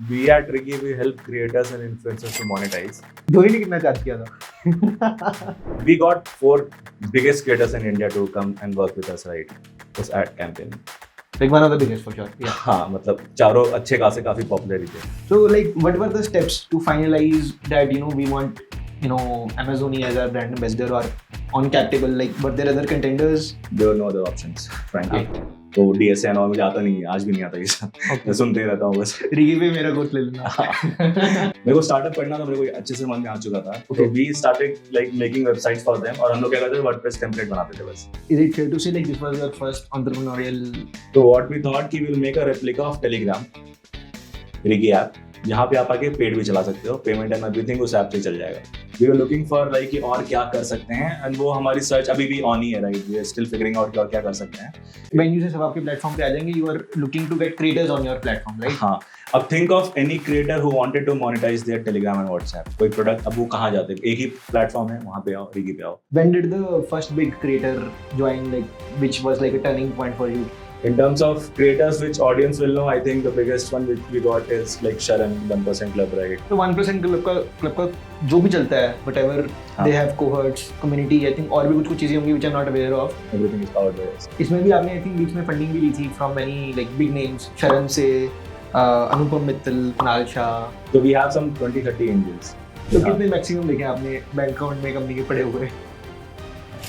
We at Riggy, we help creators and influencers to monetize. Dhoni ने कितना charge किया था? We got 4 biggest creators in India to come and work with us, right? उस ad campaign. Like one of the biggest for sure. Yeah. हाँ, मतलब चारों अच्छे खासे काफी पॉपुलर ही थे. So like, what were the steps to finalize that we want Amazoni as our brand ambassador or on Captable? Like, were there other contenders? There were no other options, frankly. हाँ. तो DSA और मुझे आता नहीं है, आज भी नहीं आता ये सब. Okay. मैं सुनते ही रहता हूँ बस. रिगी पे मेरा कोर्स ले लेना. मेरे को स्टार्टअप करना था, मेरे को अच्छे से समझ में आ चुका था. तो we started like making websites for them और हम लोग क्या करते थे, WordPress template बनाते थे बस. Is it fair to say like this was your first entrepreneurial? तो what we thought कि we'll make a replica of Telegram, Riggy app, जहाँ पे आप आके पेड भी चला सकते हो, पेमेंट एंड एवरीथिंग उस ऐप से चल जाएगा. We are looking for like कि और क्या कर सकते हैं, एंड वो हमारी सर्च अभी भी ऑन ही है, right. We are still figuring out और क्या कर सकते हैं. When you say सब आपके प्लेटफॉर्म पे आ जाएंगे, you are looking to get creators on your platform, right? हाँ, अब think of any creator who wanted to monetize their Telegram and WhatsApp. कोई प्रोडक्ट, अब वो कहाँ जाते हैं? एक ही प्लेटफॉर्म है, वहाँ पे आओ, रिगी पे आओ. When did the first big creator join, like which was like a turning point for you? In terms of creators, which audience will know, I think the biggest one which we got is like Sharan, 1% Club, right? तो 1% club का जो भी चलता है, whatever they have cohorts, community, I think और भी कुछ चीजें होंगी which I'm not aware of. Everything is powered by us. इसमें भी आपने I think बीच में फंडिंग भी ली थी from many like big names, शरण से, Anupam Mittal, Kunal Shah. So we have some 20-30 angels. तो कितने मैक्सिमम देखे आपने बैंक अकाउंट में कंपनी के पड़े हुए?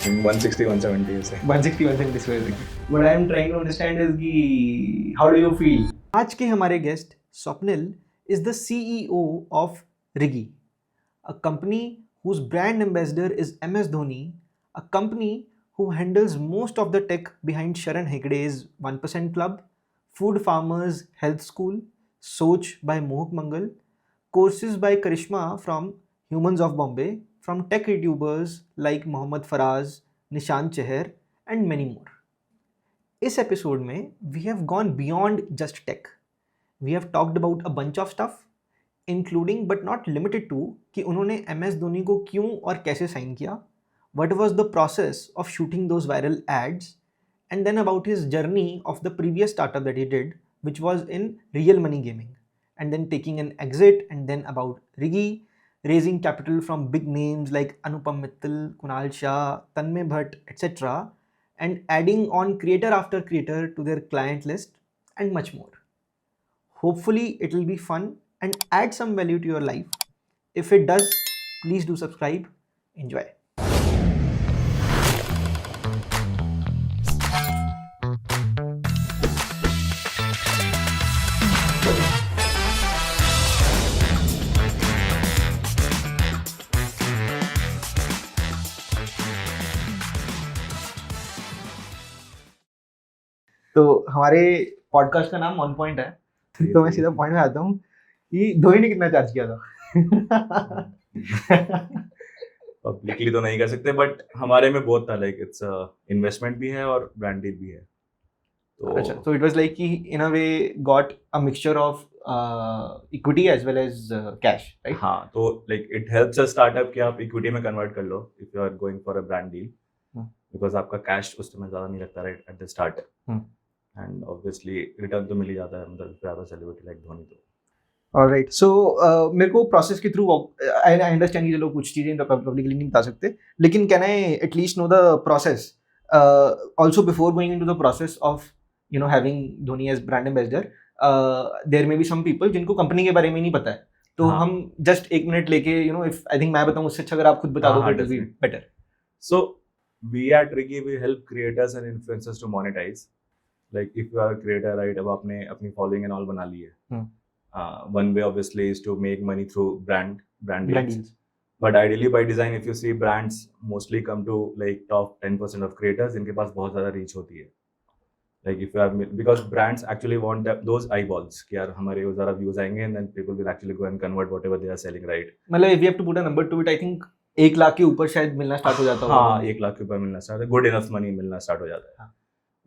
160-170 ऐसे. 160-170. What I am trying to understand is कि how do you feel? आज के हमारे guest Swapnil is the CEO of Riggy, a company whose brand ambassador is MS Dhoni, a company who handles most of the tech behind Sharan Hegde's 1% Club, Food Farmers Health School, Soch by Mohak Mangal, courses by Karishma from Humans of Bombay, from tech YouTubers like Mohammad Faraz, Nishant Cheher and many more. इस episode में we have gone beyond just tech. We have talked about a bunch of stuff, including but not limited to कि उन्होंने MS Dhoni को क्यों और कैसे sign किया, what was the process of shooting those viral ads, and then about his journey of the previous startup that he did, which was in real money gaming, and then taking an exit, and then about Riggy, raising capital from big names like Anupam Mittal, Kunal Shah, Tanmay Bhatt, etc., and adding on creator after creator to their client list, and much more. Hopefully it will be fun and add some value to your life. If it does, please do subscribe. Enjoy. तो हमारे podcast का नाम on point है, तो मैं सीधा point में आता हूँ कि धोनी ने कितना चार्ज किया था? पब्लिकली तो नहीं कर सकते, बट हमारे में बहुत था, लाइक इट्स इन्वेस्टमेंट भी है और ब्रांड डील भी है. तो अच्छा, so it was like कि in a way got a mixture of equity as well as cash, right? हाँ, तो like it helps a startup कि आप इक्विटी में कन्वर्ट कर लो if you are going for a brand deal, because आपका cash उस समय ज़्यादा नहीं लगता, right, at the start. And obviously return तो मिल ही जाता है, मतलब सेलिब्रिटी लाइक धोनी. तो Alright, so मेरे को प्रोसेस के थ्रू आई अंडरस्टैंड कि चलो कुछ चीज़ें तो पब्लिकली नहीं बता सकते, लेकिन can I at least know the process also before going into the process of having Dhoni as brand ambassador. There may be some people जिनको कंपनी के बारे में नहीं पता है, तो हाँ. हम जस्ट एक मिनट लेके इफ आई थिंक मैं बताऊँ उससे अच्छा अगर आप खुद बता दो, it will be better. So we at Riggy, we help creators and influencers to monetize. Like if you are a creator, right, अब आपने अपनी following and all बना ली है. One way obviously is to make money through brand deals. But ideally by design, if you see brands mostly come to like top 10% of creators, इनके पास बहुत ज़्यादा reach होती है. Like if you have, because brands actually want those eyeballs कि यार हमारे वो ज़्यादा views आएंगे, and then people will actually go and convert whatever they are selling, right? मतलब if you have to put a number to it, I think 1 lakh के ऊपर शायद मिलना स्टार्ट हो जाता होगा. हाँ, 1 लाख के ऊपर मिलना स्टार्ट है, गुड इनफ मनी मिलना स्टार्ट हो जाता है.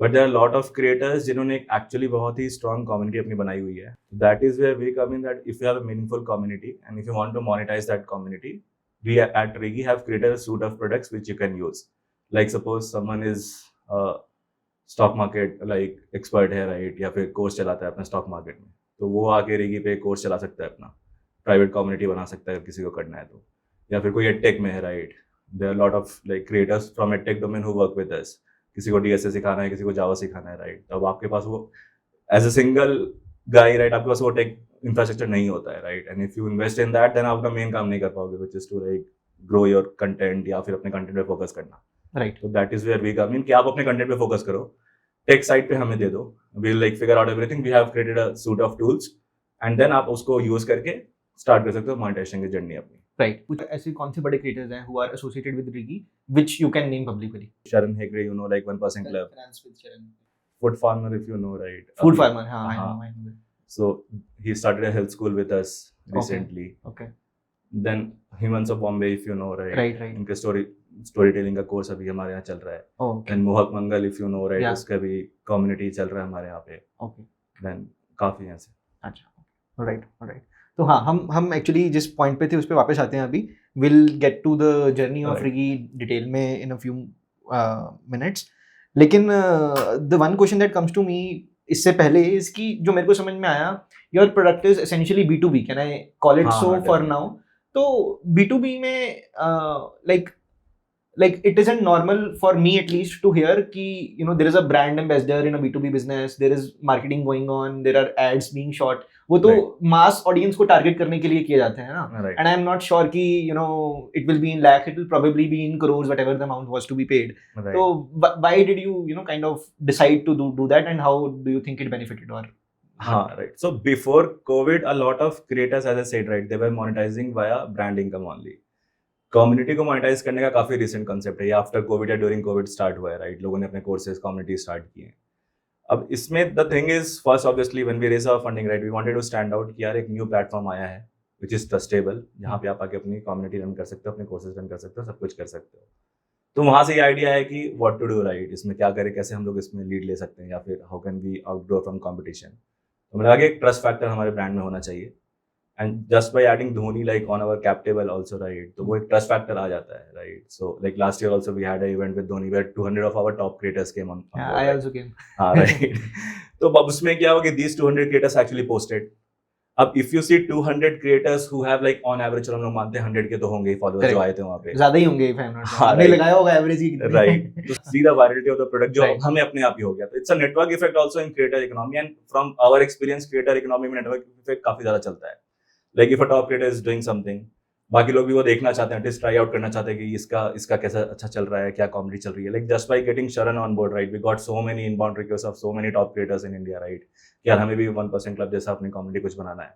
But there are lot of creators जिन्होंने एक्चुअली बहुत ही स्ट्रॉन्ग कम्युनिटी अपनी बनाई हुई है. That is where we come in, that if you have a meaningful community and if you want to monetize that community, we at Riggy have created a suite of products which you can use. Like suppose someone is stock market like expert है, right, या फिर course चलाता है अपना stock market में, तो वो आके रिगी पे कोर्स चला सकता है, अपना प्राइवेट कम्युनिटी बना सकता है किसी को करना है तो, या फिर कोई एडटेक में है, right, there are lot of like creators from edtech domain who work with us, किसी को डीएसए सिखाना है, किसी को जावा सिखाना है, राइट, तब आपके पास वो as a single guy, right, आपके पास वो टेक इंफ्रास्ट्रक्चर नहीं होता है, right, and if you invest in that then आप अपना मेन काम नहीं कर पाओगे, which is to like grow your content या फिर अपने कंटेंट पे फोकस करना, राइट। तो that is where we come in, कि आप अपने कंटेंट पे फोकस करो, टेक साइड पे हमें दे दो, we will like figure out everything, we have created a suite of tools and then आप उसको यूज करके स्टार्ट कर सकते हो मोनेटाइजेशन की जर्नी अपनी। राइट, कुछ ऐसे कौन से बड़े क्रिएटर्स हैं who are associated with Riggy which you can name publicly? Sharon Hegre, you know, like 1% Club, Finance with Sharon. Food Farmer, if you know, right? Food farmer, हाँ, I हाँ. know that. So he started a health school with us recently. Okay. Then Himans of Bombay, if you know, right? Right. इनके story telling का course अभी हमारे यहाँ चल रहा है. Oh, okay. Then मोहक मंगल, if you know, right? Yeah. उसका भी कम्युनिटी चल रहा है हमारे यहाँ पे. Okay. Then काफी हैं ऐसे. अच्छा, राइट। तो हाँ, हम एक्चुअली जिस पॉइंट पे थे उस पे वापस आते हैं अभी। Will get to the journey of Riggy detail में इन अ फ्यू मिनट्स, लेकिन the one question that comes to me इससे पहले इसकी जो मेरे को समझ में आया, your product is essentially B2B, can I call it so for now? तो B2B में like it isn't normal for me at least to hear ki, you know, there is a brand ambassador in a B2B business, there is marketing going on, there are ads being shot, वो तो mass audience को target करने के लिए किए जाते हैं ना, and I am not sure कि, you know, it will be in lakhs, it will probably be in crores, whatever the amount was to be paid. So why did you, you know, kind of decide to do that, and how do you think it benefited or? Right. So before COVID, a lot of creators, as I said, right, they were monetizing via brand income only. Community को monetise करने का काफी recent concept है, ये after Covid या during Covid start हुआ है, right, लोगों ने अपने कोर्सेज कम्युनिटी स्टार्ट किए हैं. अब इसमें the thing is, first obviously when we raise our funding, right, we wanted to stand out कि यार एक न्यू प्लेटफॉर्म आया है विच इज ट्रस्टेबल, जहाँ पे आप आके अपनी कम्युनिटी रन कर सकते हो, अपने कोर्सेज रन कर सकते हो, सब कुछ कर सकते हो. तो वहाँ से ये आइडिया है कि व्हाट टू डू, राइट, इसमें क्या करें, कैसे हम लोग इसमें लीड ले सकते हैं, या फिर how can we outgrow from competition. तो मुझे लगा एक ट्रस्ट फैक्टर हमारे ब्रांड में होना चाहिए, and just by adding Dhoni like on our cap table also, right, तो वो एक trust factor आ जाता है, right. So like last year also we had an event with Dhoni where 200 of our top creators came on yeah, board, I right? also came. हाँ, right. तो अब उसमें क्या हुआ कि these 200 creators actually posted. अब if you see 200 creators who have like on average, हम लोग मानते हैं 100 के तो होंगे followers जो आए थे वहाँ पे, ज़्यादा ही होंगे if I'm not हाँ, हमने लगाया होगा एवरेज ही कितने, right. तो see the virality of the product जो Right. हमें अपने आप ही हो गया. तो it's a network effect also in creator economy, and from our experience creator economy में network effect काफी ज़्यादा चलता है. Like if a top creator is doing something, बाकी लोग भी वो देखना चाहते हैं, टेस्ट ट्राई आउट करना चाहते हैं कि इसका कैसा अच्छा चल रहा है, क्या कॉमेडी चल रही है. Like just by getting Sharan on board, right, we got so many inbound requests of so many top creators in India, right, कि यार हमें भी 1% क्लब जैसा अपनी कॉमेडी कुछ बनाना है.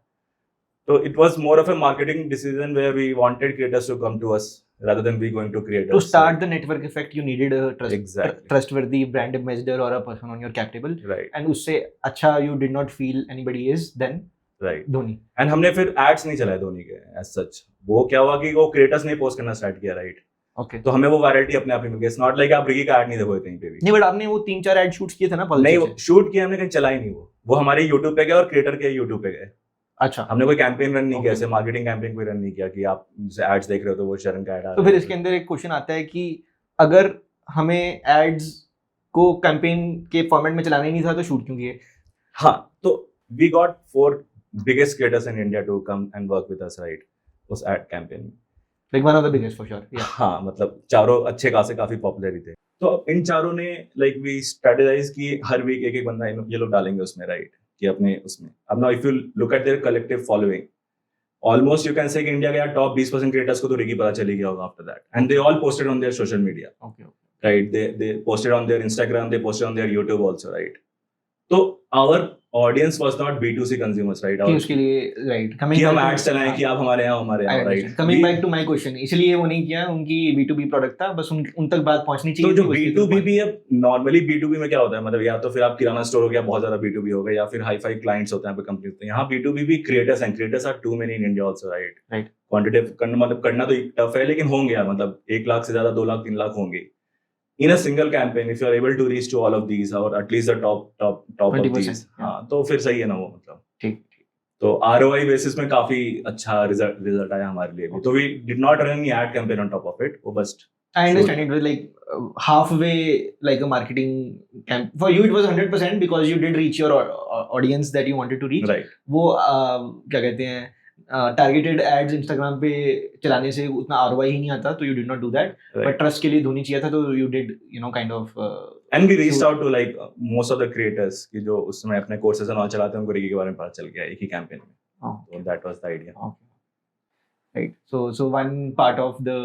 तो it was more of a marketing decision where we wanted creators to come to us rather than we going to creators. To start the network effect, you needed a Exactly. trustworthy brand ambassador or a person on your cap table, Right. and उससे अच्छा you did not feel anybody is then Right. Dhoni. And हमने फिर ads नहीं चलाए धोनी के as such. वो क्या हुआ कि वो क्रिएटर्स ने पोस्ट करना स्टार्ट किया, राइट. ओके, तो हमें वो वायरलिटी अपने आप ही मिल गई. इट्स नॉट लाइक आप रिगी का ऐड नहीं देखोगे कहीं पे भी. नहीं, बट आपने वो 3-4 ऐड शूट्स किए थे ना पल्स नहीं, से? वो शूट किया हमने, कहीं चला ही नहीं. वो हमारे यूट्यूब पे गए और क्रिएटर के यूट्यूब पे गए. अच्छा, हमने कोई कैंपेन रन नहीं किया, Okay. ऐसे मार्केटिंग कैंपेन कोई रन नहीं किया कि आप एड्स देख रहे हो तो वो शरण का ऐड आ तो फिर इसके अंदर एक क्वेश्चन आता है कि अगर हमें एड्स को कैंपेन के फॉर्मेट में चलाना ही नहीं था तो शूट क्यों किए? हाँ, तो we got 4 biggest creators in India to come and work with us, right, उस एड कैंपेन में. Like one of the biggest for sure. Yeah. हाँ, मतलब चारों अच्छे खासे काफी पॉपुलर थे. तो इन चारों ने लाइक वी स्ट्रेटेजाइज की हर वीक एक बंदा ये लोग डालेंगे उसमें, राइट, कि अपने उसमें. अब now if you look at there collective following, almost you can say कि इंडिया के यार टॉप 20% क्रिएटर्स को तो रिगी पता चली गया होगा after that, and they all posted on their social media. Okay. Right, they posted on their Instagram, they posted on their YouTube also, right. तो our audience was not B2C consumers, right. कि उसके लिए right. कि हम ads चलाएं कि आप हमारे यहाँ हमारे यहाँ, right. Coming back to my question, इसलिए वो नहीं किया, उनकी B2B प्रोडक्ट था, बस उन तक बात पहुंचनी चाहिए. तो जो B2B भी अब नॉर्मली B2B में क्या होता है, मतलब या तो फिर आप किराना स्टोर हो गया, बहुत ज्यादा B2B हो गया, या फिर हाई फाई क्लाइंट्स होते हैं पे कंपनी. तो यहाँ B2B भी क्रिएटर्स हैं, creators are too many in India also, right. Quantitative करना मतलब करना तो टफ है, लेकिन होंगे यार, मतलब 1 लाख से ज्यादा 2 लाख 3 लाख होंगे. In a single campaign, if you are able to reach to all of these, or at least the top of 20%, these, हाँ, तो फिर सही है ना वो, मतलब. ठीक. तो ROI बेसिस में काफी अच्छा रिजल्ट आया हमारे लिए भी. तो we did not run any ad campaign on top of it. वो बस I understand it was like halfway like a marketing camp. For you it was 100% because you did reach your audience that you wanted to reach. Right. वो क्या कहते हैं targeted ads Instagram पे चलाने से उतना ROI ही नहीं आता, तो you did not do that. Right. But trust के लिए धोनी चाहिए था, तो you did kind of And we reached out to like most of the creators कि जो उस समय अपने courses and all चलाते हैं, उनको रिगी के बारे में पता चल गया एक ही campaign में. So that was the idea. Okay. Right. So one part of the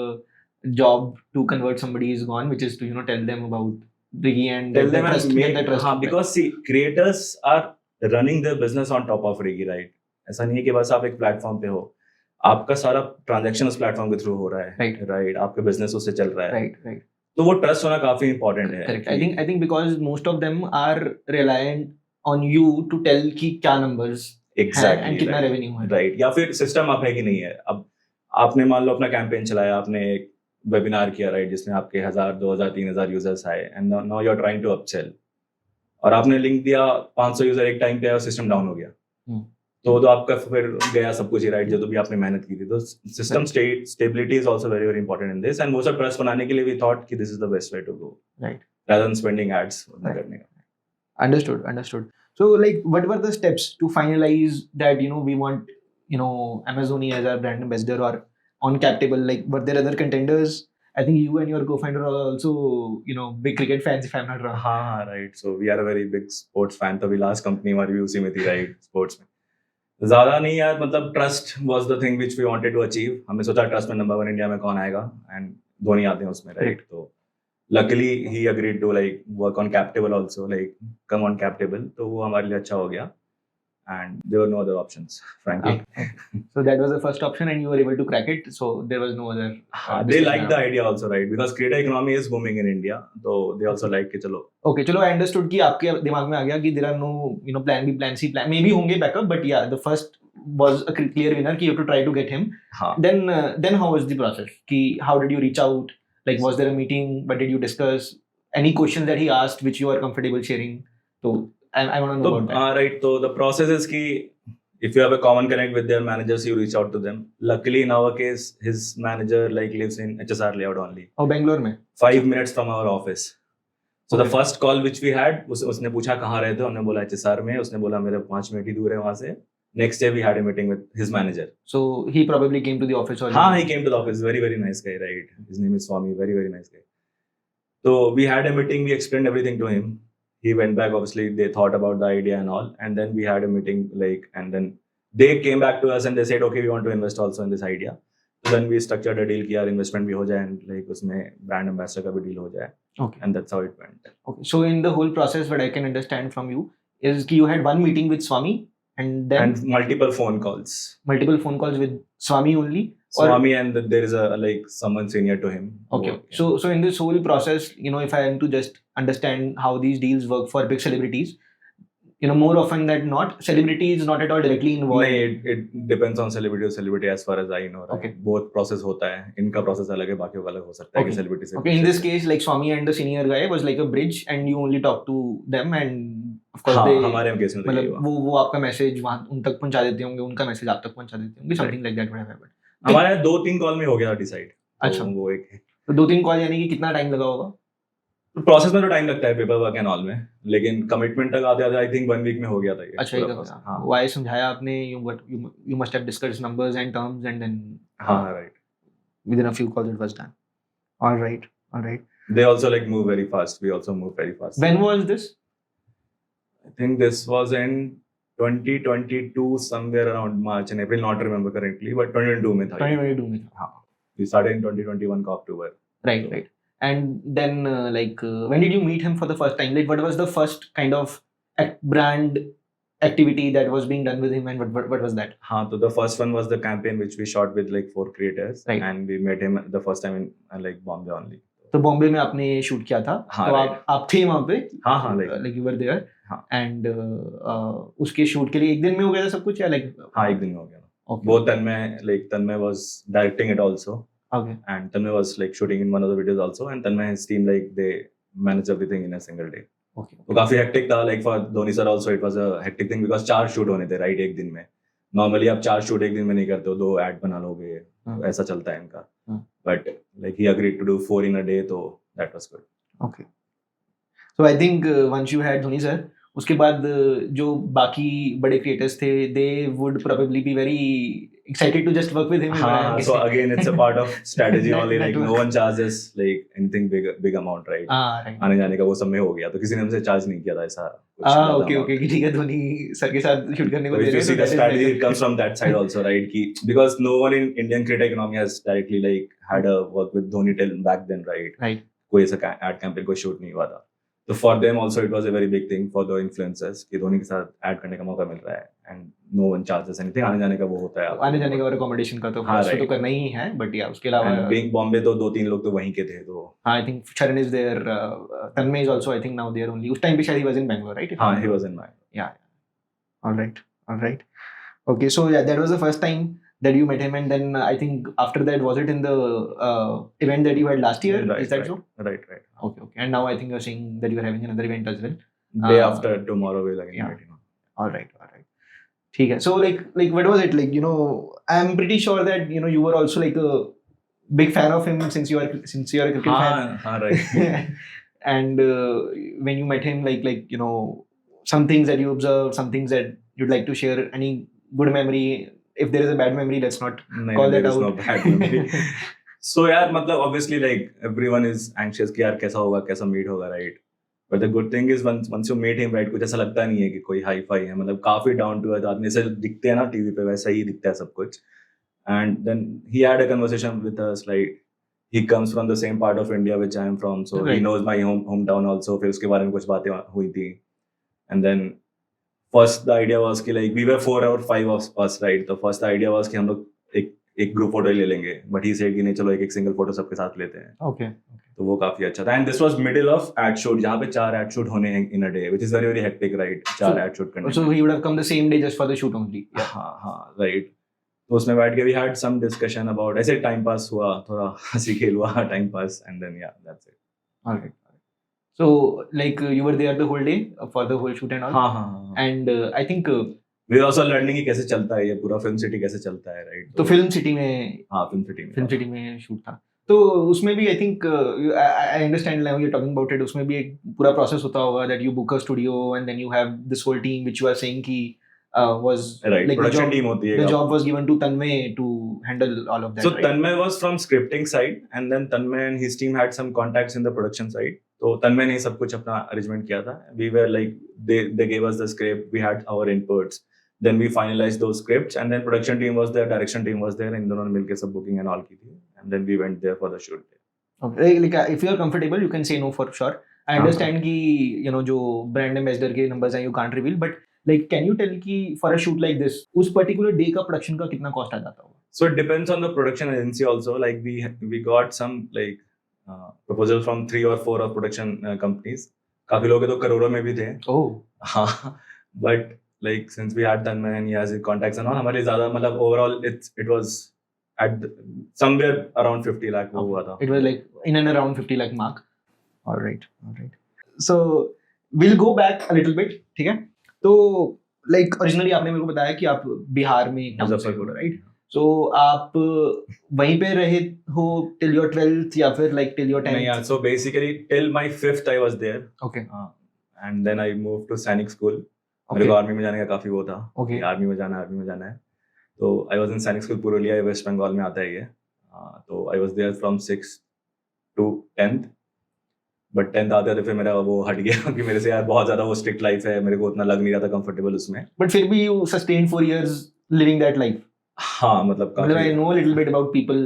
job to convert somebody is gone, which is to tell them about Riggy and Tell them trust, and get the trust. because see, creators are running their business on top of Riggy, right? ऐसा नहीं है कि बस आप एक platform पे हो, आपका सारा ट्रांजैक्शन उस प्लेटफॉर्म के थ्रू हो रहा है, राइट? आपका बिजनेस उससे चल रहा है, राइट. तो वो ट्रस्ट होना काफी इंपॉर्टेंट है. Correct. I think because most of them are reliant on you to tell कि क्या numbers exactly and कितना revenue है, राइट? या फिर सिस्टम आप है कि नहीं है. अब आपने मान लो अपना कैंपेन चलाया, आपने एक वेबिनार किया, राइट, जिसमें आपके 1000, 2000, 3000 यूजर्स आए, and now you are trying to upsell, और आपने लिंक दिया 500 यूजर एक टाइम पे आया और सिस्टम डाउन हो गया, तो आपका फिर गया सब कुछ ही, राइट, जो तो भी आपने मेहनत की थी. तो system stability is also very very important in this, and वो सब ट्रस्ट बनाने के लिए वी थॉट कि this is the best way to go, right, rather than spending ads करने का. Understood. So like what were the steps to finalize that we want Amazoni as our brand ambassador or on Captable? Like were there other contenders? I think you and your co-founder are also big cricket fans, if I'm not wrong. हाँ, right. So we are a very big sports fan. तभी last company हमारी भी उसी में थी, right, sports में. ज़्यादा नहीं यार, मतलब trust was the thing which we wanted to achieve. हमने सोचा trust में number 1 इंडिया में कौन आएगा, and धोनी आते हैं उसमें, right? तो luckily he agreed to like work on Captable also, like come on Captable. तो वो हमारे लिए अच्छा हो गया, and there were no other options, frankly. Okay. So that was the first option, and you were able to crack it. So there was no other. They liked the idea also, right? Because creator economy is booming in India, so they also like कि चलो. Okay, चलो I understood कि आपके दिमाग में आ गया कि there are no plan B, plan C, plan maybe होंगे backup, but yeah, the first was a clear winner कि you have to try to get him. हाँ. Then how was the process? कि how did you reach out? Like was there a meeting? What did you discuss? Any questions that he asked which you are comfortable sharing? So I want to know about that. Right. So the process is कि if you have a common connect with their managers, you reach out to them. Luckily, in our case, his manager like lives in HSR layout only. Oh, Bangalore में. 5 minutes from our office. So the first call which we had, उसने पूछा कहाँ रहते हो, हमने बोला HSR में, उसने बोला मेरे 5 मिनट ही दूर है वहाँ से. Next day we had a meeting with his manager. So he probably came to the office or? हाँ, he came to the office. Very very nice guy, right? His name is Swami. Very very nice guy. So we had a meeting. We explained everything to him. He went back. Obviously, they thought about the idea and all, and then we had a meeting. And then they came back to us and they said, "Okay, we want to invest also in this idea." So then we structured a deal कि यार investment भी हो जाए and उसमें brand ambassador का भी deal हो जाए. Okay. And that's how it went. Okay. So in the whole process, what I can understand from you is कि you had one meeting with Swami and then multiple phone calls. Multiple phone calls with Swami only. Swami and there is a someone senior to him. Okay. So in this whole process, if I am to just understand how these deals work for big celebrities, more often than not, celebrity is not at all directly involved. नहीं, it depends on celebrity to celebrity as far as I know. Right? Okay. Both process होता है. इनका process अलग है, बाकियों का अलग हो सकता है कि celebrity से. Okay. In this case, like Swami and the senior guy was like a bridge, and you only talk to them, and of course they. हमारे केस में मतलब वो आपका मैसेज वहाँ उन तक पहुँचा देते होंगे, उनका मैसेज आप तक पहुँचा देते होंगे, something like that would have happened. हमारे 2-3 कॉल में हो गया डिसाइड. अच्छा. वो एक है. तो 2-3 कॉल यानी कि कितना टाइम लगा होगा? प्रोसेस में तो टाइम लगता है पेपर वर्क एंड ऑल में, लेकिन कमिटमेंट तक आते आते आई थिंक 1 वीक में हो गया था ये. अच्छा, हाँ. वो आए समझाया आपने, you must have discussed numbers and terms and then. हाँ, right. Within a few calls it was done. All right. They also like move very fast. We also move very fast. When was this? I think this was in 2022, somewhere around March and April, not remember correctly, but 2022 में था. 2022 में था. हाँ. We started in 2021 का October. Right. And then when did you meet him for the first time? Like what was the first kind of brand activity that was being done with him, and what was that? हाँ, तो the first one was the campaign which we shot with like 4 creators, right. And we met him the first time in like Bombay only. तो बॉम्बे में आपने shoot किया था. हाँ, तो आप थे वहाँ पे. हाँ, like you were there. हाँ. And उसके शूट के लिए एक दिन में हो गया था सब कुछ या like? हाँ, एक दिन में हो गया. Okay. वो Tanmay was directing it also. Okay. And Tanmay was like shooting in one of the videos also, and Tanmay his team like they managed everything in a single day. Okay. तो काफी hectic था, like for Dhoni sir also it was a hectic thing because 4 shoot होने थे, right, एक दिन में. Normally आप 4 shoot एक दिन में नहीं करते हो, 2 ad बना लोगे, ऐसा चलता है इनका. But like he agreed to do 4 in a day, तो that was good. Okay. So I think once you had Dhoni sir, उसके बाद जो बाकी बड़े creators थे, they would probably be very excited to just work with him. हाँ, so again it's a part of strategy only, like no Network. one charges like anything big amount, right? right. आने जाने का वो सब में हो गया, तो किसी ने हमसे चार्ज नहीं किया था ऐसा कुछ ज़्यादा okay amount. कि ठीक है धोनी सर के साथ शूट करने को So दे if रहे you हैं, see तो the that is strategy, like- it comes from that side also, right? Because no one in Indian cricket economy has directly like had a work with Dhoni till back then, right? Right. कोई ऐसा ad campaign कोई shoot नहीं हुआ था. So for them also it was a very big thing for the influencers कि धोनी के साथ ad करने का मौका मिल रहा है and no one charges anything. आने जाने का वो होता है. आने जाने का और accommodation का तो हाँ, उसको तो right. करना ही है, but yeah उसके अलावा And being Bombay तो 2-3 लोग तो वहीं के थे तो. I think Charan is there, Tanmay is also I think now there only. उस time पे शायद he was in Bangalore, right? हाँ, he was in my. Yeah. All right. Okay, so yeah, that was the first time that you met him, and then I think after that, was it in the event that you had last year? Right, Is that right, so? Right. Okay. And now I think you're saying that you are having another event as well. Day after tomorrow we'll again yeah. meet him. All right. ठीक है. So like what was it like? You know, I'm pretty sure that you know you were also like a big fan of him since you are a cricket fan. हाँ, right. And when you met him, like you know, some things that you observed, some things that you'd like to share, any good memory. If there is a bad memory, let's not call that there is out. no bad memory. So यार मतलब obviously like everyone is anxious कि यार कैसा होगा, कैसा meet होगा, right? But the good thing is once you meet him, right, कुछ ऐसा लगता नहीं है कि कोई हाई फाई है, मतलब काफी down to earth आदमी, ऐसे दिखते हैं ना टीवी पे वैसा ही दिखता है सब कुछ. And then he had a conversation with us, like he comes from the same part of India which I am from, so Right. he knows my hometown also. फिर उसके बारे में कुछ बातें हुई थी. And then first the idea was कि like we were 4 or 5 of us, right? तो first the idea was कि हम लोग एक group photo ले लेंगे, but he said कि नहीं चलो एक single photo सबके साथ लेते हैं. Okay. तो वो काफी अच्छा था. And this was middle of ad shoot, जहाँ पे 4 ad shoot होने हैं in a day, which is very hectic, right? 4 ad shoot करने. So he would have come the same day just for the shoot only. Yeah. हाँ, right. तो उसमें बैठ के we had some discussion about ऐसे time pass हुआ, थोड़ा हंसी खेल हुआ, time pass, and then yeah, that's it. All right. So like you were there the whole day for the whole shoot and all. हाँ. And I think We were also learning कि कैसे चलता है ये पूरा फिल्म सिटी कैसे चलता है, right? तो फिल्म सिटी में हाँ, फिल्म सिटी में शूट था. तो उसमें भी I think I understand now you are talking about it. उसमें भी एक पूरा प्रोसेस होता होगा that you book a studio and then you have this whole team which you are saying कि was right, like production team होती है. The job was given to Tanmay to handle all of that. So right? Tanmay was from scripting side, and then Tanmay and his team had some contacts in the production side. तो Tanmay ने सब कुछ अपना arrangement किया था. We were like they gave us the script, we had our inputs, then we finalized those scripts, and then production team was there, direction team was there, इन दोनों ने मिलके सब booking and all की थी, and then we went there for the shoot. Okay. Like if you are comfortable, you can say no for sure. I understand कि you know जो brand ambassador के numbers हैं you can't reveal, but like can you tell कि for a shoot like this उस particular day का production का कितना cost आ जाता होगा? So it depends on the production agency also. Like we got some like proposal from 3 or 4 of production companies. काफी लोग तो करोड़ों में भी थे. Oh. हाँ. But like since we had Tanmay and he has his contacts and all, हमारे ज़्यादा मतलब overall it was at somewhere around 50 lakh वो हुआ था. It was like in and around 50 lakh mark. All right. So we'll go back a little bit. ठीक है? तो like originally आपने मेरे को बताया कि आप बिहार में मुजफ्फरपुर, राइट? So आप वहीं पे रहे हो till your 12th या फिर like till your 10th? Yeah, so basically till my 5th I was there. Okay. And then I moved to सैनिक स्कूल. मेरे को आर्मी में जाने का काफी वो था. Okay. आर्मी में जाना है. तो I was in सैनिक स्कूल पुरुलिया, वेस्ट बंगाल में आता है ये. तो I was there from 6th to 10th. But 10th आते फिर मेरा वो हट गया कि मेरे से यार बहुत ज्यादा वो स्ट्रिक्ट लाइफ है, मेरे को उतना लग नहीं रहा था कंफर्टेबल उसमें. बट फिर भी you sustain 4 years living that life. हाँ मतलब काफी. I know a little bit about people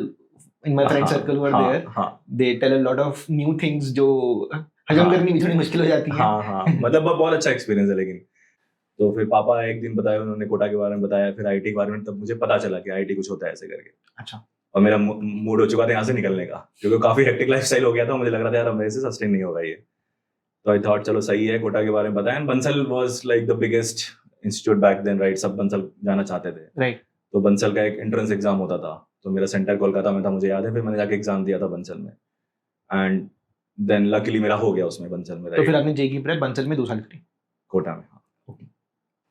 in my friend circle who are there. हाँ. They tell a lot of new things जो हजम करनी भी थोड़ी मुश्किल हो जाती है. हाँ मतलब बहुत अच्छा एक्सपीरियंस है. लेकिन तो फिर पापा एक दिन बताया उन्होंने कोटा के बारे में बताया, फिर आईटी के बारे में, तब मुझे पता चला कि आईटी कुछ होता है ऐसे करके. अच्छा. और मेरा मूड हो चुका था यहाँ से निकलने का, क्योंकि काफी हेक्टिक लाइफस्टाइल हो गया था. मुझे लग रहा था यार अब मेरे से सस्टेन नहीं होगा ये. तो आई थॉट चलो सही है, कोटा के बारे में बताया. And Bansal was like the biggest institute back then, right? सब बंसल जाना चाहते थे, राइट? तो बंसल का एक एंट्रेंस एग्जाम होता था. तो मेरा सेंटर कोलकाता में था, मुझे याद है. फिर मैंने जाके एग्जाम दिया था बंसल में, एंड देन लकीली मेरा हो गया उसमें बंसल में. तो फिर आपने जेईई प्रेप बंसल में 2 साल करी? कोटा में. हाँ.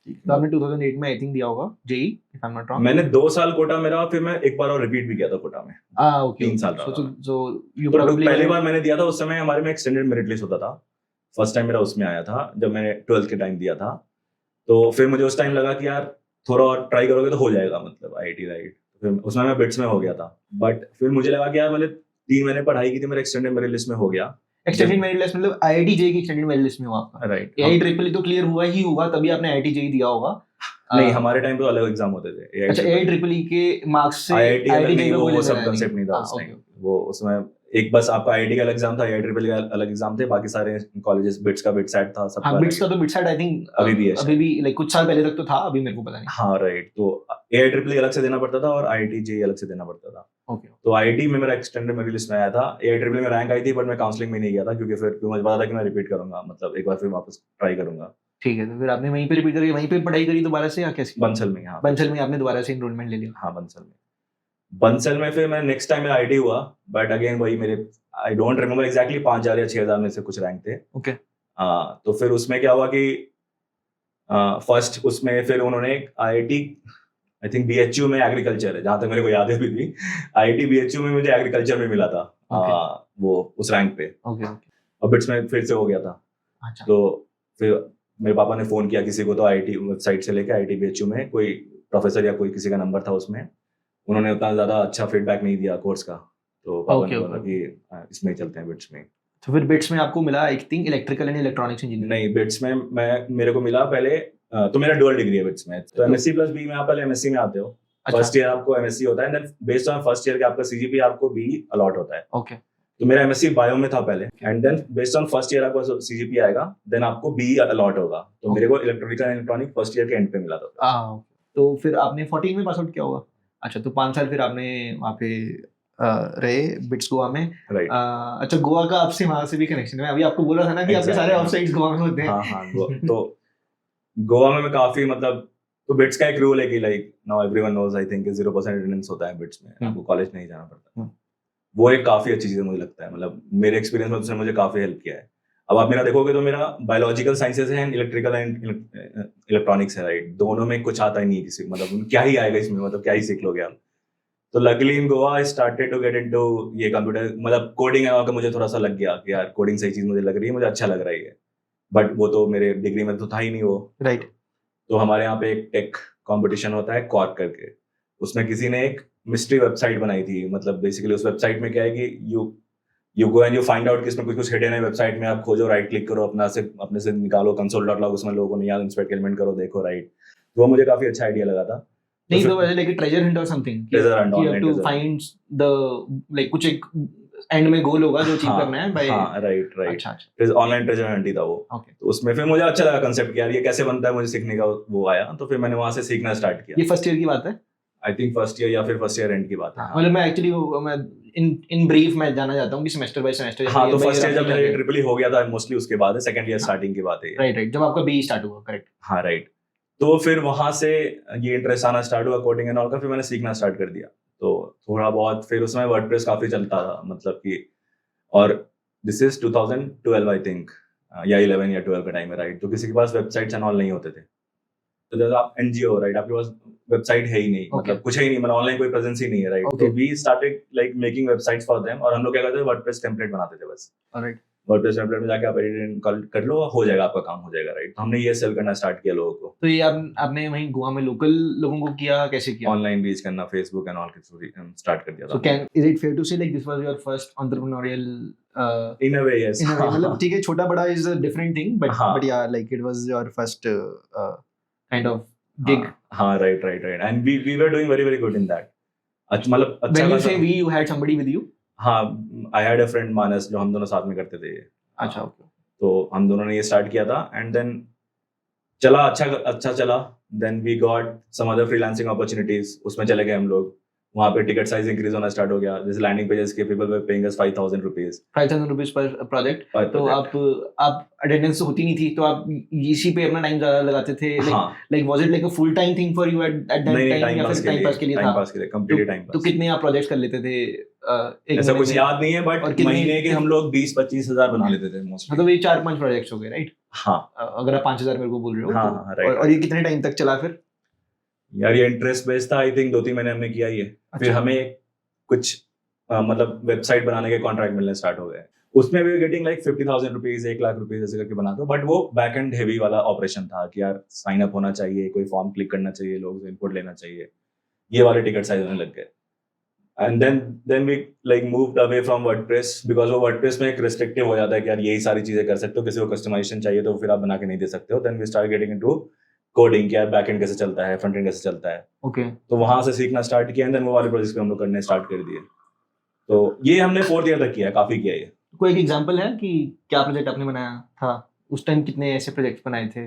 तो आपने 2008 में आई थिंक दिया होगा JEE, if I'm not wrong. मैंने 2 साल कोटा में रहा, फिर मैं एक बार और रिपीट भी किया था कोटा में। Okay. 3 साल रहा। So you तो probably पहली बार मैंने दिया था, उस समय हमारे में एक्सटेंडेड मेरिट लिस्ट होता था। फर्स्ट टाइम मेरा उसमें आया था जब मैंने 12th के टाइम दिया था। तो फिर मुझे उस टाइम लगा कि यार थोड़ा और ट्राई करोगे तो हो जाएगा, मतलब IIT राइट। फिर उसमें मैं बिट्स में हो गया था, बट फिर मुझे लगा कि यार मैंने 3 महीने पढ़ाई की थी, मेरा एक्सटेंडेड मेरिट लिस्ट में हो गया। एक्सटेंडेड मेरिट लिस्ट मतलब IIT JEE की एक्सटेंडेड मेरिट लिस्ट में हुआ आपका? राइट। AIEEE तो क्लियर हुआ ही होगा, तभी आपने IIT JEE दिया होगा। नहीं, हमारे टाइम पे अलग एग्जाम होते थे। अच्छा, AIEEE के मार्क्स से IIT IIT नहीं, JEE का कोई वो लेना सब देना कंसेप्ट नहीं था उस टाइम। वो उसमें एक बस आपका IIT का अलग एग्जाम था, AIEEE का अलग एग्जाम थे, बाकी सारे कॉलेजेस बिट्स का बिट सेट था सबका। हाँ, बिट्स का तो बिट सेट आई थिंक अभी भी है, अभी भी लाइक कुछ साल पहले तक तो था, अभी मेरे को पता नहीं। हाँ राइट। तो AIEEE अलग से देना पड़ता था और IIT JEE अलग से देना पड़ता था। ओके। तो IIT में मेरा एक्सटेंडेड मेरिट लिस्ट में आया था, AIEEE में रैंक आई थी, बट मैं काउंसलिंग में नहीं गया था क्योंकि फिर मुझे पता था कि मैं रिपीट करूंगा, मतलब एक बार फिर वापस ट्राई करूंगा। ठीक है, तो फिर आपने वहीं पे रिपीट करके वहीं पे पढ़ाई करी दोबारा से या कैसे? बंसल में। हाँ, बंसल में आपने दोबारा से एनरोलमेंट ले लिया? हाँ, बंसल में फिर मैं नेक्स्ट टाइम मेरा IIT हुआ, बट अगेन वही मेरे आई डोंट रिमेम्बर एग्जैक्टली 5000 या 6000 में से कुछ रैंक थे। ओके। तो फिर उसमें क्या हुआ कि फर्स्ट उसमें फिर उन्होंने IIT आई थिंक BHU में एग्रीकल्चर है, जहां तक मेरे को याद है भी थी, IIT BHU में मुझे एग्रीकल्चर में मिला था। वो उस रैंक पे। ओके। और बिट्स में फिर से हो गया था। अच्छा। तो फिर मेरे पापा ने फोन किया किसी को, तो IIT वेबसाइट से लेके IIT BHU में कोई प्रोफेसर या कोई किसी का नंबर था उसमें, उन्होंने उतना ज्यादा अच्छा फीडबैक नहीं दिया कोर्स का, तो पापा ने बोला कि इसमें ही चलते हैं, बिट्स में। तो फिर बिट्स में आपको मिला I think electrical and electronics engineering? नहीं, बिट्स में मेरे को मिला पहले, तो मेरा डुअल डिग्री है बिट्स में। तो MSc+B में आप पहले MSc में आते हो। फर्स्ट ईयर आपको MSc होता है, then based on first year के आपका CGPA आपको B अलॉट होता है। ओके। तो मेरा MSc बायो में था पहले, and then based on first year आपको CGPA आएगा, देन आपको B अलॉट होगा। तो मेरे को electrical and electronic first year के एंड पे मिला था। तो फिर आपने 14 में पास आउट किया होगा? अच्छा, तो 5 साल फिर आपने वहाँ पे रहे बिट्स गोवा में। राइट। अच्छा, गोवा का आपसे वहाँ से भी कनेक्शन है। अभी आपको बोला था ना कि आपके सारे ऑफसाइट्स गोवा में होते हैं। हाँ, तो गोवा में मैं काफी, मतलब तो बिट्स का एक रूल है कि like now everyone knows I think 0% attendance होता है बिट्स में, आपको कॉलेज नहीं जाना पड़ता। वो एक काफी अच्छी चीज है मुझे लगता है, मतलब मेरे एक्सपीरियंस में उसने मुझे काफी हेल्प किया है। अब आप मेरा देखोगे तो मेरा बायोलॉजिकल साइंसेज है, इलेक्ट्रिकल एंड इलेक्ट्रॉनिक्स है, राइट। दोनों में कुछ आता ही नहीं है किसी, मतलब क्या ही आएगा इसमें, मतलब क्या ही सीख लोगे आप। तो luckily in Goa I started to get into ये कंप्यूटर, मतलब कोडिंग है का मुझे थोड़ा सा लग गया कि यार कोडिंग सही चीज मुझे लग रही है, मुझे अच्छा लग रहा है, बट वो तो मेरे डिग्री में तो था ही नहीं वो। राइट। तो हमारे यहाँ पे एक टेक कंपटीशन होता है कॉर्क करके, उसमें किसी ने एक मिस्ट्री वेबसाइट बनाई थी। मतलब बेसिकली उस वेबसाइट में क्या है कि you go and you find out कि इसमें कुछ हिडन है वेबसाइट में, आप खोजो, राइट क्लिक करो, अपने से निकालो console.log, उसमें लोगों को नहीं याद, इंस्पेक्ट एलिमेंट करो, देखो, राइट। वो मुझे काफी अच्छा आइडिया लगा था। नहीं तो वैसे लाइक ट्रेजर हंट और something, treasure hunt, you have to find the like कुछ एक एंड में गोल होगा जो अचीव करना है बाय। हाँ, राइट। अच्छा। ऑनलाइन ट्रेजर हंट ही था वो। तो उसमें फिर मुझे अच्छा लगा कंसेप्ट कि यार ये कैसे बनता है, मुझे सीखने का वो आया। तो फिर मैंने वहां से सीखना स्टार्ट किया। ये फर्स्ट ईयर की बात है? आई थिंक फर्स्ट ईयर या फिर फर्स्ट ईयर एंड की बात है। मतलब मैं एक्चुअली मैं इन ब्रीफ मैं जानना चाहता हूँ कि सेमेस्टर बाय सेमेस्टर। हाँ, तो फर्स्ट ईयर जब मेरे ट्रिपल हो गया था मोस्टली, उसके बाद है सेकंड ईयर स्टार्टिंग की बात है। राइट, जब आपका BE स्टार्ट हुआ, करेक्ट? हाँ, राइट। तो फिर वहां से ये इंटरेस्ट आना स्टार्ट हुआ कोडिंग एंड ऑल का, फिर मैंने सीखना स्टार्ट कर दिया। तो थोड़ा बहुत फिर उसमें वर्डप्रेस काफी चलता था, मतलब कि, और दिस इज 2012 आई थिंक, या 11 या 12 का टाइम है, राइट। तो किसी के पास वेबसाइट्स एंड ऑल नहीं होते थे। तो जब आप NGO, राइट, आपके पास वेबसाइट है ही नहीं, मतलब कुछ है ही नहीं, मतलब ऑनलाइन कोई प्रेजेंस ही नहीं है, राइट। तो we started like making websites for them, और हम लोग क्या करते थे, वर्डप्रेस टेम्पलेट बनाते थे बस। राइट। वर्डप्रेस टेम्पलेट में जाके आप एडिट कर लो, हो जाएगा, आपका काम हो जाएगा, राइट। तो हमने ये सेल करना स्टार्ट किया लोगों को। तो ये आपने वहीं गोवा में लोकल लोगों को किया, कैसे किया? ऑनलाइन रीच करना, फेसबुक एंड ऑल के थ्रू स्टार्ट कर दिया था। So is it fair to say like this was your first entrepreneurial in a way, yes. मतलब ठीक है, छोटा बड़ा is a different thing, but yeah, like it was your first kind of gig. हाँ, right, and we were doing very good in that. मतलब अच्छा। When you say we, you had somebody with you? हाँ, I had a friend मानस, जो हम दोनों साथ में करते थे। अच्छा, ओके। तो हम दोनों ने ये स्टार्ट किया था, एंड देन चला, अच्छा चला। Then we got some other freelancing opportunities, उसमें चले गए हम लोग। वहाँ पे टिकट साइज इंक्रीज होना स्टार्ट हो गया। जैसे लैंडिंग पेजेस के people were paying us 5,000 rupees. 5,000 rupees per project. तो आप अटेंडेंस तो होती नहीं थी, तो आप इसी पे अपना टाइम ज्यादा लगाते थे? Like was it like a full time thing for you eight that time, या फिर टाइम पास के लिए था? टाइम पास के लिए, कंप्लीटली टाइम पास। तो कितने आप प्रोजेक्ट्स कर लेते थे? ऐसा कुछ याद नहीं है, बट महीने के हम लोग 20-25 हजार बना लेते थे मोस्टली। मतलब ये 4-5 प्रोजेक्ट्स हो गए, राइट? हाँ, अगर आप 5,000 मेरे को बोल रहे हो। हाँ, राइट। और ये कितने टाइम तक चला फिर? यार ये इंटरेस्ट बेस्ड था, आई थिंक 2-3 महीने हमने किया ये। फिर हमें कुछ मतलब वेबसाइट बनाने के कॉन्ट्रैक्ट मिलने स्टार्ट हो गए। उसमें भी getting like 50,000 rupees, 1 lakh rupees ऐसे करके बना दो, बट वो बैक एंड हेवी वाला ऑपरेशन था कि यार साइन अप होना चाहिए, कोई फॉर्म क्लिक करना चाहिए, लोगों से इनपुट लेना चाहिए, ये वाले टिकट साइज होने लग गए। And then we like moved away from WordPress, because वो वर्डप्रेस में एक रिस्ट्रिक्टिव हो जाता है कि यार यही सारी चीजें कर सकते हो, किसी को कस्टमाइजेशन चाहिए तो फिर आप बना के नहीं दे सकते हो। Then we start getting into coding, कि यार बैक एंड कैसे चलता है, फ्रंट एंड कैसे चलता है। ओके तो वहां से सीखना स्टार्ट किया, एंड देन वो वाले प्रोजेक्ट्स पे हम लोग करने स्टार्ट कर दिए। तो ये हमने 4th ईयर तक किया, काफी किया ये। कोई एक एग्जांपल है कि क्या प्रोजेक्ट आपने बनाया था उस टाइम, कितने ऐसे प्रोजेक्ट्स बनाए थे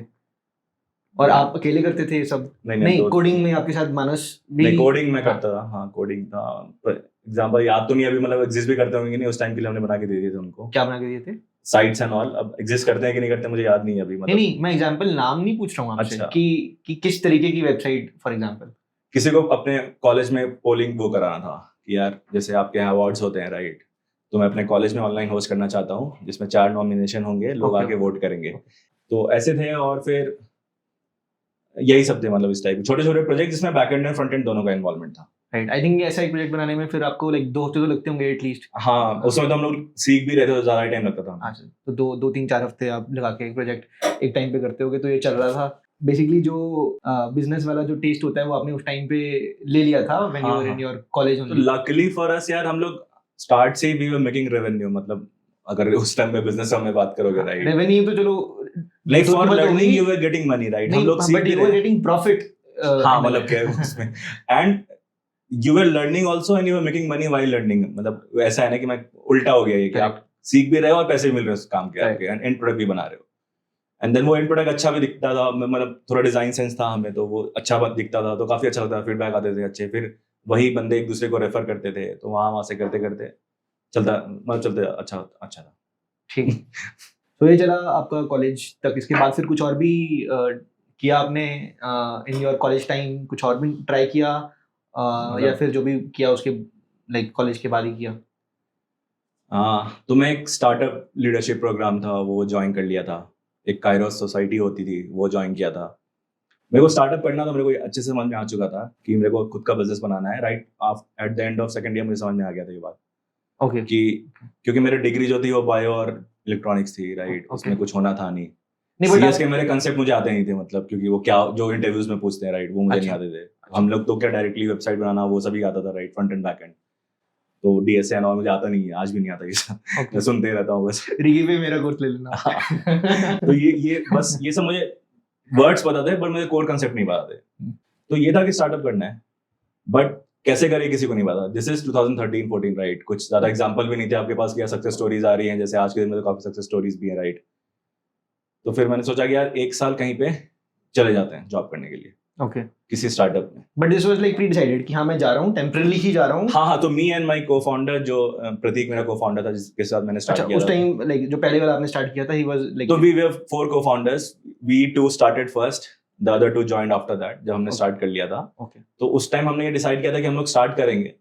और आप अकेले करते थे ये सब? नहीं, कोडिंग में आपके साथ मानस भी? नहीं, कोडिंग में करता था, हाँ कोडिंग था। एग्जांपल याद तो नहीं अभी, मतलब एग्जिस्ट भी करते होंगे नहीं, उस टाइम के लिए हमने बना के दे दिए थे उनको। क्या बना के दिए थे? Sites and all. अब एग्जिस्ट करते हैं कि नहीं करते मुझे याद नहीं है अभी, मतलब नहीं, मैं एग्जांपल नाम नहीं पूछ रहा हूँ आपसे। अच्छा। कि किस तरीके की वेबसाइट फॉर एग्जांपल? किसी को अपने कॉलेज में पोलिंग वो कराना था कि यार जैसे आपके यहाँ अवार्ड्स होते हैं राइट, तो मैं अपने कॉलेज में ऑनलाइन होस्ट करना चाहता हूँ, जिसमें 4 नॉमिनेशन होंगे, लोग आके वोट करेंगे। तो ऐसे थे, और फिर यही सब थे, मतलब इस टाइप छोटे छोटे प्रोजेक्ट जिसमें back and and front end दोनों का इन्वॉल्वमेंट था। राइट, आई थिंक ऐसा एक प्रोजेक्ट बनाने में फिर आपको लाइक 2 हफ्ते तो लगते होंगे एटलीस्ट। हाँ, उसमें तो हम लोग सीख भी रहे थे, तो ज्यादा टाइम लगता था। अच्छा, तो 2-3-4 हफ्ते आप लगा के एक प्रोजेक्ट एक टाइम पे करते होगे, तो ये चल रहा था बेसिकली। जो बिजनेस वाला जो टेस्ट होता है वो आपने उस टाइम पे ले लिया था when you were in your college only. Luckily for us यार, हम लोग स्टार्ट से ही वी वर मेकिंग रेवेन्यू, मतलब अगर उस टाइम में बिजनेस में बात करोगे राइट, रेवेन्यू तो चलो like for learning you were getting money right, हम लोग सीख भी रहे, गेटिंग प्रॉफिट। हाँ मतलब क्या है उसमें, and you were learning also and you were making money while learning. मतलब ऐसा है ना कि मैं उल्टा हो गया ये कि आप सीख भी रहे हो और पैसे भी मिल रहे हैं उस काम के आपके, एंड एंड प्रोडक्ट भी बना रहे हो। एंड देन वो एंड प्रोडक्ट अच्छा भी दिखता था, मतलब थोड़ा डिजाइन सेंस था हमें, तो वो अच्छा दिखता था, तो काफी अच्छा लगता था, फीडबैक आते थे अच्छे, फिर वही बंदे एक दूसरे को रेफर करते थे, तो वहां से करते करते चलता, मतलब चलते अच्छा था। ठीक। तो ये चला आपका कॉलेज तक। इसके बाद फिर कुछ और भी किया आपने इन योर कॉलेज टाइम? कुछ और भी ट्राई किया या फिर जो भी किया उसके लाइक कॉलेज के बाद ही किया? हाँ, तो मैं एक स्टार्टअप लीडरशिप प्रोग्राम था वो ज्वाइन कर लिया था, एक काइरोस सोसाइटी होती थी वो ज्वाइन किया था। मेरे को स्टार्टअप करना, तो मेरे को अच्छे से समझ में आ चुका था कि मेरे को खुद का बिजनेस बनाना है right. At the end of second year मुझे समझ में आ गया था ये बात। ओके। कि क्योंकि मेरी डिग्री जो थी वो बायो और इलेक्ट्रॉनिक्स थी राइट, उसमें कुछ होना था नहीं। सीएस के मेरे कंसेप्ट मुझे आते नहीं थे, मतलब क्योंकि वो क्या जो इंटरव्यूज में पूछते हैं राइट, वो मुझे नहीं आते थे। हम लोग तो क्या डायरेक्टली वेबसाइट बनाना वो सभी आता था right, front and back and. तो डीएसए और मुझे आता नहीं है, आज भी नहीं आता ये सब। मैं सुनते ही रहता हूँ बस। रिगी पे मेरा कोर्स ले लेना। तो ये बस ये सब मुझे वर्ड्स पता थे, पर मुझे कोर कंसेप्ट नहीं पता थे। तो ये था कि स्टार्टअप करना है, बट कैसे करे किसी को नहीं पता। दिस इज 2013-14 राइट, कुछ ज्यादा एग्जांपल भी नहीं थे आपके पास, क्या सक्सेस स्टोरीज आ रही हैं, जैसे आज के दिन में तो काफी सक्सेस स्टोरीज भी हैं राइट। तो फिर मैंने सोचा कि यार 1 साल कहीं पे चले जाते हैं जॉब करने के लिए, ओके, किसी स्टार्टअप में। But this was like pre decided कि हाँ मैं जा रहा हूँ, टेम्परेरी ही जा रहा हूँ? हाँ, तो मी एंड माय को-फाउंडर, जो प्रतीक मेरा को-फाउंडर था जिसके साथ मैंने स्टार्ट किया था। उस टाइम लाइक जो पहले वाला आपने स्टार्ट किया था, ही वाज लाइक, तो we were 4 co-founders, we 2 started first, the other 2 joined after that, जब हमने स्टार्ट कर लिया था। तो उस टाइम हमने ये डिसाइड किया था कि हम लोग स्टार्ट करेंगे,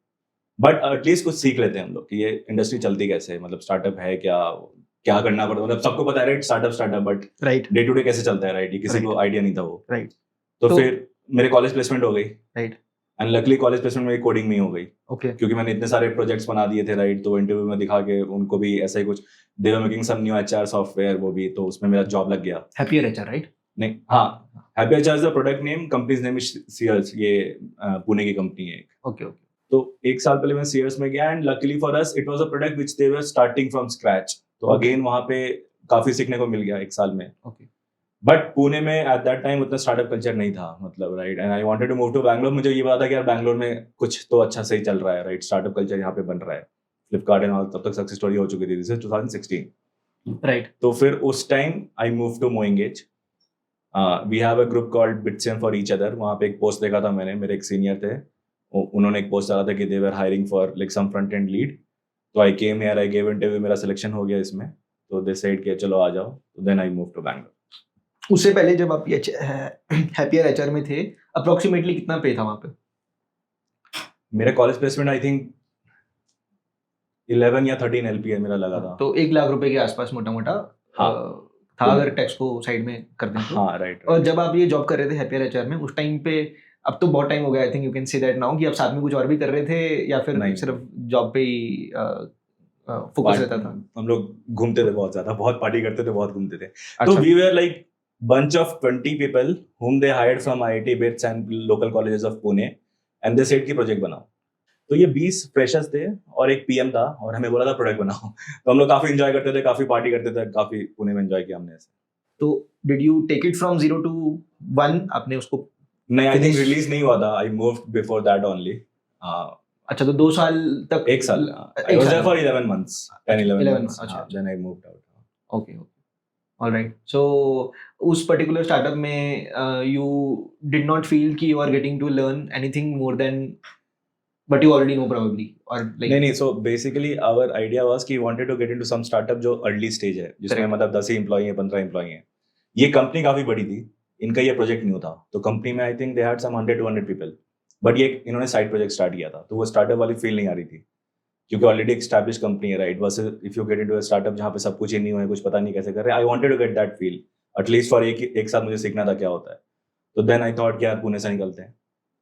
बट एटलीस्ट कुछ सीख लेते हैं हम लोग कि ये इंडस्ट्री चलती कैसे है, मतलब स्टार्टअप है क्या करना पड़ता है। मतलब सबको पता है right, startup, but right day to day कैसे चलता है राइट, ये किसी को आइडिया नहीं था वो राइट। तो फिर मेरे कॉलेज प्लेसमेंट हो गई right, and luckily college placement मेरी कोडिंग में ही हो गई। क्योंकि मैंने इतने सारे प्रोजेक्ट्स बना दिए थे राइट, तो इंटरव्यू में दिखा के उनको भी ऐसा ही कुछ, they were making some new HR software, वो भी, तो उसमें मेरा जॉब लग गया। Happier HR right? नहीं, हाँ, happier HR is the product name, company's name is सीयर्स, ये पुणे की कंपनी है। ओके। तो 1 साल पहले मैं सीयर्स में गया, and luckily for us it was a product which they were starting from scratch. तो अगेन वहां पे काफी सीखने को मिल गया 1 साल में। बट पुणे में एट दैट टाइम उतना स्टार्टअप कल्चर नहीं था, मतलब right, and I wanted to move to Bangalore. मुझे ये पता था कि यार बैंगलोर में कुछ तो अच्छा सही चल रहा है राइट, स्टार्टअप कल्चर यहाँ पे बन रहा है, फ्लिपकार्ट एंड ऑल तब तक सक्सेस स्टोरी हो चुकी थी। This is 2016 right. तो फिर उस time I move to MoEngage. We have a group called बिट्सियम फॉर ईच अदर। वहाँ पे एक पोस्ट देखा था मैंने, मेरे एक सीनियर थे, उन्होंने एक पोस्ट डाला था कि they were hiring for like some front end lead. तो I came here, I gave interview, मेरा सिलेक्शन हो गया इसमें। तो दे सेड कि चलो आ जाओ, तो then I move to Bangalore. उससे पहले जब आप हैप्पियर एचआर में थे, अप्रोक्सीमेटली कितना पे था वहाँ पे? मेरे कॉलेज प्लेसमेंट आई थिंक 11 या 13 LPA मेरा लगा था। तो 1 लाख रुपए के आसपास मोटा मोटा था, अगर टैक्स को साइड में कर दें तो। हाँ राइट। और जब आप ये जॉब कर रहे थे हैप्पियर एचआर में, उस टाइम पे अब तो बहुत टाइम हो गया, आई think you can say that now, कि आप साथ में कुछ और भी कर रहे थे या फिर नहीं। सिर्फ जॉब पे ही फोकस रहता था? हम लोग घूमते थे बहुत ज्यादा, बहुत पार्टी करते थे, बहुत घूमते थे। तो अच्छा, we were like bunch of 20 people whom they hired from IIT BITS and local colleges of Pune and they said कि प्रोजेक्ट बनाओ। तो ये 20 फ्रेशर्स थे और एक पीएम था और हमें बोला था प्रोडक्ट बनाओ। तो हम लोग काफी एंजॉय करते थे, काफी पार्टी करते थे, काफी पुणे में एंजॉय किया हमने ऐसे। तो did you take it from 0 to 1? आपने उसको नहीं, आई थिंक Finish- रिलीज नहीं हुआ था। I moved before that only. अच्छा, तो 2 साल तक? एक साल। आई एक वाज साल। There for 11 months, 10-11 11 months। अच्छा, then I moved out. Okay, alright. So उस पर्टिकुलर स्टार्टअप में यू डिड नॉट फील कि you are getting to learn anything more than what you already know probably, और नहीं नहीं, so basically our idea was कि wanted to get into some startup जो early stage है, जिसमें Correct. मतलब 10 ही employee हैं, 15 एम्प्लॉई हैं। ये कंपनी काफी बड़ी थी, इनका ये प्रोजेक्ट नहीं होता। तो कंपनी में I think they had some 100-200 people, but ये इन्होंने साइड प्रोजेक्ट स्टार्ट किया था, तो वो स्टार्टअप वाली फील नहीं आ रही थी, क्योंकि ऑलरेडी एस्टैब्लिश कंपनी है, right? Versus if you get into a startup जहाँ पे सब कुछ ही न्यू है, कुछ पता नहीं कैसे कर रहे हैं। I wanted to get that feel, at least for एक साथ मुझे सीखना था क्या होता है। तो देन आई थॉट कि यार पुणे से निकलते हैं,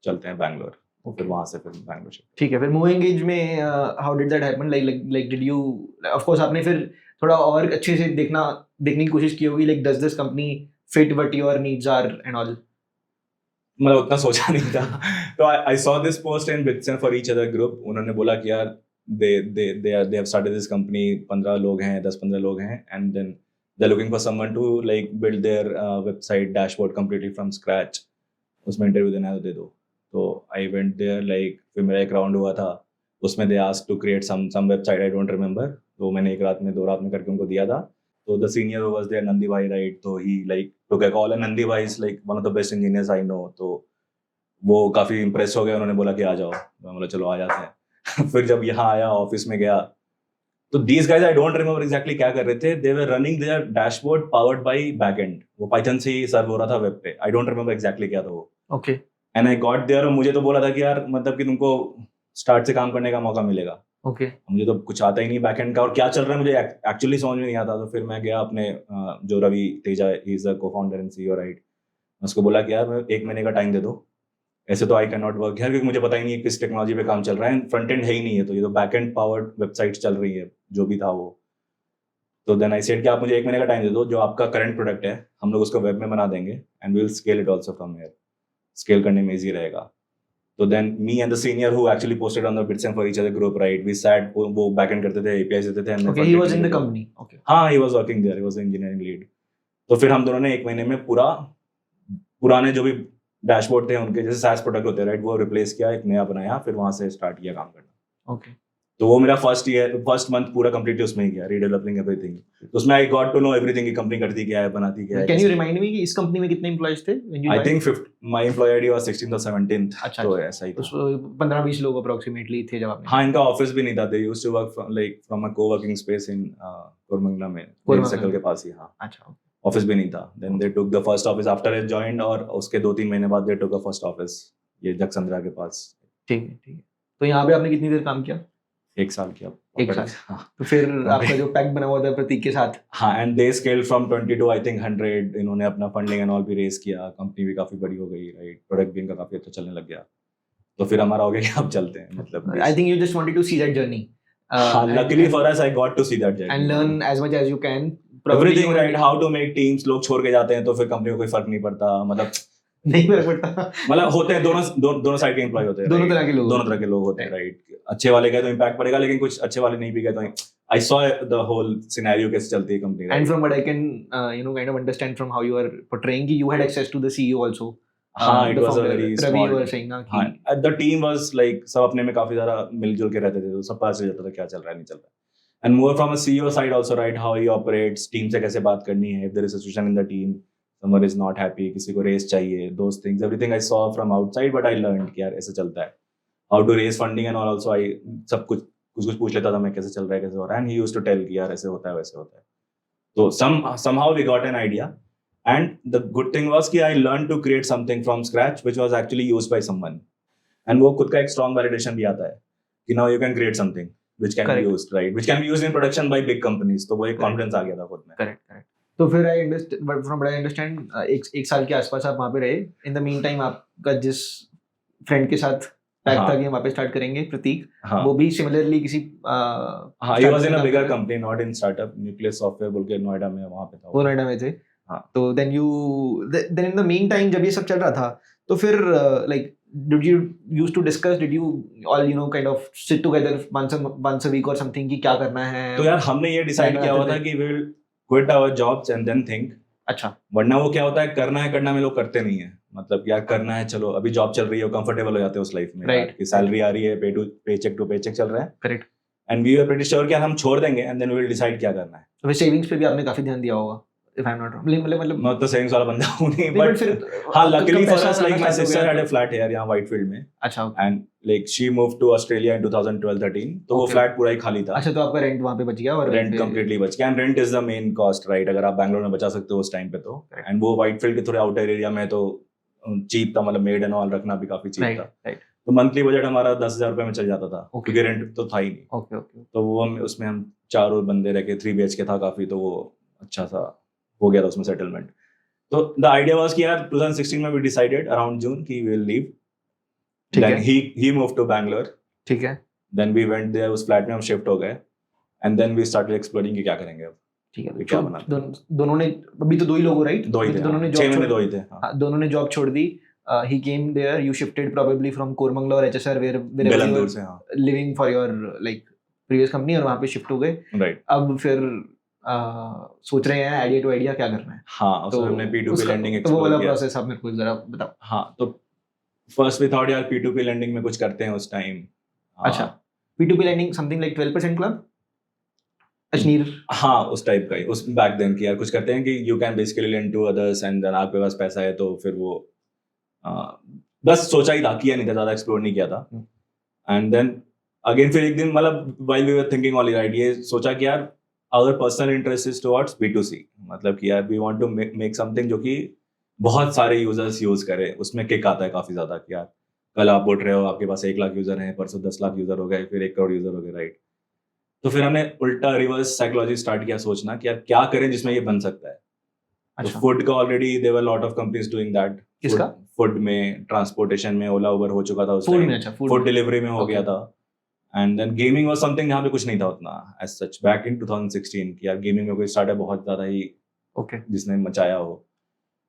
चलते हैं बैंगलोर, फिर वहां से फिर बैंगलोर शिफ्ट। ठीक है। फिर मूविंग एज में how did that happen? Like did you, of course आपने फिर थोड़ा और अच्छे से देखने की कोशिश की होगी, like does this company fit what your needs are and all? मतलब उतना सोचा नहीं था। तो I saw this post in BITS and for each other group. उन्होंने बोला कि यार they have started this company, 15 लोग हैं, 10-15 लोग हैं, and then they're looking for someone to like build their website dashboard completely from scratch। उसमें इंटरव्यू देना है तो दे दो। तो आई वेंट देयर, लाइक फिर मेरा एक राउंड हुआ था, उसमें they asked to create some website, I don't remember. तो मैंने एक रात में 2 रात में करके उनको दिया था। तो the senior was there, Nandi भाई, राइट? तो he like took a call, and Nandi भाई is like one of the best engineers I know. तो वो काफी इंप्रेस हो गए, उन्होंने बोला कि आ जाओ। मैं बोला चलो आ जाते हैं। फिर जब यहाँ आया, ऑफिस में गया, तो these guys I don't remember exactly क्या कर रहे थे। They were running their dashboard powered by backend। वो Python से ही सर्व हो रहा था वेब पे। I don't remember exactly क्या था वो। Okay, And I got there और मुझे तो बोला था कि यार मतलब कि तुमको स्टार्ट से काम करने का मौका मिलेगा। ओके, मुझे तो कुछ आता ही नहीं बैकएंड का, और क्या चल रहा है मुझे एक्चुअली समझ में नहीं आता। तो फिर मैं गया अपने जो Ravi Teja, he is the co-founder and CEO, right? उसको बोला कि यार मैं 1 महीने का टाइम दे दो, ऐसे तो I can not work here, क्योंकि मुझे पता ही नहीं है किस टेक्नोलॉजी पे काम चल रहा है, फ्रंट एंड है ही नहीं है। तो ये तो बैक एंड पावर्ड वेबसाइट चल रही है, जो भी था वो। तो देन आई सेड कि आप मुझे 1 महीने का टाइम दे दो, जो आपका करंट प्रोडक्ट है हम लोग उसको वेब में बना देंगे, and we will scale it also from here. Scale करने में इजी रहेगा। तो then me and the senior who actually posted on the bits and for each other group, right? We sat, वो बैक एंड करते थे, API देते थे, okay, he was in the company. Okay, हाँ, he was working there, he was engineering lead. तो फिर हम दोनों ने 1 महीने में पूरा पुराने जो भी डैशबोर्ड थे उनके, जैसे SaaS प्रोडक्ट होते हैं, राइट, वो रिप्लेस किया, एक नया बनाया, फिर वहां से स्टार्ट किया काम करना। ओके, तो वो मेरा फर्स्ट मंथ पूरा कंप्लीटली उसमें ही गया, रीडेवलपिंग एवरीथिंग। तो उसमें I got to know everything कि कंपनी करती क्या है, बनाती क्या है। कैन यू रिमाइंड मी कि इस कंपनी में कितने एम्प्लॉइज थे when you I joined? Think my employee ID was 16th or 17th। अच्छा, तो ऐसा ही था। 15-20 लोग अप्रोक्सीमेटली थे जब आपने? हाँ, इनका ऑफिस भी नहीं था। They used to work from a coworking space in Koramangala में, सर्कल के पास ही। हाँ, अच्छा, ऑफिस भी नहीं था। Then they took the first office after I joined, और उसके 2-3 महीने बाद दे टुक अ फर्स्ट ऑफिस, ये जगसंद्रा के पास। ठीक है, ठीक है। तो यहाँ पे आपने कितनी देर काम किया? 1 साल किया। 1 साल। हाँ। तो फिर आपका जो पैक्ट बना हुआ था प्रतीक के साथ? हाँ, and they scaled from 20 to I think 100। इन्होंने अपना फंडिंग एंड ऑल भी रेज किया, कंपनी भी काफी बड़ी हो गई, राइट? प्रोडक्ट भी इनका काफी अच्छा चलने लग गया। तो फिर हमारा हो गया कि अब चलते हैं, मतलब I think you just wanted to see that journey. हाँ, luckily for us I got to see that journey and learn as much as you can. everything, right? How to make teams। लोग छोड़ के जाते हैं तो फिर company को कोई फर्क नहीं पड़ता, मतलब नहीं फर्क पड़ता। मतलब होते हैं दोनों साइड के एम्प्लॉय होते हैं, दोनों तरह के लोग, दोनों तरह के लोग होते हैं, राइट? अच्छे वाले गए तो इम्पैक्ट पड़ेगा, लेकिन कुछ अच्छे वाले नहीं भी गए तो I saw the whole scenario कैसे चलती है company. And from what I can kind of understand from how you are portraying, you had access to the CEO also. हाँ, it the was a founder, very Ravi, you small। were saying ना कि हाँ, the team was like सब अपने में काफी ज्यादा मिलजुल के रहते थे, तो सब पता चल जाता था क्या चल रहा है, नहीं चल रहा है। And more from a CEO side also, right? How he operates, team से कैसे बात करनी है, if there is a situation in the team, someone is not happy, किसी को रेस चाहिए, those things, everything I saw from outside, but I learned कि यार ऐसे चलता है। How to raise funding and all also, I सब कुछ पूछ लेता था मैं, कैसे चल रहा है, कैसे हो रहा है, and he used to tell कि यार ऐसे होता है, वैसे होता है। तो somehow we got an idea, and the good thing was कि I learned to create something from scratch, which was actually used by someone, and वो खुद का एक strong validation भी आता है कि now you can create something which can Correct. be used, right? Which can be used in production by big companies. तो वो एक confidence आ गया था खुद में। correct. तो फिर from what I understand, एक साल के आसपास आप वहाँ पे रहे। In the meantime आपका जिस फ्रेंड के साथ पैक हाँ। था कि हम वहाँ पे स्टार्ट करेंगे, प्रतीक, हाँ वो भी सिमिलरली किसी हाँ, he was in a bigger company, not in startup, nucleus software बोल के नोएडा में वहाँ पे था वो नोएडा में थे। हाँ। तो then in the meantime जब ये सब चल रहा था तो फिर like did you used to discuss, did you all kind of sit together once a week or something कि क्या करना है? तो यार हमने ये डिसाइड plan किया हुआ बनाते था थे। कि we will quit our jobs and then think, अच्छा, वरना वो क्या होता है करना में लोग करते नहीं है, मतलब यार करना है, चलो अभी जॉब चल रही है, कंफर्टेबल हो जाते हैं उस लाइफ में, Right. कि सैलरी आ रही है, पे चेक टू पे चेक चल रहा है, correct. And we are pretty sure कि यार हम छोड़ देंगे and then we will decide क्या करना है। तो सेविंग्स पे भी आपने काफी ध्यान दिया होगा, if I'm not wrong। मतलब मैं तो सेविंग्स वाला बंदा हूँ नहीं, नहीं, बट but फिर हाँ, आपका luckily for पैसा us, like आना my start हो sister गया had a तो- flat here यहाँ व्हाइटफील्ड में, अच्छा, okay। and like she moved to Australia in 2012-13, तो वो Okay. फ्लैट पूरा ही खाली था, अच्छा, तो आपका रेंट वहाँ पे बच गया और रेंट कंप्लीटली बच गया, and rent is the main cost, right? अगर आप बैंगलोर में बचा सकते हो उस टाइम पे तो, Correct. एंड वो व्हाइटफील्ड के थोड़े आउटर एरिया में तो चीप था, मतलब मेड एंड ऑल रखना भी काफी चीप था, राइट। तो मंथली बजट हमारा 10,000 रुपए में चल जाता था, Okay. क्योंकि रेंट तो था ही नहीं, ओके ओके। तो वो उसमें हम चारों बंदे रह के 3 BHK था काफी, तो वो अच्छा सा हो गया था उसमें सेटलमेंट। तो द आइडिया वाज कि यार 2016 में वी डिसाइडेड अराउंड जून कि वी विल लीव, ठीक देन है। ही मूव टू बैंगलोर, ठीक है, देन वी वेंट देयर, उस फ्लैट में हम शिफ्ट हो गए, and then we started exploring कि क्या करेंगे अब, ठीक है। ये क्या बना? दोनों ने, अभी तो दो ही लोग हो, राइट? दो ही थे, दोनों ने 6 जॉब महीने दो ही थे, हाँ। दोनों ने जॉब छोड़ दी। He came there, you shifted probably from Koramangala or HSR wherever you Bellandur were से, हाँ, living for your like previous company, और वहाँ पे शिफ्ट हो गए। राइट। अब फिर सोच रहे हैं आइडिया टू आइडिया क्या करना है, हाँ, उसमें हमने P2P lending तो वो वाला एक्सप्लोर किया। प्रोसेस आप मेरे को जरा बताओ। हाँ, तो फर्स्ट वी थॉट यार P2P lending में कुछ करते हैं उस टाइम। अच्छा, P2P lending something like 12% club, अजनीर। हाँ, उस टाइप का ही, उस बैक देन कि यार कुछ करते हैं कि you can basically lend to others, and then आपके पास पैसा है तो फिर वो बस सोचा ही था, किया नहीं था, ज्यादा एक्सप्लोर नहीं किया था। एंड देन अगेन फिर एक दिन, मतलब while we were thinking all right, ये सोचा कि यार our personal interest is towards B2C, मतलब कि यार we want to make something जो कि बहुत सारे यूजर्स यूज करें, उसमें किक आता है काफी ज्यादा कि यार कल आप बोल रहे हो आपके पास 1 लाख यूजर हैं, परसों 10 लाख यूजर हो गए, फिर 1 करोड़ यूजर हो गए, राइट? तो फिर हमने उल्टा रिवर्स साइकोलॉजी स्टार्ट किया सोचना कि यार क्या करें जिसमें ये बन सकता है। अच्छा, तो फूड का already there were lot of companies doing that. किसका? फूड में, ट्रांसपोर्टेशन में ओला उबर हो चुका था उस फूड टाइम, में। अच्छा, फूड डिलीवरी में हो Okay. गया था। And then gaming was something जहाँ पे कुछ नहीं था उतना एज सच बैक इन 2016 कि यार गेमिंग में कोई स्टार्टअप बहुत ज्यादा ही ओके। जिसने मचाया हो।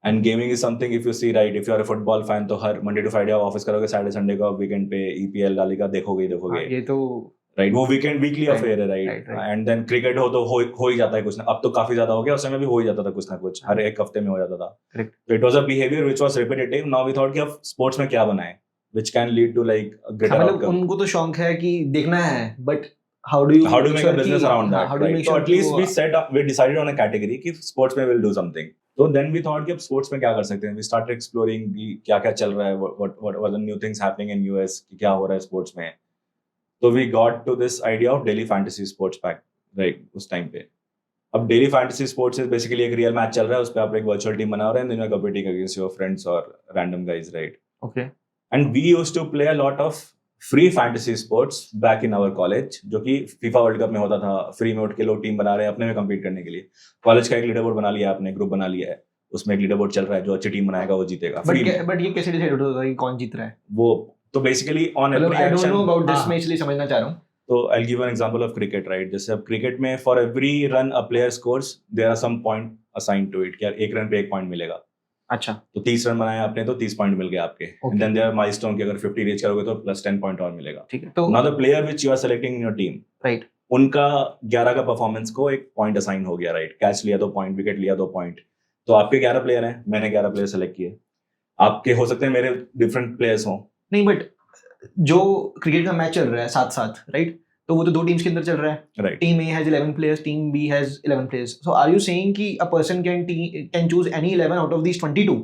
And gaming is something, if you see right, if you are a football fan तो हर मंडे टू फ्राइडे आप ऑफिस करोगे, सैटरडे संडे को आप वीकेंड पे EPL ला लीगा देखोगे ही देखोगे, ये तो राइट? वो वीकली Right, अफेयर है, right? right. And then cricket हो तो हो ही जाता है कुछ ना, अब तो काफी ज्यादा हो गया, उस समय भी हो ही जाता था कुछ ना कुछ, हर एक हफ्ते में हो जाता था। Correct. तो it was a behaviour which was repetitive. Now we thought कि अब स्पोर्ट्स में क्या बनाएं which can lead to like a greater मतलब आउटकम। उनको तो शौक है कि देखना है, but how do make a business around that, right? तो at least we set up, we decided on a category कि स्पोर्ट्स में विल डू समथिंग। तो देन वी थॉट कि अब स्पोर्ट्स में क्या कर सकते हैं। वी स्टार्टेड एक्सप्लोरिंग कि क्या-क्या चल रहा है, what are the new things happening in US, कि क्या हो रहा है स्पोर्ट्स में। तो we got to this idea of daily fantasy sports pack, right? उस टाइम पे अब daily fantasy sports is basically एक रियल मैच चल रहा है, उस पे आप एक वर्चुअल टीम बना रहे हैं, then you are competing against your friends और random guys, right? Okay. And we used to play a lot of free fantasy sports back in our college, जो कि फीफा वर्ल्ड कप में होता था, free में उठ के लोग टीम बना रहे हैं अपने में कम्पीट करने के लिए। कॉलेज का एक लीडर बोर्ड बना लिया आपने, ग्रुप बना लिया है, उसमें एक लीडर बोर्ड चल रहा है, जो अच्छी टीम बनाएगा वो जीतेगा फ्री में। बट ये कैसे डिसाइड होता है कि कौन जीत रहा है? वो तो बेसिकली ऑन मतलब every I don't action. Know about this, मैं इसलिए समझना चाह रहा हूँ। तो I give an example of cricket, right? जैसे अब क्रिकेट में for every run a player scores there are some point assigned to it, कि यार 1 रन पे 1 पॉइंट मिलेगा। अच्छा, तो 30 रन बनाए आपने तो 30 पॉइंट मिल गए आपके। Okay. And then there are milestone कि अगर 50 रीच करोगे तो प्लस 10 पॉइंट और मिलेगा। ठीक है। तो now the player which you are selecting in your team, right, उनका 11 का परफॉर्मेंस को एक पॉइंट असाइन हो गया, राइट? कैच लिया 2 पॉइंट, विकेट लिया 2 पॉइंट। तो आपके 11 प्लेयर हैं, मैंने 11 प्लेयर सेलेक्ट किए, आपके हो सकते हैं मेरे डिफरेंट प्लेयर्स हों। नहीं, बट जो क्रिकेट का मैच चल रहा है साथ साथ, राइट? तो वो तो 2 टीम्स के अंदर चल रहा है, right? Team A has 11 players, team B has 11 players. So are you saying कि a person can choose any 11 out of these 22?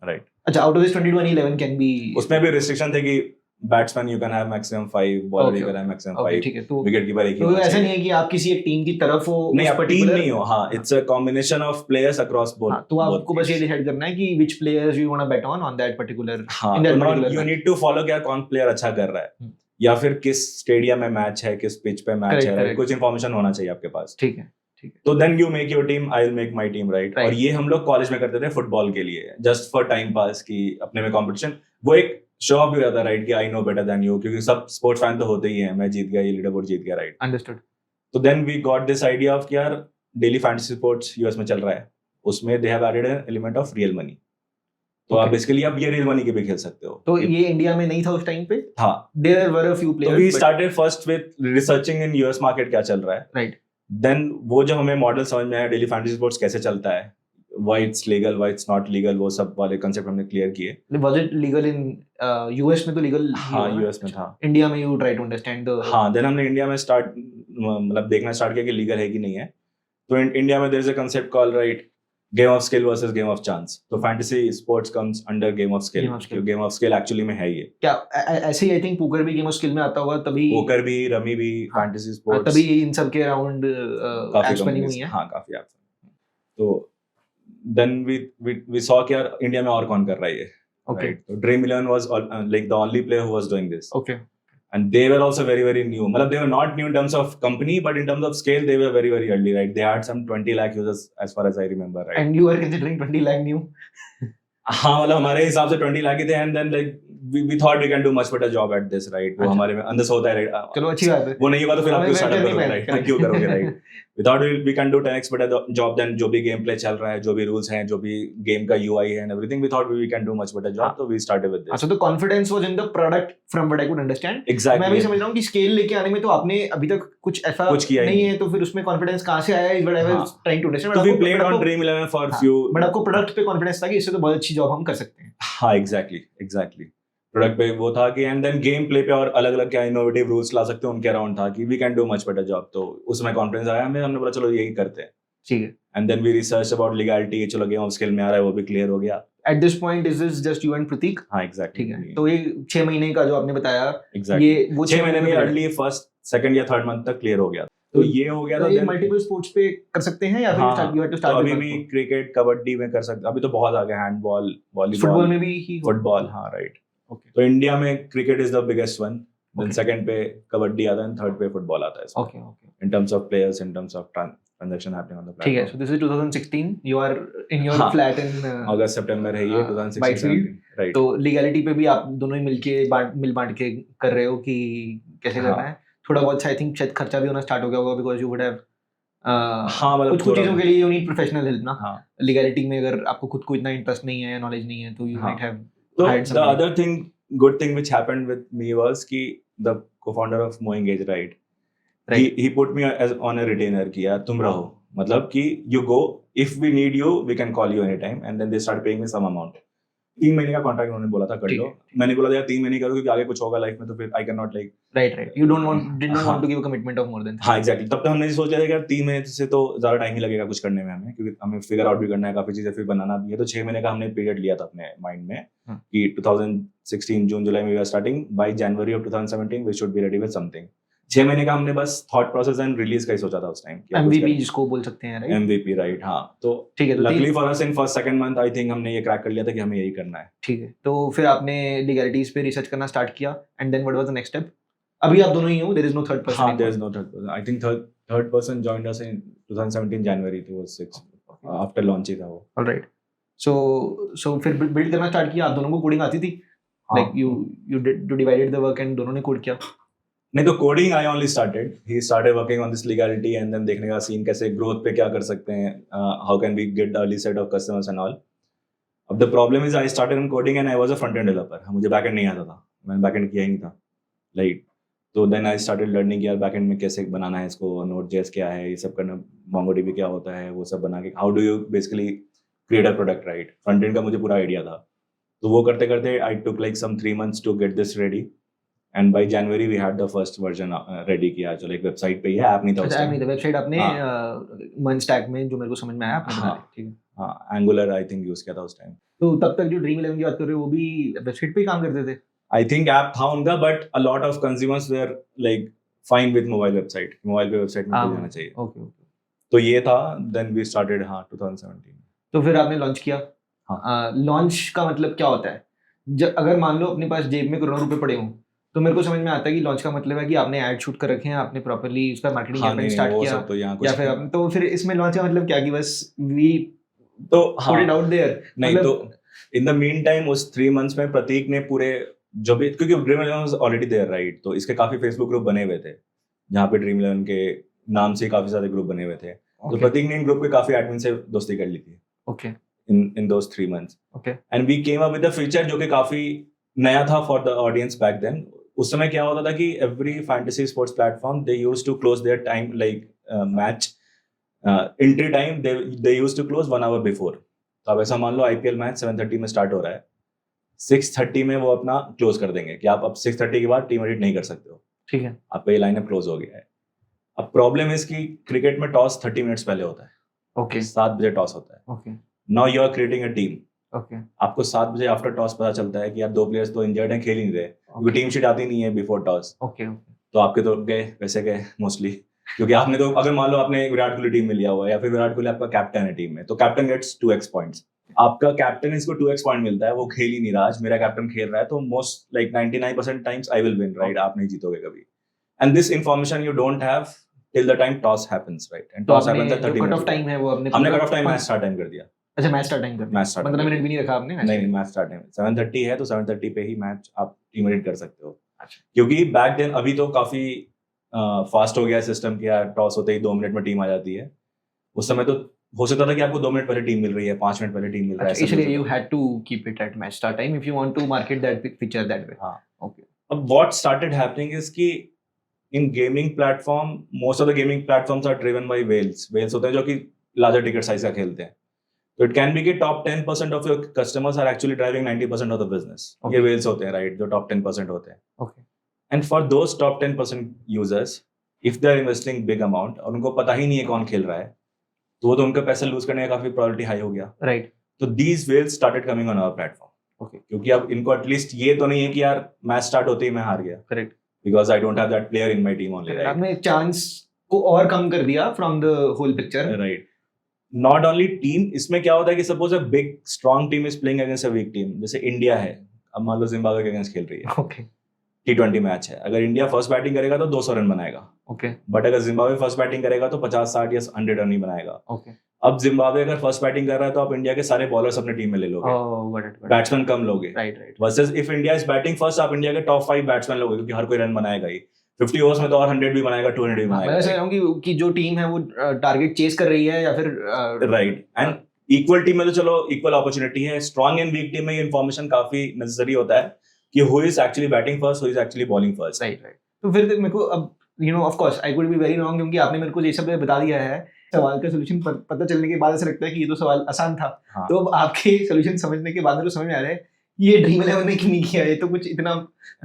Right. अच्छा, out of these 22 any 11 can be। उसमें भी रिस्ट्रिक्शन थे कि batsman you can have maximum 5, bowler you Okay, can have maximum okay, 5, ठीक है। तो wicket keeper एक ही तो होना ऐसा चाहिए। नहीं है कि आप किसी एक टीम की तरफ हो, नहीं, उस आप टीम particular- नहीं हो, हाँ, it's a combination of players across both. हाँ, तो आपको बस ये डिसाइड करना है कि which players you want to bet on that particular, हाँ, in that तो particular you match. Need to follow क्या कौन प्लेयर अच्छा कर रहा है, या फिर किस स्टेडियम में मैच है, किस पिच पे मैच Correct, है, right? correct. कुछ इन्फॉर्मेशन होना चाहिए आपके पास। ठीक है, ठीक है। तो then you make your team, I will make my team, right? Right. और ये हम लोग कॉलेज में करते थे फुटबॉल के लिए, जस्ट फॉर टाइम पास की अपने में कंपटीशन। वो एक शो ऑफ भी रहता है राइट कि I know better than you, क्योंकि सब स्पोर्ट्स फैन तो होते ही हैं, मैं जीत गया, ये लीडर बोर्ड जीत गया राइट. अंडरस्टूड. तो then we got this idea of कि यार डेली फैंटेसी स्पोर्ट्स यूएस में चल रहा है, उसमें they have added an element of real money. तो आप बेसिकली आप ये रियल मनी के भी खेल सकते हो. तो ये इंडिया में नहीं था उस टाइम पे. हाँ, there were a few players. तो we started first with researching in US market क्या चल रहा है राइट. देन वो जब हमें मॉडल समझ में आया डेली फैंटेसी स्पोर्ट्स कैसे चलता है, why it's legal why it's not legal, वो सब वाले कांसेप्ट हमने क्लियर किए. Was it legal in US में? तो लीगल. हाँ, यूएस में था. इंडिया में you try to understand the. हाँ, देन हमने इंडिया में मतलब देखना स्टार्ट किया कि लीगल है कि नहीं है. तो इंडिया में there is a concept called right game of skill versus game of chance. तो fantasy sports comes under game of skill. Game of skill actually में है ये. क्या ऐसे ही आई थिंक पोकर भी गेम ऑफ स्किल में आता होगा तभी. पोकर भी, रमी भी, फैंटेसी स्पोर्ट्स तभी इन सब के अराउंड एप्स बनी हुई हैं. हाँ, काफी एप्स. तो देन वी सॉ कि यार इंडिया में और कौन कर रहा है ये. Okay. Right? So Dream11 was like the only player who was doing this. Okay. And they were also very, very new. Matlab, they were not new in terms of company, but in terms of scale, they were very, very early, right? They had some 20 lakh users as far as I remember, right? And you were considering 20 lakh new? हाँ, मतलब हमारे हिसाब से 20 लाख ही थे. And then like we thought we can do much better job at this, right? वो हमारे में अंदर से होता है, right? चलो अच्छी बात है. वो नहीं हुआ तो फिर आप क्यों स्टार्टअप करोगे, right? क्यों करोगे, right? We thought we can do 10x better job than जो भी गेम प्ले चल रहा है, जो भी रूल्स हैं, जो भी गेम का UI है and everything. We thought we can do much better job, so we started with this. So the confidence was in the product from what I could understand. Exactly. मैं भी समझ रहा हूँ कि स्केल लेके आने में तो आपने अभी तक कुछ ऐसा नहीं है, तो फिर उसमें कॉन्फिडेंस कहाँ से आया? Is what I was trying to understand. So we played on Dream11 for few. But आपको प्रोडक्ट पे कॉन्फिडेंस था कि इससे तो बहुत अच्छी जॉब हम कर सकते हैं. हाँ, exactly. प्रोडक्ट पे वो था कि एंड देन गेम प्ले पे और अलग अलग क्या इनोवेटिव रूल्स ला सकते हैं उनके अराउंड था कि we can do much better job. तो उसमें कॉन्फिडेंस आया हमें, हमने बोला चलो यही करते हैं. ठीक है. And then we research about legality. चलो गेम ऑफ स्किल में आ रहा है, वो भी क्लियर हो गया. At this point is this just you and Prateek? हाँ, एग्जैक्टली. ठीक है. तो ये 6 महीने का जो आपने बताया, एग्जैक्टली ये वो 6 महीने में अर्ली फर्स्ट, सेकंड या थर्ड मंथ तक क्लियर हो गया. तो ये हो गया. तो ये मल्टीपल स्पोर्ट्स पे कर सकते हैं या फिर यू हैव टू स्टार्ट? अभी भी क्रिकेट, कबड्डी में कर सकते. अभी तो बहुत आ गया, हैंडबॉल, वॉलीबॉल, फुटबॉल में भी ही. फुटबॉल, हाँ, राइट. ओके. तो इंडिया में cricket is the biggest one, then second पे कबड्डी आता है, थर्ड पे फुटबॉल आता है. Okay. In terms of players, in terms of transaction happening on the platform. ठीक है. So this is 2016. You are in your flat in August September है ये 2016. Right. तो लीगैलिटी पे भी आप दोनों ही मिलके मिल बांट के कर रहे हो कि कैसे करना है. थोड़ा बहुत आई थिंक शायद खर्चा भी होना स्टार्ट हो गया होगा बिकॉज यू वुड हैव हाँ, मतलब कुछ चीजों के लिए यू नीड प्रोफेशनल हेल्प ना. हाँ. लीगैलिटी में अगर आपको खुद को इतना इंटरेस्ट नहीं है या नॉलेज नहीं है तो you might have. So the other thing, good thing which happened with me was कि the co-founder of MoEngage, right? He put me as on a retainer कि यार तुम रहो, मतलब कि you go, if we need you, we can call you anytime, and then they start paying me some amount. 3 महीने का contract उन्होंने बोला था कर लो. मैंने बोला था यार 3 महीने करो क्योंकि आगे कुछ होगा लाइफ में तो फिर I cannot like. Right. You did not want to give a commitment of more than. हाँ, exactly. तब तक हमने सोच लिया था कि यार 3 महीने से तो ज़्यादा टाइम ही लगेगा कुछ करने में हमें, क्योंकि हमें फिगर आउट भी करना है, काफी चीजें फिर बनाना भी है. तो 6 महीने का हमने पीरियड लिया था अपने माइंड में कि 2016 जून जुलाई में we are starting, by January of 2017 we should be ready with something. 6 महीने का हमने बस थॉट प्रोसेस एंड रिलीज का ही सोचा था उस टाइम. MVP जिसको बोल सकते हैं, राइट? MVP, right. हाँ, तो ठीक है. Luckily for us in first second month I think हमने ये क्रैक कर लिया था कि हमें यही करना है. ठीक है. तो फिर आपने लीगैलिटीज पे रिसर्च करना स्टार्ट किया and then what was the next step? अभी आप दोनों ही हो, there is no third person? हाँ, there is no third person. I think third person joined us in 2017 January. तो 6 आफ्टर लॉन्च ही था वो. ऑलराइट. सो फिर बिल्ड करना स्टार्ट किया. आप दोनों को कोडिंग आती थी? Like you divided the work and दोनों ने कोड किया? नहीं, तो coding I only started. He started working on this legality and then देखने का सीन कैसे ग्रोथ पे क्या कर सकते हैं, how can we get the early set of customers and all. अब the problem is I started in coding and I was a front end developer. मुझे बैक एंड नहीं आता था, मैंने बैक एंड किया ही नहीं था, राइट. तो देन आई स्टार्टेड लर्निंग यार बैक एंड में कैसे बनाना है इसको, Node.js क्या है, ये सब करना, MongoDB क्या होता है, वो सब बना के how do you basically create a product, right. Front end का मुझे पूरा आइडिया था. तो वो करते करते I took like some 3 months to get this ready. And by January we had the first version ready किया. चलो एक वेबसाइट पे ही है, ऐप नहीं था उसका. ऐप नहीं था, वेबसाइट आपने मन स्टैक में जो मेरे को समझ में आया आपने बना ली. ठीक है. हाँ, Angular आई थिंक यूज किया था उस टाइम. तो तब तक जो Dream11 की बात कर रहे हो वो भी वेबसाइट पे ही काम करते थे? आई थिंक ऐप था उनका, but a lot of consumers were like fine with mobile website. Mobile पे वेबसाइट में जाना चाहिए. ओके. तो ये था. Then we started 2017. तो फिर आपने लॉन्च किया. लॉन्च का मतलब क्या होता है? अगर मान लो अपने पास जेब में करोड़ों रुपए पड़े हों तो मेरे को समझ में आता है कि लॉन्च का मतलब है कि आपने ऐड शूट कर रखे हैं, आपने प्रॉपर्ली उसका मार्केटिंग कैंपेन स्टार्ट किया. तो या फिर आपने तो फिर इसमें लॉन्च का मतलब क्या कि बस वी तो पुट इट आउट देयर? नहीं, तो इन द मीन टाइम उस 3 months में प्रतीक ने पूरे जो भी, क्योंकि Dream 11 was already there right, तो इसके काफी फेसबुक ग्रुप बने हुए थे जहाँ पे ड्रीम 11 के नाम से काफी सारे ग्रुप बने हुए थे। तो प्रतीक ने इन ग्रुप के काफी एडमिन से दोस्ती कर ली थी okay in those 3 months. Okay And we came up with a feature जो कि काफी नया था for the audience back then. उस समय क्या होता था कि every fantasy sports platform they used to close their time like match entry time they used to close 1 hour before. तो अब ऐसा मान लो IPL मैच 7:30 में स्टार्ट हो रहा है, 6:30 में वो अपना क्लोज कर देंगे कि आप अब 6:30 के बाद टीम एडिट नहीं कर सकते हो, ठीक है। आपका ये लाइनअप क्लोज हो गया है। अब प्रॉब्लम इसकी क्रिकेट में टॉस 30 मिनट्स पहले होता है, ओके 7 बजे टॉस होता है। Okay now you are creating a team, okay आपको 7 बजे आफ्टर टॉस पता चलता है कि यार 2 प्लेयर्स तो इंजर्ड हैं, खेल ही नहीं रहे, क्योंकि टीम शीट आती नहीं है बिफोर टॉस। ओके तो आपके तो गए वैसे गए मोस्टली, क्योंकि आपने तो, अगर मान लो आपने विराट कोहली टीम में लिया हुआ है या फिर विराट कोहली आपका कैप्टन है टीम में, तो कैप्टन गेट्स 2x पॉइंट्स। आपका कैप्टन इसको 2x पॉइंट मिलता है, वो खेल ही नहीं रहा, आज मेरा कैप्टन खेल रहा है, तो most like 99% times I will win, right? आप नहीं जीतोगे कभी। And this information you don't have till the time toss happens, right? And toss happens at 30 cut off minutes. Time है वो हमने cut off time match start time कर दिया। अच्छा match start time कर मैच स्टार्ट 15 मिनट भी नहीं रखा आपने? नहीं, मैच स्टार्ट टाइम 7:30 है, तो 7:30 पे ही मैच आप टीम एडिट कर सकते हो। अच्छा। क्योंकि बैक देन, अभी तो काफी फास्ट हो गया सिस्टम, कि यार टॉस होते ही 2 मिनट में टीम आ जाती है। उस समय तो हो सकता था कि आपको 2 मिनट पहले टीम मिल रही है, 5 मिनट पहले टीम मिल रहा है। इसलिए you had to keep it at match start time if you want to market that feature that way. हाँ, okay. अब what started happening is कि in gaming platform, most of the gaming platforms are driven by whales होते हैं जो कि larger ticket size का खेलते हैं। तो it can be कि top 10% of your customers are actually driving 90% of the business. ये whales होते हैं, right? जो top 10% होते हैं। Okay. And for those top 10% users, if they are investing big amount और उनको पता ही नहीं है कौन खेल रहा है, तो वो तो उनका पैसा लूज करने का काफी प्रोबेबिलिटी हाई हो गया, राइट? तो these whales started coming on our platform. Okay. क्योंकि अब इनको एटलीस्ट ये तो नहीं है कि यार मैच स्टार्ट होते ही मैं हार गया, correct, because I don't have that player in my team only, right? आपने चांस को और कम कर दिया from the whole picture. Right. Not only team, इसमें क्या होता है कि suppose a big strong team is playing against a week team, जैसे इंडिया है, अब मान लो जिम्बाब्वे के अगेंस्ट खेल रही है, ओके T20 मैच है, अगर इंडिया फर्स्ट बैटिंग करेगा तो 200 रन बनाएगा, ओके बट अगर जिम्बाब्वे फर्स्ट बैटिंग करेगा तो 50, 60 या 100 रन ही बनाएगा। ओके अब जिम्बाब्वे अगर फर्स्ट बैटिंग कर रहा है तो आप इंडिया के सारे बॉलर्स अपने टीम में ले लोगे, बैट्समैन कम लोगे, right right. Versus if India is batting first, आप इंडिया के टॉप 5 बैट्समैन लोगे, क्योंकि हर कोई रन बनाएगा ही, 50 ओवर्स में तो और 100 भी बनाएगा, 200 भी बनाएगा। मैं समझ रहा हूं कि जो टीम है वो टारगेट चेस कर रही है या फिर राइट। एंड इक्वल टीम में तो चलो इक्वल अपॉर्चुनिटी है, स्ट्रॉन्ग एंड वीक टीम में ये इन्फॉर्मेशन काफी नेसेसरी होता है कि who is actually batting first, who is actually bowling first. Right right. तो फिर मेरे को अब of course I could be very wrong, क्योंकि आपने मेरे को ये सब बता दिया है, सवाल का सोल्यूशन पता चलने के बाद ऐसा लगता है कि ये तो सवाल आसान था। हाँ। तो अब आपके सोल्यूशन समझने के बाद मेरे को समझ में आ रहा है ये ड्रीम 11 ने क्यों नहीं किया, ये तो कुछ इतना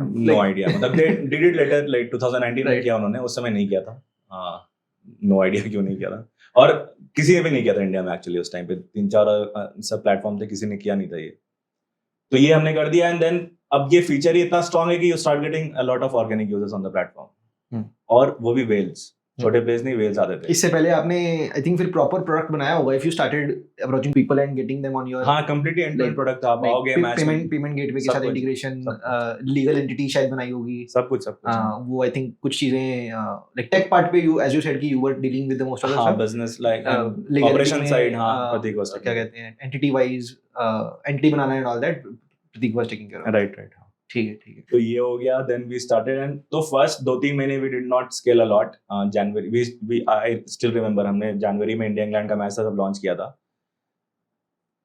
नो आइडिया, मतलब they did it later, like 2019 में किया उन्होंने, उस समय नहीं किया था। नो आइडिया क्यों नहीं किया था, और किसी ने भी नहीं किया था इंडिया में एक्चुअली उस टाइम पे, 3-4 सब प्लेटफॉर्म थे, किसी ने किया नहीं था ये, तो ये हमने कर दिया। एंड देन अब ये फीचर ही इतना स्ट्रांग है कि you start getting a lot of organic users on the platform, और वो भी वेल्स, छोटे प्लेयर्स नहीं, वेल्स आते थे। इससे पहले आपने आई थिंक फिर प्रॉपर प्रोडक्ट बनाया होगा, if you started approaching people and getting them on your, हां, completely end to end product, आप आओगे मैच पेमेंट गेटवे के साथ इंटीग्रेशन, लीगल एंटिटी शायद बनाई होगी, सब कुछ वो आई थिंक कुछ चीजें लाइक टेक पार्ट पे यू एज यू सेड कि you were dealing with the most of the हां, बिजनेस लाइक ऑपरेशन साइड, हां, प्रतीक वाज क्या कहते हैं एंटिटी वाइज एंटिटी बनाना and all that Pratik was taking care of. Right right. ठीक है। तो ये हो गया, देन वी स्टार्टेड, एंड तो फर्स्ट 2-3 महीने we did not scale a lot. January we I still remember, हमने जनवरी में इंडिया इंग्लैंड का मैच था, सब लॉन्च किया था।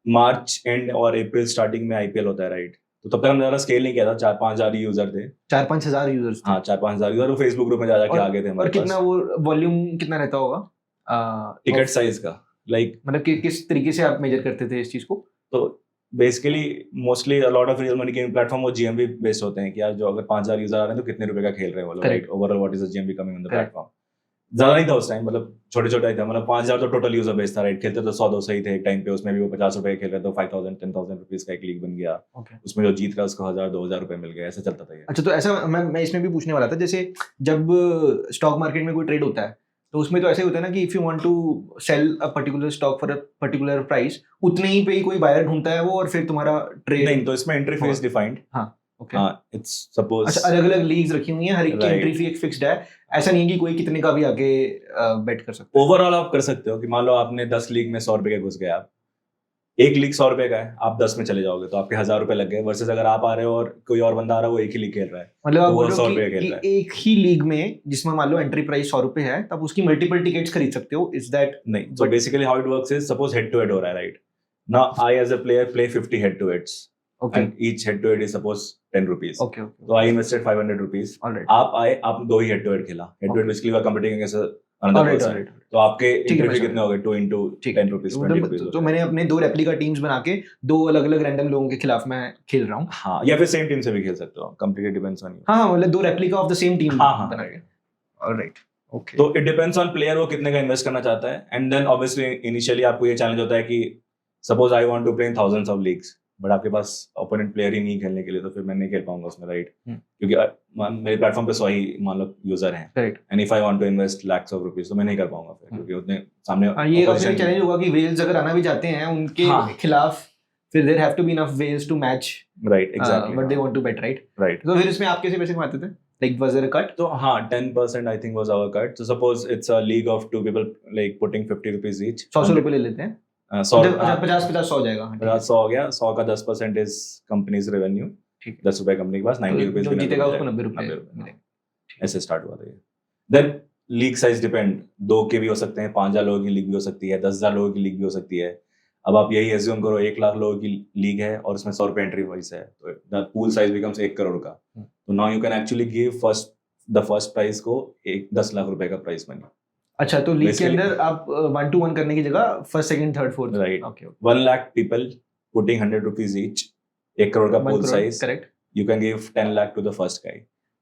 मार्च एंड और अप्रैल स्टार्टिंग में आईपीएल होता है, राइट? तो तब तक हमने ज़्यादा स्केल नहीं किया था, 4-5 हजार यूजर थे, 4-5 हजार यूजर्स। हाँ, 4-5 हजार यूजर, वो फेसबुक ग्रुप में जा के आ गए थे हमारे पास। और कितना वो वॉल्यूम कितना रहता होगा टिकट साइज का, लाइक मतलब किस तरीके से आप मेजर करते थे इस चीज को? तो basically mostly a lot of real money gaming platform वो जीएमवी बेस्ड होते हैं कि यार जो अगर 5000 यूजर आ रहे हैं तो कितने रुपए का खेल रहे हैं वो लोग, right? Overall what is the GMV coming on the platform. ज्यादा नहीं था उस टाइम, मतलब छोटे-छोटे ही था, मतलब 5000 तो टोटल यूजर बेस था, राइट? खेलते तो 100-200 ही थे एक टाइम पे, उसमें भी वो 50 रुपए खेल रहे तो 5000-10,000 रुपीस का एक लीग बन गया, उसमें जो जीत रहा उसको 1000-2000 रुपए मिल गए, ऐसा चलता था ये। अच्छा, तो ऐसा मैं इसमें भी पूछने वाला था, जैसे जब स्टॉक मार्केट में कोई ट्रेड होता है तो उसमें तो ऐसे होता है ना कि if you want to sell a particular stock for a particular price, उतने ही पे ही कोई बायर ढूंढता है वो, और फिर तुम्हारा ट्रेड नहीं, तो इसमें एंट्री फीस डिफाइंड। हाँ, ओके। इट्स सपोज, अच्छा, अलग-अलग लीग्स रखी हुई हैं, हर एक की एंट्री फी एक फिक्स्ड है, ऐसा नहीं है कि कोई कितने का भी आके बेट कर सकता है। ओवरऑल आप कर सकते हो कि मान लो आपने 10 लीग में 100 रुपए के घुस गए आप, एक लीग 100 रुपए का है, आप 10 में चले जाओगे तो आपके 1000 रुपए लग गए, वर्सेस अगर आप आ रहे हो और कोई और बंदा आ रहा है वो एक ही लीग खेल रहा है मतलब आप तो वो बोल रहे 100 हो रुपए खेल कि रहा है। एक ही लीग में जिसमें मान लो एंट्री प्राइस 100 रुपए है, तब उसकी मल्टीपल टिकट्स खरीद सकते हो, इज दैट? नहीं, so basically how it works is, suppose head to head हो रहा है, right? Now I as a player play 50 head to heads, okay and each head to head is suppose 10 rupees. Okay okay, So I invested 500 rupees. Alright आप आए, आप दो ही head to head खेला. Head to head Okay. basically you are competing against another alright person. Alright, तो आपके ठीक है, entry मैं fee समझ कितने हो गए? 2 into ठीक 10 rupees, 20 rupees. तो मैंने अपने 2 रेप्लिका टीम्स बना के 2 अलग अलग रैंडम लोगों के खिलाफ मैं खेल रहा हूँ। हाँ, या फिर सेम टीम से भी खेल सकते हो, completely depends on you. हाँ, मतलब 2 replica of the same team हाँ, हाँ, बना के, ऑलराइट ओके। तो it depends on player वो कितने का इन्वेस्ट करना चाहता है, and then obviously initially आपको ये चैलेंज होता है कि suppose I want to play in thousands of leagues, but आपके पास ओपोनेंट प्लेयर ही नहीं खेलने के लिए, तो फिर मैं नहीं खेल पाऊंगा उसमें, राइट? क्योंकि मेरे प्लेटफॉर्म पे 100 ही मान लो यूजर हैं, correct, and if I want to invest lakhs of rupees तो मैं नहीं कर पाऊंगा फिर, क्योंकि उतने सामने ये चैलेंज होगा कि वेल्स अगर आना भी चाहते हैं उनके खिलाफ, फिर there have to be enough wage to match, right? Exactly, but they want to bet, right? Right. तो फिर इसमें आप कैसे पैसे कमाते थे? Like was there a cut? तो हाँ, 10% I think was our cut. So suppose it's a league of 2 people like putting 50 rupees each, 100 रुपए ले लेते हैं, 100 50 100 हो जाएगा, 100 हो गया, 100 का 10% इज कंपनीज रेवेन्यू, ठीक, 10 रुपए कंपनी के पास, 90 रुपीज जो जीतेगा उसको 90 रुपए मिलेंगे। ऐसे स्टार्ट हुआ था ये। देन लीग साइज डिपेंड, 2 के भी हो सकते हैं, 5000 लोगों की लीग भी हो सकती है, 10000 लोगों की लीग भी हो सकती है। अब आप यही एज्यूम करो 1 लाख लोगों की लीग है और उसमें 100 रुपए एंट्री वाइज है, तो the pool size becomes 1 crore का। तो now you can actually give the first prize को 10 लाख रुपए का प्राइस मनी। अच्छा, तो लीग के अंदर आप 1 to 1 करने की जगह first, second, third, fourth, right? Okay, 1 lakh people putting 100 rupees each, 1 crore का pool size, correct, you can give 10 lakh to the first guy.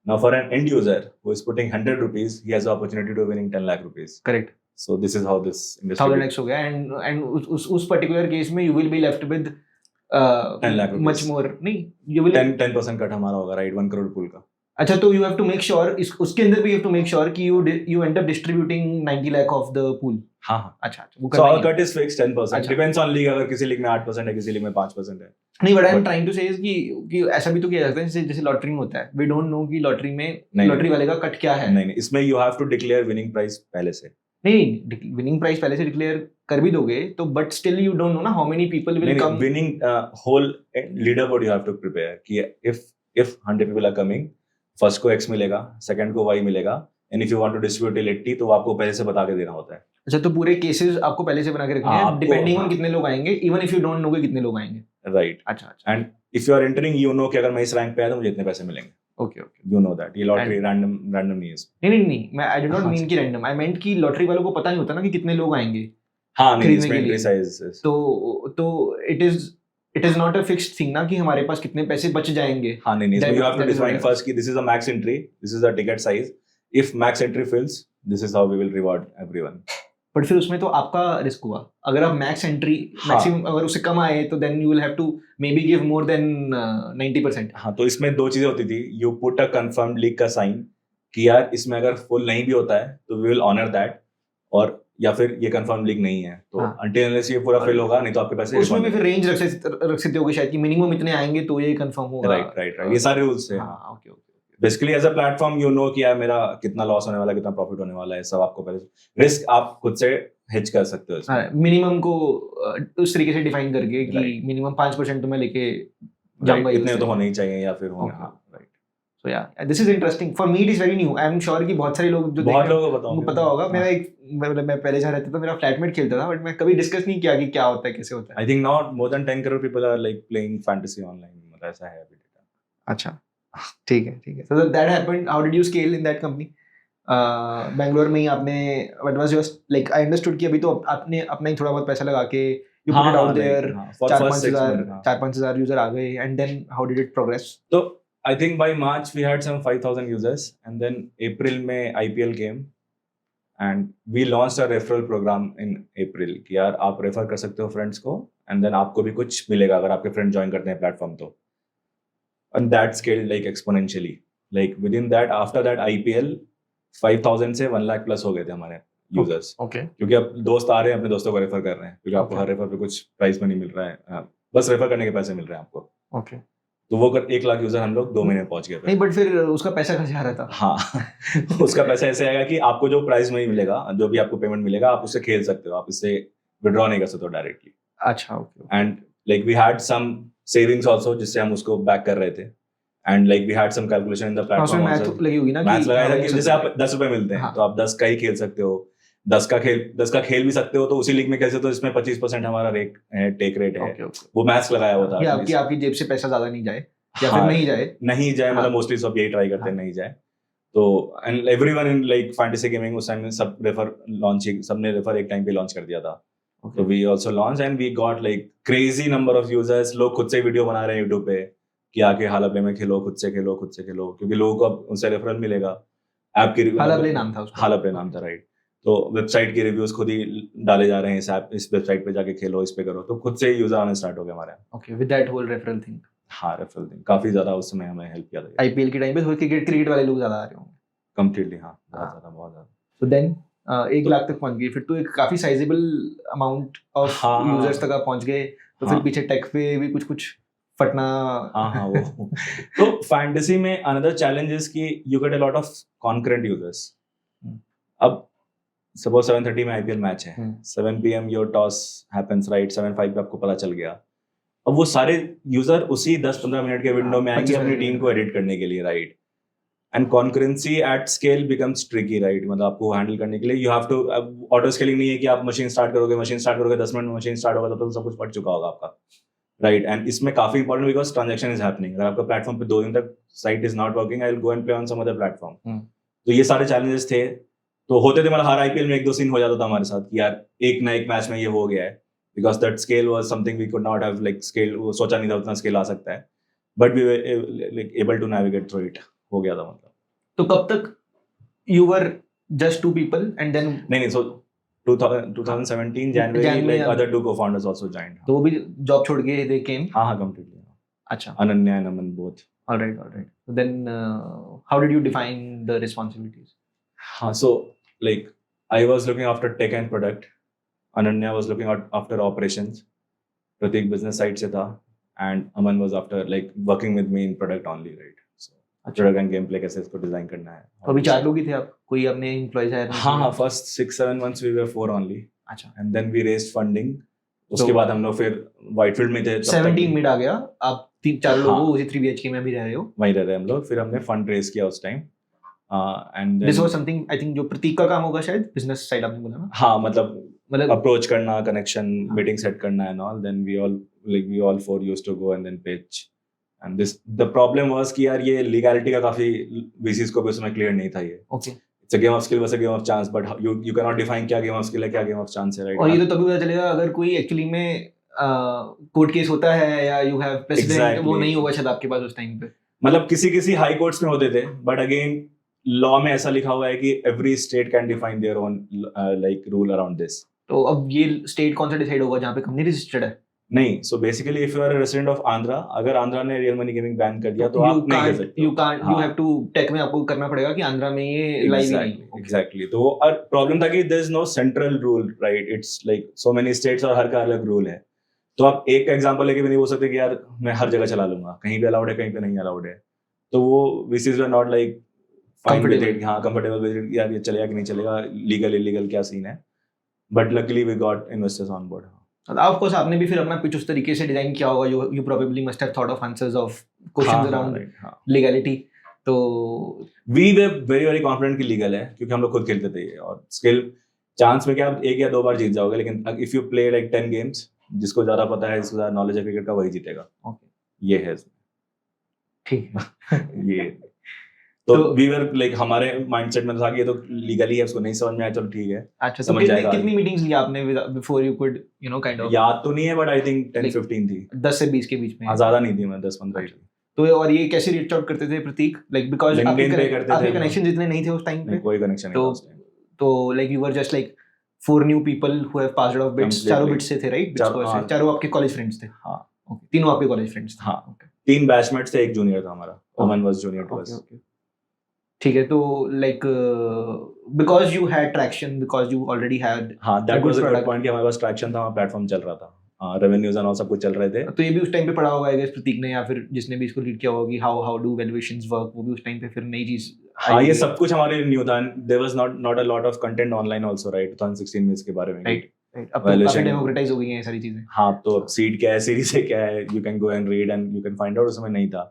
Now for an end user who is putting 100 rupees, he has the opportunity to winning 10 lakh rupees. Correct. So this is how this industry 1000x हो गया, and उस particular case में you will be left with 10 lakh rupees. Much more, नहीं you will 10% cut हमारा होगा, right? 1 crore pool का। अच्छा, तो you have to make sure, उसके अंदर भी you have to make sure कि you end up distributing 90 lakh of the pool. हाँ हाँ, अच्छा, वो so our cut is fixed 10%. अच्छा। Depends on league, अगर किसी लीग में 8% है, किसी लीग में 5% है। नहीं, but I am trying to say is कि ऐसा भी तो किया जाता है जैसे लॉटरी में होता है, वी डोंट नो कि लॉटरी में लॉटरी वाले का कट क्या है। नहीं, इसमें you have to declare winning price पहले से। नहीं, विनिंग प्राइस पहले से डिक्लेयर कर भी दोगे तो, but still you don't know ना how many people will come. Winning whole leaderboard you have to prepare कि if 100 people are coming, first को X मिलेगा, सेकंड को Y मिलेगा, and if you want to distribute till 80 तो आपको पहले से बता के देना होता है। अच्छा, तो पूरे केसेस आपको पहले से बना के रखने हैं, डिपेंडिंग ऑन कितने लोग आएंगे, even if you don't know कि कितने लोग आएंगे, राइट? अच्छा, and if you are entering, you know कि अगर मैं इस रैंक पे आया तो मुझे इतने पैसे मिलेंगे। ओके, यू नो दैट ये लॉटरी रैंडम नहीं है। नहीं, मैं आई डू नॉट मीन कि रैंडम, आई मेंट कि लॉटरी वालों को पता नहीं होता ना कि कितने लोग आएंगे। हाँ, नहीं, इसमें एंट्री साइज तो it is not a fixed thing ना कि हमारे पास कितने पैसे बच जाएंगे। हाँ, नहीं, you have to define first कि this is a max entry, this is the ticket size, if max entry fills, this is how we will reward everyone. But फिर उसमें तो आपका रिस्क हुआ, अगर आप मैक्स एंट्री मैक्सिमम अगर उससे कम आए तो then you will have to maybe give more than 90%। हाँ, तो इसमें 2 चीजें होती थी, you put a confirmed league का साइन कि यार इसमें अगर फुल नहीं भी होता है तो वी विल ऑनर दैट, और या फिर ये कंफर्म लीग नहीं है तो अनटिल अनलेस ये पूरा फिल होगा, नहीं तो आपके पैसे। उसमें भी फिर रेंज रख सकते होगे शायद कि मिनिमम इतने आएंगे तो ये कंफर्म होगा, राइट, ये सारे रूल्स है। हाँ, okay. Basically as a platform you know कि यार मेरा कितना लॉस होने वाला है, कितना प्रॉफिट होने वाला है, सब आपको पहले रिस्क आप खुद से हेज कर सकते हो इसमें। मिनिमम को उस तरीके से डिफाइन करके कि मिनिमम 5% तो मैं लेके जाऊंगा, इतने तो होने ही चाहिए या फिर होंगे। हाँ, right. So yeah, this is interesting for me. It is very new. I am sure कि बहुत सारे लोग जो बहुत लोगों को पता होगा। मेरा एक मैं पहले जहाँ रहता था मेरा फ्लैटमेट खेलता था, बट मैं कभी डिस्कस नहीं किया कि क्या होता है, कैसे होता है। I think not more than 10 crore people are like playing fantasy online, मतलब ऐसा है अभी डेटा। अच्छा, ठीक है। So that happened. How did you scale in that company? Bangalore में ही आपने what was your like I understood कि अभी तो आपने अपना ही थोड़ा बहुत पैसा लगा के you put it out there, 4-5 user आ गए, and then how did it progress? तो I think by March we had some 5,000 users, and then April में IPL came, and we launched a referral program in April कि यार आप refer कर सकते हो friends को, and then आपको भी कुछ मिलेगा अगर आपके फ्रेंड ज्वाइन करते हैं प्लेटफॉर्म तो, and that scaled like exponentially, like within that after that IPL 5,000 से 1 लाख प्लस हो गए थे हमारे यूजर्स। Okay. क्योंकि अब दोस्त आ रहे हैं अपने दोस्तों को रेफर कर रहे हैं, क्योंकि आपको हर रेफर पे कुछ प्राइस मनी मिल रहा है, बस रेफर करने के पैसे मिल रहे हैं आपको। Okay. तो वो 1 लाख यूजर हम लोग 2 महीने में पहुंच गए थे। नहीं, बट फिर उसका पैसा कैसे आ रहा था? हाँ उसका पैसा ऐसे आएगा कि आपको जो प्राइस मनी मिलेगा, जो भी आपको पेमेंट मिलेगा, आप उससे खेल सकते हो, आप इससे विड्रॉ नहीं कर सकते हो डायरेक्टली। अच्छा, okay. And like we had some savings also जिससे हम उसको बैक कर रहे थे, and like we had some calculation in the उसमें प्लेटफॉर्म मैथ आल्सो। लगी होगी ना मैथ्स कि लगाया हाँ था भाई कि चल जैसे सकता आप 10 रुपए मिलते हैं हाँ। तो आप 10 का ही खेल सकते हो, 10 का खेल भी सकते हो, तो उसी लीग में कैसे, तो इसमें 25% हमारा टेक रेट है। Okay, okay. वो मैथ्स लगाया हुआ था कि at आपकी least। आपकी जेब से पैसा ज्यादा नहीं जाए या फिर हाँ, नहीं जाए। नहीं जाए, हाँ। मतलब मोस्टली सब यही ट्राई करते हैं, हाँ। नहीं जाए। तो and everyone in like fantasy gaming उस टाइम में सब सबने रेफर एक टाइम पे लॉन्च कर दिया था। तो we also launch and we got like crazy number of users. लोग खुद से वीडियो बना रहे हैं यूट्यूब पे कि आके हाला प्ले में खेलो, खुद से खेलो, क्योंकि लोगों को अब उनसे रेफरल मिलेगा। ऐप की हाला प्ले नाम था उसका। हाला प्ले नाम था, राइट। तो वेबसाइट की रिव्यूज खुद ही डाले जा रहे हैं, इस वेबसाइट पे जाके खेलो, इस पे करो, तो खुद से यूजर आने स्टार्ट हो गए हमारे यहाँ। Okay, with that whole referral thing. हाँ, रेफरल थिंग काफी ज्यादा उस समय हमें हेल्प किया था। आईपीएल के टाइम पे थोड़े क्रिकेट वाले लोग ज्यादा आ रहे होंगे। कंप्लीटली, हाँ, बहुत हाँ। ज्यादा। तो देन 1 लाख तक पहुंच गए, फिर तो एक काफी साइजेबल अमाउंट ऑफ हाँ, यूजर्स तक आप पहुंच गए। तो फिर हाँ। पीछे टेक पे भी कुछ फटना। हाँ, वो तो फैंटेसी में अनदर चैलेंज इज कि you get a lot of concurrent users. अब सपोज 7:30 में आईपीएल मैच है, 7 PM your toss happens, right, 7:05 पे आपको पता चल गया। अब वो सारे यूजर उसी 10-15 मिनट के विंडो में आएंगे अपनी टीम को एडिट करने के लिए, right. And concurrency at scale becomes tricky, right. मतलब आपको हैंडल करने के लिए you have to, auto scaling नहीं है कि आप मशीन स्टार्ट करोगे 10 मिनट में मशीन स्टार्ट होगा, तब तक सब कुछ पट चुका होगा आपका, राइट। एंड इसमें काफी important because transaction is happening. अगर आपका प्लेटफॉर्म पे 2 दिन तक site is not working, I will go and play on some other platform. तो ये सारे चैलेंजेस थे। तो होते थे, मतलब हर आईपीएल में 1-2 सीन हो जाता था हमारे साथ कि यार एक मैच में ये हो गया है, because that scale was something we could not have, like scale, वो सोचा नहीं था उतना स्केल आ सकता है, but we were like able to navigate through it, हो गया था मतलब। तो कब तक you were just 2 people and then नहीं, so 2017 January, like other 2 co-founders also joined। तो वो भी जॉब छोड़ के दे केम। हाँ, कंप्लीटली। अच्छा, Ananya and Aman both। Alright. So then how did you define the responsibilities? हाँ, so like I was looking after tech and product, Ananya was looking after operations, Pratik business side से था, and Aman was after like working with me in product only, right? So product and gameplay कैसे इसको design करना है। तो अभी 4 लोग ही थे आप, कोई अपने एम्प्लॉइज हायर नहीं? हाँ, first 6-7 months we were 4 only। अच्छा, and then we raised funding। उसके बाद हम लोग फिर व्हाइटफील्ड में थे, 17 मिड आ गया, आप 3-4 लोग हो, हाँ। उसी 3 BHK में भी रह रहे हो। वहीं रह रहे हम लोग। फिर हमने फंड रेज किया उस time, and this was something I think जो प्रतीक का काम होगा शायद, बिजनेस साइड आपने बोला ना। हाँ, मतलब अप्रोच करना, कनेक्शन, मीटिंग सेट करना and all. Then we all 4 used to go and then pitch. And this the problem was कि यार ये लीगैलिटी का काफी वीसीज को भी उसमें क्लियर नहीं था ये। Okay, it's a game of skill versus game of chance, but you can not define क्या गेम ऑफ स्किल है, क्या गेम ऑफ चांस है, राइट। और ये तो तभी पता चलेगा अगर कोई एक्चुअली में कोर्ट केस होता है या यू हैव प्रेसिडेंट, वो नहीं होगा शायद आपके पास उस टाइम पे। मतलब किसी हाई कोर्ट्स में होते थे, बट अगेन लॉ में ऐसा लिखा हुआ है कि every state can define their own like rule around this. तो अब ये स्टेट कौन सा डिसाइड होगा जहाँ पे कंपनी रजिस्टर्ड है? नहीं, so basically if you are a resident of Andhra, अगर आंध्रा ने रियल मनी गेमिंग बैन कर दिया तो आप नहीं कर सकते। यू हैव टू टेक में आपको करना पड़ेगा कि आंध्रा में ये लाइव ही नहीं है। एग्जैक्टली। तो और प्रॉब्लम था कि there is no central rule, right. It's like so many states और हर का अलग रूल है। तो आप एक एग्जांपल लेके भी नहीं बोल सकते कि यार मैं हर जगह चला लूंगा, कहीं पे अलाउड है, कहीं पे नहीं अलाउड है। तो वो VCs were not like fine with it, हाँ, कंफर्टेबल विद इट, यार ये चलेगा कि नहीं चलेगा, लीगल इलीगल क्या सीन है। But luckily we got investors on board. Of course आपने भी फिर अपना पिच उस तरीके से डिजाइन किया होगा, you probably must have thought of answers of questions around legality. तो we were very very confident कि लीगल है, क्योंकि हम लोग खुद खेलते थे ये। और स्किल चांस में क्या आप 1 या 2 बार जीत जाओगे, लेकिन if you play like 10 games, जिसको ज्यादा पता है, जिसको ज्यादा नॉलेज है क्रिकेट का, वही जीतेगा। ओके, ये है ठीक है। ये तो वी वर लाइक हमारे माइंडसेट में था कि ये तो लीगली है, उसको नहीं समझ में आया, चलो ठीक है। अच्छा, तो कितनी मीटिंग्स ली आपने before you could you know kind of? याद तो नहीं है, बट आई थिंक 10-15 थी। 10 से 20 के बीच में? हाँ, ज्यादा नहीं थी, मैं 10-15 ही थी। तो और ये कैसे रीच आउट करते थे प्रतीक? लाइक बिकॉज़ आपके कनेक्शन इतने नहीं थे उस टाइम पे? कोई कनेक्शन नहीं था उस टाइम। तो like you were just like 4 new people who have passed out of bits. चारों बिट्स से थे, राइट? चारों आपके कॉलेज फ्रेंड्स थे? हाँ, ओके, तीनों आपके कॉलेज फ्रेंड्स थे? हाँ, 3 बैचमेट्स थे, 1 जूनियर था हमारा। Aman was junior to us. ठीक है। तो like because you had traction, because you already had, हाँ, that was a good point कि हमारे पास ट्रैक्शन था, हमारा प्लेटफॉर्म चल रहा था, रेवेन्यूज एंड ऑल सब कुछ चल रहे थे। तो ये भी उस टाइम पे पढ़ा होगा आई गेस प्रतीक ने, या फिर जिसने भी इसको लीड किया होगा कि हाउ डू वैल्यूएशंस वर्क, वो भी उस टाइम पे फिर नई चीज। हाँ, ये सब कुछ हमारे लिए न्यू था। There was not a lot of content online also, right. 2016 में इसके बारे में, राइट। राइट, अब तो काफी Valuation- डेमोक्रेटाइज हो गई हैं ये सारी चीजें. हाँ, तो अब सीड क्या है, सीरीज से क्या है, you can go and read and you can find out. उसमें नहीं था,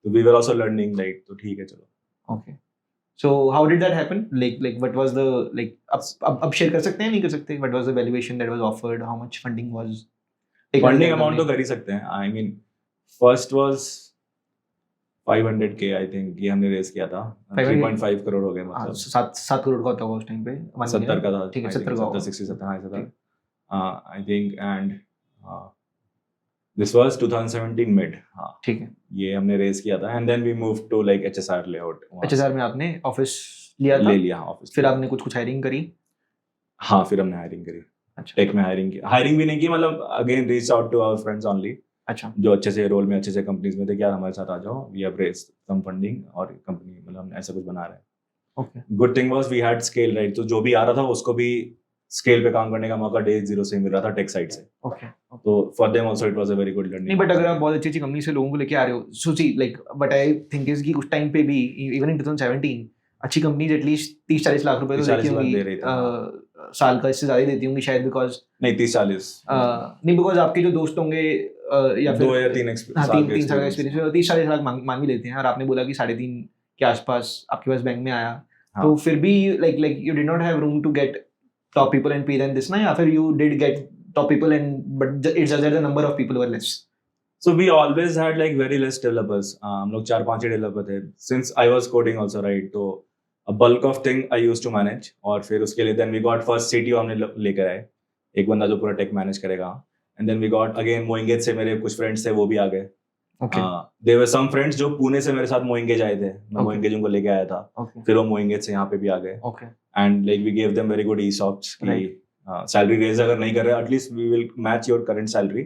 तो we were also learning, like तो ठीक है चलो. Okay. So how did that happen? Like what was the like अब share कर सकते हैं नहीं कर सकते? What was the valuation that was offered? How much funding was taken? Funding amount तो कर ही सकते हैं. I mean first was 500K I think, ये हमने रेस किया था. 3.5 करोड़ हो गए, मतलब 7 करोड़ का होता होगा उस टाइम पे. 70 का था. ठीक है, 70 का 60 हाँ 70 I think. And this was 2017 mid. हाँ ठीक है. ये हमने रेस किया था. And then we move to like HSR layout. HSR में आपने ऑफिस लिया था? ले लिया ऑफिस. फिर आपने कुछ हायरिंग करी? हाँ, फिर हमने हायरिंग करी. अच्छा. टेक में हायरिंग की. हायरिंग भी नहीं की, मतलब again reach out to our friends only, अच्छा. जो अच्छे से रोल में अच्छे से कंपनीज में थे कि यार हमारे साथ आ जाओ, we have raised some funding और कंपनी मतलब हम ऐसा कुछ बना रहे हैं. Okay. Good thing was we had scale, right. तो जो भी आ रहा था उसको भी स्केल पे काम करने का मौका डे जीरो से मिल रहा था टेक साइड से. ओके. तो for them also it was a very good learning. नहीं, बट अगर आप बहुत अच्छी कंपनी से लोगों को लेके आ रहे हो, सोची like but I think is कि उस टाइम पे भी इवन इन 2017 अच्छी कंपनीज एटलीस्ट 30-40 लाख रुपए तो 30-40 देती लाख होंगी दे रही थी. साल का, इससे ज्यादा ही देती होंगी शायद, बिकॉज नहीं 30-40 नहीं, बिकॉज आपके जो दोस्त होंगे या फिर 2 या 3 हाँ एक्सपीरियंस 3 साल का एक्सपीरियंस 30-40 लाख मान भी लेते हैं. और आपने बोला कि 3.5 के आसपास आपके पास बैंक में आया, तो फिर भी like you did not have room to get top people and pay them this ना, या फिर you did get top people and but it's just that the number of people were less? So we always had like very less developers. हम लोग 4-5 ही developer थे. Since I was coding also, right, तो a bulk of thing I used to manage. और फिर उसके लिए then we got first CTO हमने लेकर आए, एक बंदा जो पूरा टेक मैनेज करेगा. And then we got again मोइंगेज से मेरे कुछ फ्रेंड्स थे, वो भी आ गए. Okay. There were some friends जो पुणे से मेरे साथ मोइंगेज आए थे. मैं मोइंगेज उनको लेके आया था. Okay. फिर वो मोइंगेज से यहाँ पे भी आ गए. Okay. And like we gave them very good ESOPs कि Right. सैलरी रेज अगर नहीं कर रहे, at least we will match your current salary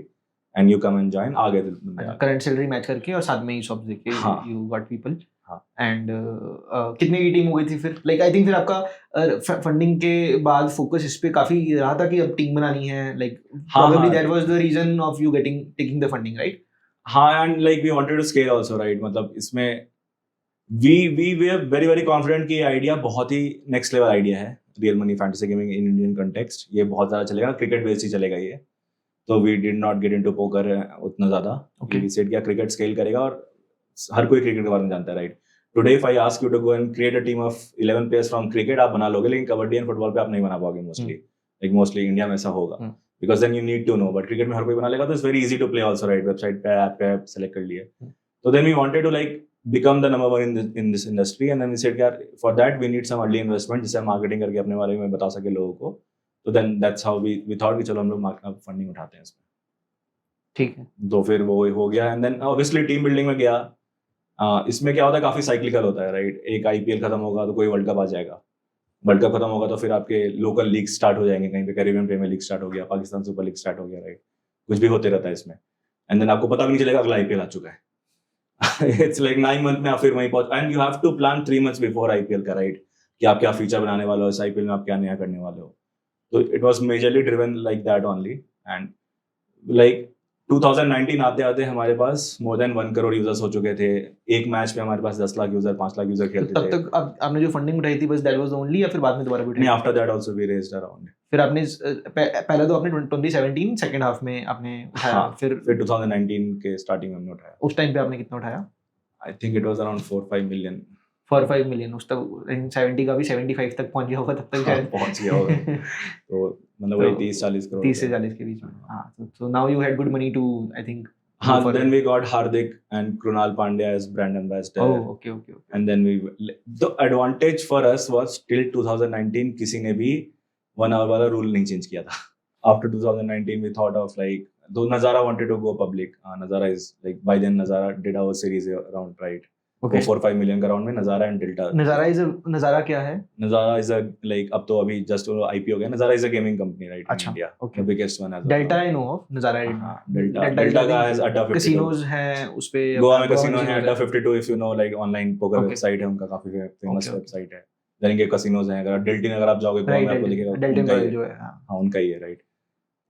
and you come and join. आ गए थे करंट सैलरी मैच करके और साथ में ही शॉप्स देके यू गॉट पीपल. हाँ. एंड कितने की टीम हो गई थी फिर? लाइक आई थिंक फिर आपका फंडिंग के बाद फोकस इस पे काफी रहा था कि अब टीम बनानी है. Like probably that was the reason of you taking the funding, right? हाँ, and like we wanted to scale also, right. मतलब इसमें we were very very confident कि ये आइडिया बहुत ही नेक्स्ट लेवल आइडिया है. Real money fantasy gaming in Indian context ये बहुत ज्यादा चलेगा, क्रिकेट बेस्ड ही चलेगा ये. तो we did not get into poker उतना ज्यादा. वी सेड क्या क्रिकेट स्केल करेगा और हर कोई क्रिकेट के बारे में जानता है, right. Today if I ask you to go and create a team of 11 players from cricket, आप बना लोगे, लेकिन कबड्डी एंड फुटबॉल पे आप नहीं बना पाओगे मोस्टली. लाइक मोस्टली इंडिया में ऐसा होगा because then you need to know. But cricket में हर कोई बना लेगा, तो it's very easy to play also, right. Website पे ऐप सेलेक्ट कर लिए. तो then we wanted to like become the number one in this industry, and then we said यार for that we need some early investment जिससे हम marketing करके अपने बारे में बता सके लोगों को. तो then that's how we thought कि चलो हम लोग फंडिंग उठाते हैं इसमें. ठीक है. तो फिर वो हो गया. And then obviously team building में गया. इसमें क्या होता है, काफी साइक्लिकल होता है, राइट. एक IPL खत्म होगा तो कोई वर्ल्ड कप आ जाएगा. वर्ल्ड कप खत्म होगा तो फिर आपके लोकल लीग स्टार्ट हो जाएंगे. कहीं पे कैरिबियन प्रीमियर लीग स्टार्ट हो गया, पाकिस्तान सुपर लीग स्टार्ट हो गया, राइट. कुछ भी होते रहता है इसमें. एंड देन आपको पता भी नहीं चलेगा अगला IPL आ चुका है. It's like 9 month में आप फिर वहीं पहुंच. And you have to plan 3 months before IPL का, right, कि आप क्या फीचर बनाने वाले हो इस IPL में, आप क्या नया करने वाले हो. तो it was majorly driven like that only. And like 2019 आते आते हमारे पास more than 1 करोड़ यूजर्स हो चुके थे. एक मैच में हमारे पास 10 लाख यूजर 5 लाख यूजर खेलते थे. तब तक आपने जो फंडिंग उठाई थी बस that was the only, या फिर बाद में दोबारा भी उठाई? नहीं, after that also we raised around. फिर आपने पहले तो आपने 2017 सेकंड हाफ में आपने उठाया. हाँ, फिर 2019 के स्टार्टिंग में हमने उठाया. उस टाइम पे आपने कितना उठाया? I think it was around 4-5 million. 4-5 million. उस तक 70 का भी 75 तक पहुंच गया होगा तब तक शायद. पहुंच गया होगा. तो मतलब वही 30-40 करोड़. 30 से 40 के बीच में. हाँ, so now you had good money to, I think. हाँ, then we got Hardik and Krunal Pandya as brand ambassador. Oh, okay. And then the advantage for us was till 2019 किसी ने भी 1 hour वाला rule नहीं change किया था. After 2019 we thought of like, though Nazara wanted to go public. Nazara is like, by then Nazara did our series round, right? Okay. 4-5 million का round में Nazara and Delta. Nazara क्या है? Nazara is a like अब तो अभी just IPO हो गया. Nazara is a gaming company, right, in India. Okay. The biggest one as Delta I know of. Nazara I know. Delta का has Adda 52. Casinos हैं उस पे. गोवा में casino है Adda 52, if you know, like online poker website है उनका, काफी famous website है. then के casinos हैं. अगर Deltin अगर आप जाओगे गोवा में आपको दिखेगा. Deltin जो है. हाँ, उनका ही है, right.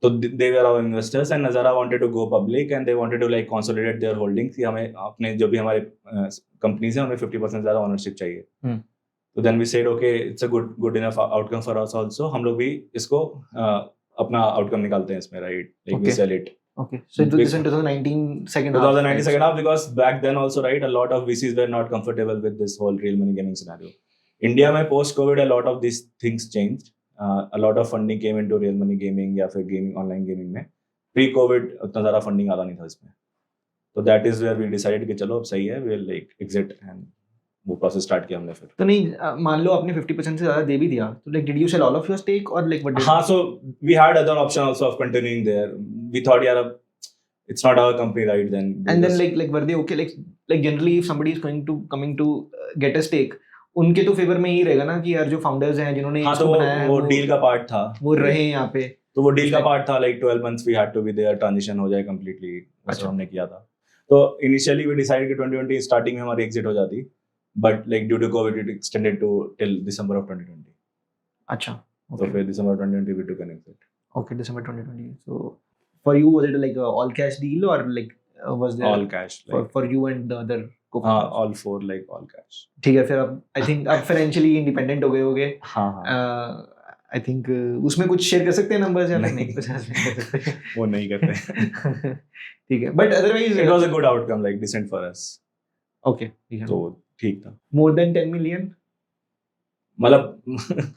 So they were our investors and Nazara wanted to go public and they wanted to like consolidate their holdings कि हमें अपने जो भी हमारे companies हैं उनमें 50% ज़्यादा ownership चाहिए. तो then we said okay, it's a good enough outcome for us also. हम लोग भी इसको अपना आउटकम निकालते हैं इसमें, right? Like we Okay. Sell it. Okay. So it was this in 2019 second half. 2019 right? second half, because back then also, right, a lot of VCs were not comfortable with this whole real money gaming scenario. India में post COVID a lot of these things changed. A lot of funding came into real money gaming या फिर gaming, online gaming में. Pre COVID उतना ज़्यादा funding आता नहीं था इसमें. So that is where we decided कि चलो अब सही है, we'll like exit, and वो प्रोसेस स्टार्ट किया हमने फिर. तो नहीं मान लो आपने 50% से ज्यादा दे भी दिया तो like did you sell all of your stake or like what did हाँ, so we had other option also of continuing there. We thought यार अब it's not our company, right? Then and then like were they okay like generally if somebody is coming to get a stake उनके तो favour में ही रहेगा ना कि यार जो फाउंडर्स हैं जिन्होंने हाँ, इसको तो बनाया है वो डील का पार्ट था, वो रहे यहाँ पे. तो वो डील का पार्ट था, like 12 months we had to be there, transition हो जाए completely, वो सब हमने किया था. तो इनिशियली we decided कि 2020 स्टार्टिंग में हमारी एग्जिट हो जाती, but like due to covid it extended to till December of 2020. अच्छा. तो फिर दिसंबर 2020 we took an exit. Okay, December 2020. So for you was it like a all cash deal or like was there All cash, like, for you and the other हाँ, co-founders? all four, like all cash. ठीक है, फिर अब I think अब financially independent हो गए होगे. हाँ हाँ, आई थिंक उसमें कुछ शेयर कर सकते हैं नंबर्स या फिर नहीं. नहीं कुछ ऐसे कर सकते वो नहीं करते. ठीक है, but otherwise It was a good outcome, like decent for us. Okay ठीक है. तो ठीक था. मोर देन 10 मिलियन मतलब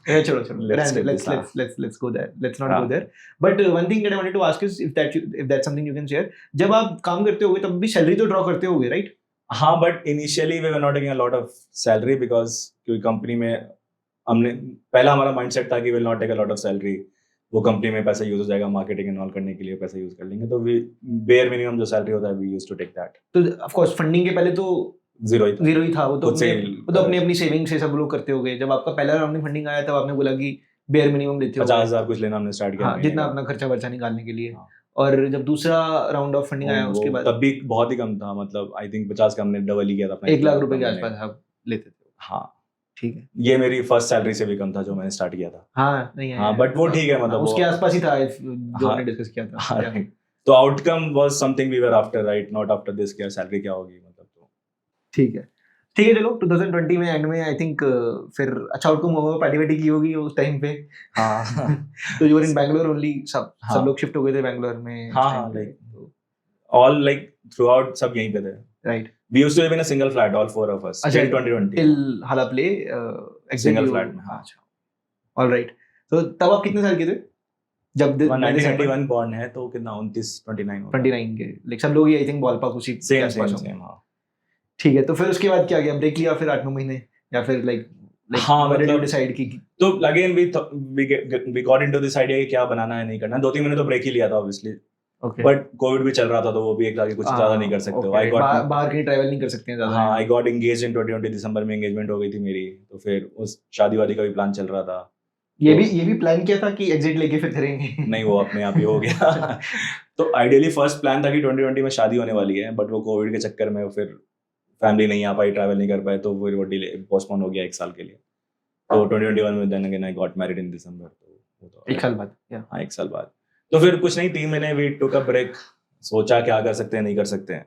चलो Let's skip this, let's go there, let's not हाँ. go there. But one thing that I wanted to ask is if that's something you can share. जब आप काम करते होगे तब भी सैलरी तो ड्रॉ करते होगे, राइट? हाँ, but initially we were not taking a lot of salary because क्योंकि कंपनी में हमने पहला हमारा माइंडसेट था कि will not take a lot of salary. वो कंपनी में पैसा यूज हो जाएगा मार्केटिंग एंड ऑल करने के लिए, पैसा यूज कर लेंगे. तो वी बेयर मिनिमम जो सैलरी होता है we used to take that. तो ऑफ कोर्स फंडिंग के पहले तो जीरो ही था. वो तो खुद से अपनी सेविंग से सब लोग करते होगे. जब आपका पहला राउंड में फंडिंग आया तब आपने बोला कि बेयर मिनिमम लेते हो 50,000 कुछ लेना हमने स्टार्ट किया. हाँ, जितना अपना खर्चा वर्चा निकालने के लिए. हाँ. और जब दूसरा राउंड ऑफ फंडिंग आया उसके बाद तब भी बहुत ही कम था, मतलब आई थिंक 50 का हमने डबल ही किया था अपना. 1 लाख रुपए के आसपास आप लेते थे. हाँ ठीक है. ये मेरी फर्स्ट सैलरी से भी कम था जो मैंने स्टार्ट किया था. हाँ नहीं हाँ, बट वो ठीक है, मतलब उसके आसपास ही था जो हाँ, हमने डिस्कस किया था. हाँ, right. तो outcome was something we were after, right? Not after this क्या सैलरी क्या होगी, मतलब. तो ठीक है चलो 2020 में एंड में आई थिंक फिर अच्छा आउटकम होगा, पार्टी वार्टी की होगी उस टाइम पे. हाँ. तो you were in Bangalore only, सब हाँ. लोग शिफ्ट हो गए थे बैंगलोर में. हाँ, like all like throughout सब यहीं पे थे, right? We used to live in a single flat, all four of us, अच्छा, till 2020. Till HalaPlay single flat में. हाँ. अच्छा, ऑलराइट. तो तब आप कितने साल के थे जब 1991 बॉर्न है, तो कितना 29 के लाइक सब लोग आई थिंक बॉल पाक उसी के आसपास होंगे. हाँ. ठीक है. तो फिर उसके बाद क्या किया, ब्रेक लिया फिर 8-9 महीने या फिर लाइक हाँ, मतलब डिसाइड की? तो again we got into this idea कि क्या बनाना है नहीं करना. 2-3 महीने तो ब्रेक ही लिया था ऑब्वियसली. ओके. बट कोविड भी चल रहा था तो वो भी एक लाख कुछ ज्यादा नहीं कर सकते हो. आई गॉट बाहर कहीं ट्रैवल नहीं कर सकते हैं ज्यादा. हाँ, आई गॉट एंगेज्ड इन 2020 दिसंबर में एंगेजमेंट हो गई थी मेरी. तो फिर उस शादी वादी का भी प्लान चल रहा था. ये भी प्लान किया था कि एग्जिट लेके फिर करेंगे? नहीं, वो अपने आप ही हो गया. तो आइडियली फर्स्ट प्लान था कि 2020 में शादी होने वाली है, बट वो कोविड के चक्कर में फिर फैमिली नहीं आ पाई, ट्रैवल नहीं कर पाए, तो फिर वो डिले पोस्टपोन हो गया 1 साल के लिए. तो 2021 में then again I got married in December. तो 1 साल बाद. हाँ, 1 साल बाद. तो फिर कुछ नहीं, 3 महीने वी टुक अ ब्रेक. सोचा क्या कर सकते हैं, नहीं कर सकते हैं.